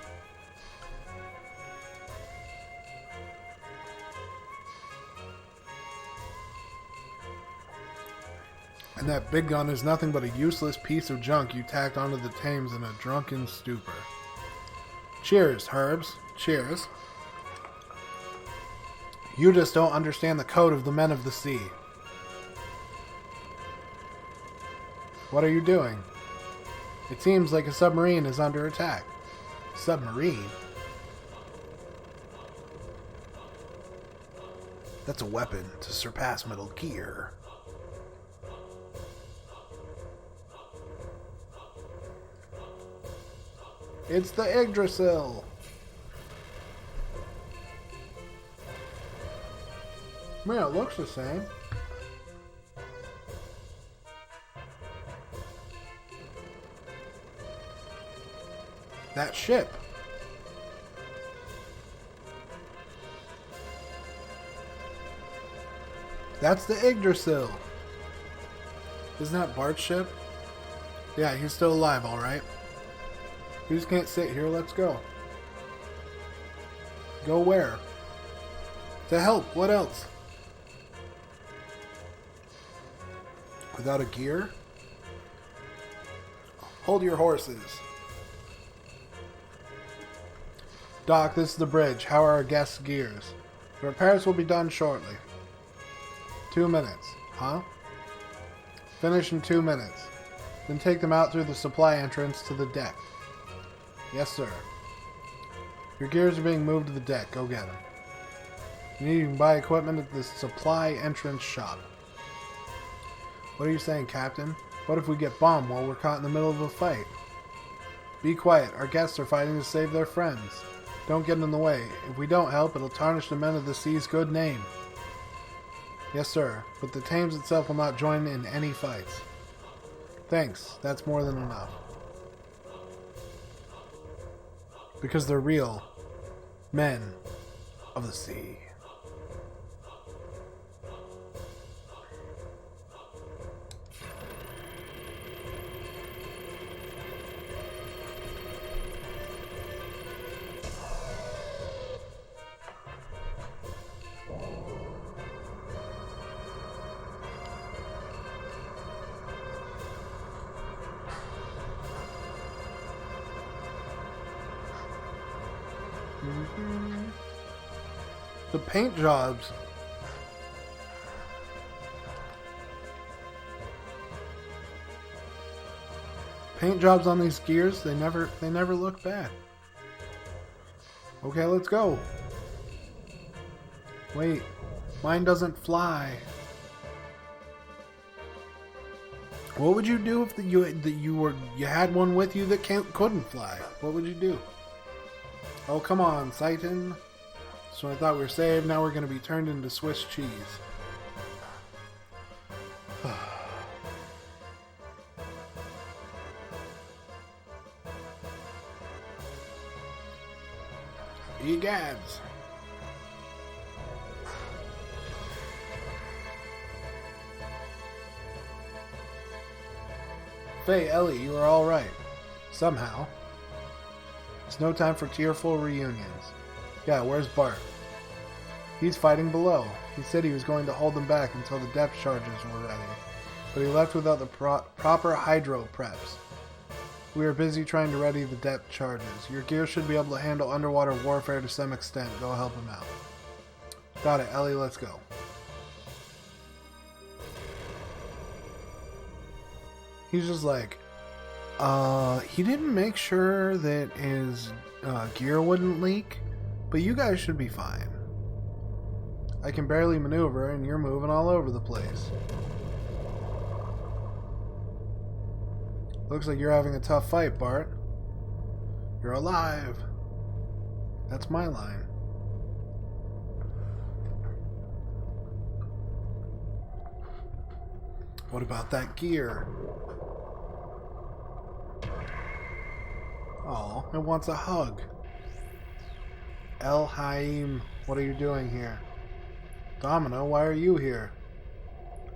And that big gun is nothing but a useless piece of junk you tacked onto the Thames in a drunken stupor. Cheers, Herbs. Cheers. You just don't understand the code of the men of the sea. What are you doing? It seems like a submarine is under attack. Submarine? That's a weapon to surpass Metal Gear. It's the Yggdrasil! Man, it looks the same. That ship. That's the Yggdrasil. Isn't that Bart's ship? Yeah, he's still alive, alright. We just can't sit here, let's go. Go where? To help, what else? Without a gear? Hold your horses. Doc, this is the bridge. How are our guests' gears? The repairs will be done shortly. 2 minutes. Huh? Finish in 2 minutes. Then take them out through the supply entrance to the deck. Yes, sir. Your gears are being moved to the deck. Go get them. You can buy equipment at the supply entrance shop. What are you saying, Captain? What if we get bombed while we're caught in the middle of a fight? Be quiet. Our guests are fighting to save their friends. Don't get in the way. If we don't help, it'll tarnish the men of the sea's good name. Yes, sir. But the Thames itself will not join in any fights. Thanks. That's more than enough. Because they're real men of the sea. The paint jobs. Paint jobs on these gears, they never look bad. Okay, let's go. Wait, mine doesn't fly. What would you do if you had one with you that couldn't fly? What would you do? Oh, come on, Satan. So I thought we were saved, now we're going to be turned into Swiss cheese. Egads. Faye, Ellie, you are all right. Somehow. It's no time for tearful reunions. Yeah, where's Bart? He's fighting below. He said he was going to hold them back until the depth charges were ready, but he left without the proper hydro preps. We are busy trying to ready the depth charges. Your gear should be able to handle underwater warfare to some extent. Go help him out. Got it, Ellie, let's go. He's just like, he didn't make sure that his gear wouldn't leak, but you guys should be fine. I can barely maneuver, and you're moving all over the place. Looks like you're having a tough fight, Bart. You're alive. That's my line. What about that gear? Oh, it wants a hug. El Haim, what are you doing here? Domino, why are you here?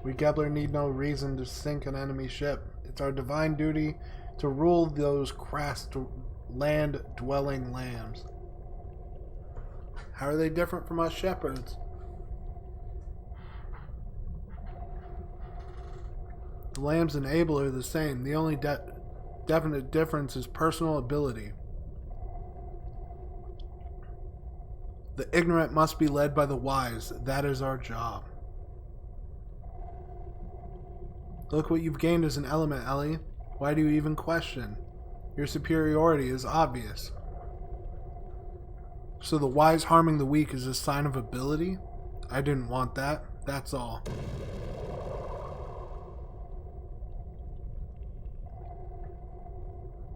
We Gebler need no reason to sink an enemy ship. It's our divine duty to rule those crass land-dwelling lambs. How are they different from us shepherds? The lambs and Abel are the same. The only definite difference is personal ability. The ignorant must be led by the wise. That is our job. Look what you've gained as an element, Ellie. Why do you even question? Your superiority is obvious. So the wise harming the weak is a sign of ability? I didn't want that. That's all.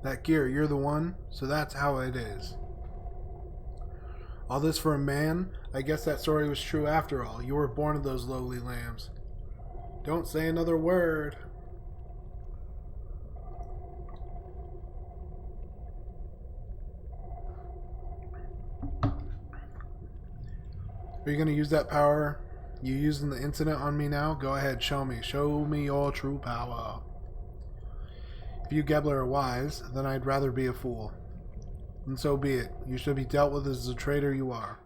That gear, you're the one? So that's how it is. All this for a man? I guess that story was true after all. You were born of those lowly lambs. Don't say another word. Are you going to use that power you used in the incident on me now? Go ahead, show me. Show me your true power. If you Gebler are wise, then I'd rather be a fool. And so be it. You should be dealt with as the traitor you are.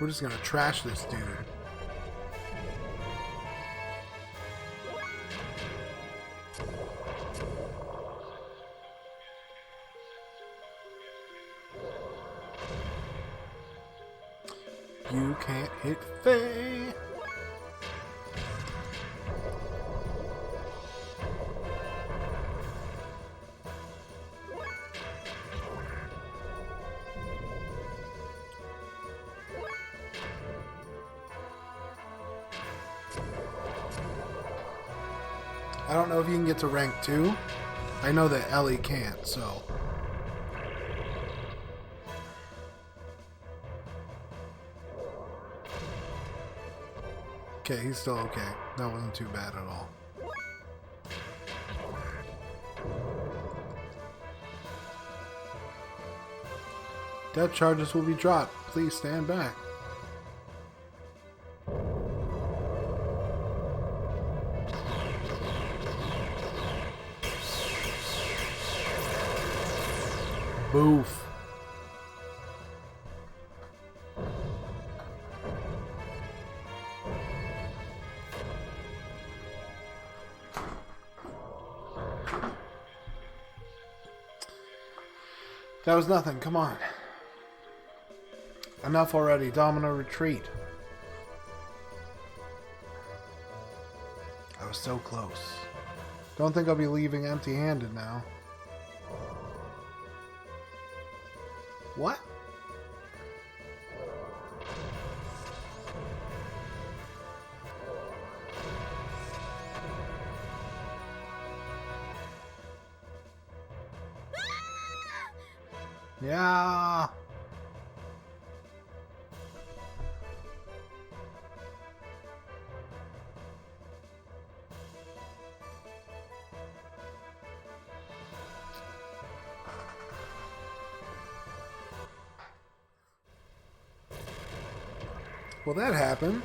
We're just gonna trash this dude. You can't hit Faye. I don't know if you can get to rank 2. I know that Ellie can't, so. Okay, he's still okay. That wasn't too bad at all. Depth charges will be dropped. Please stand back. Boof. That was nothing. Come on. Enough already. Domino, retreat. I was so close. Don't think I'll be leaving empty-handed now. What? Yeah. Well, that happened.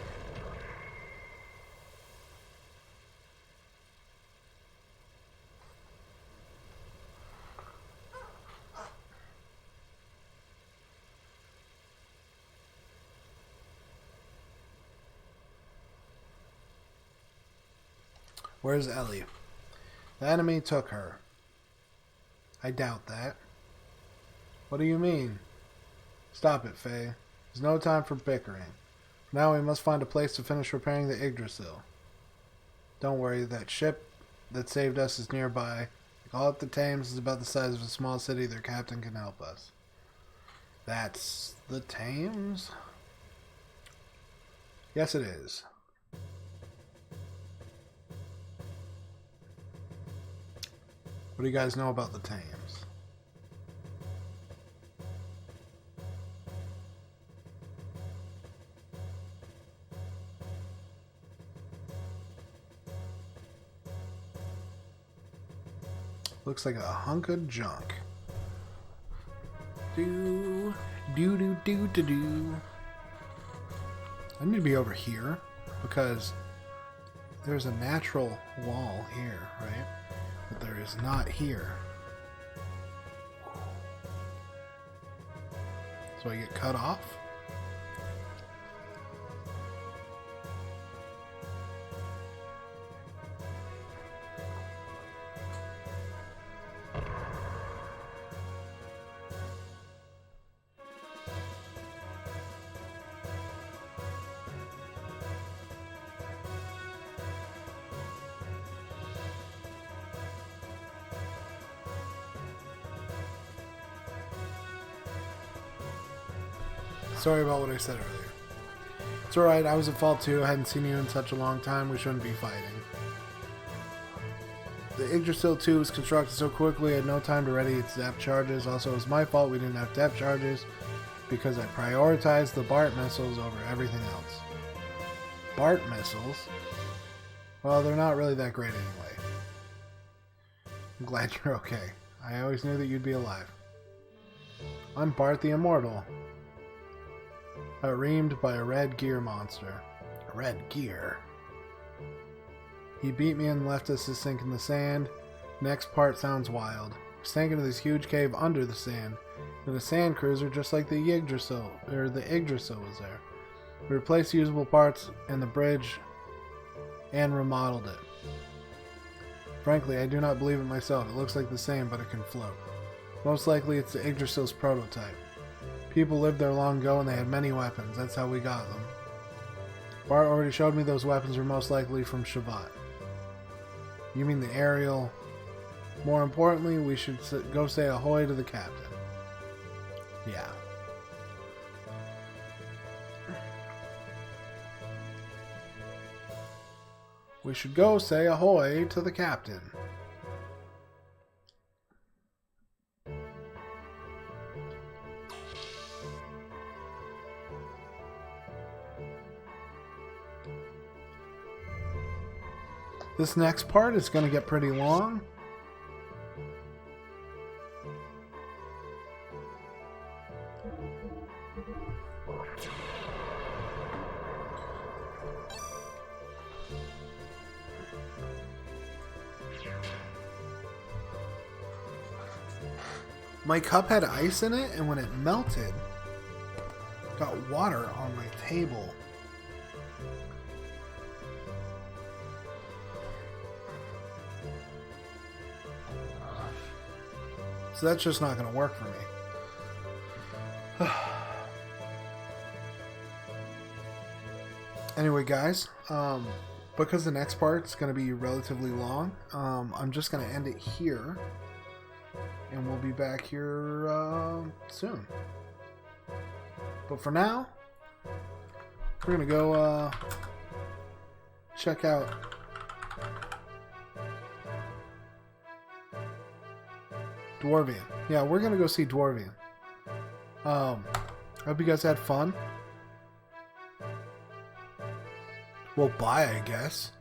Where's Ellie? The enemy took her. I doubt that. What do you mean? Stop it, Faye. There's no time for bickering. Now we must find a place to finish repairing the Yggdrasil. Don't worry, that ship that saved us is nearby. They call it the Thames. It's about the size of a small city. Their captain can help us. That's the Thames? Yes, it is. What do you guys know about the Thames? Looks like a hunk of junk. Do do do do do do. I need to be over here because there's a natural wall here, right? But there is not here. So I get cut off. Sorry about what I said earlier. It's alright, I was at fault too. I hadn't seen you in such a long time. We shouldn't be fighting. The Yggdrasil 2 was constructed so quickly I had no time to ready its depth charges. Also, it was my fault we didn't have depth charges because I prioritized the BART missiles over everything else. BART missiles? Well, they're not really that great anyway. I'm glad you're okay. I always knew that you'd be alive. I'm Bart the Immortal. Reamed by a red gear monster. A red gear? He beat me and left us to sink in the sand. Next part sounds wild. We sank into this huge cave under the sand. And a sand cruiser just like the Yggdrasil was there. We replaced usable parts and the bridge and remodeled it. Frankly, I do not believe it myself. It looks like the same, but it can float. Most likely it's the Yggdrasil's prototype. People lived there long ago and they had many weapons. That's how we got them. Bart already showed me those weapons were most likely from Shavat. You mean the aerial? More importantly, we should go say ahoy to the captain. Yeah. We should go say ahoy to the captain. This next part is going to get pretty long. My cup had ice in it, and when it melted, got water on my table. So that's just not going to work for me. Anyway, guys, because the next part's going to be relatively long, I'm just going to end it here. And we'll be back here soon. But for now, we're going to go check out Dwarvian. Yeah, we're going to go see Dwarvian. I hope you guys had fun. Well, bye, I guess.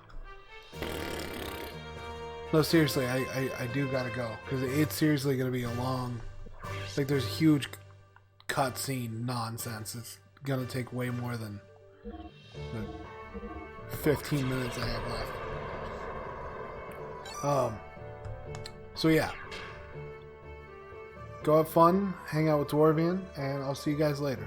No, seriously, I do gotta go. Because it's seriously gonna be a long... Like, there's huge cutscene nonsense. It's gonna take way more than the 15 minutes I have left. So yeah. Go have fun, hang out with Dwarvian, and I'll see you guys later.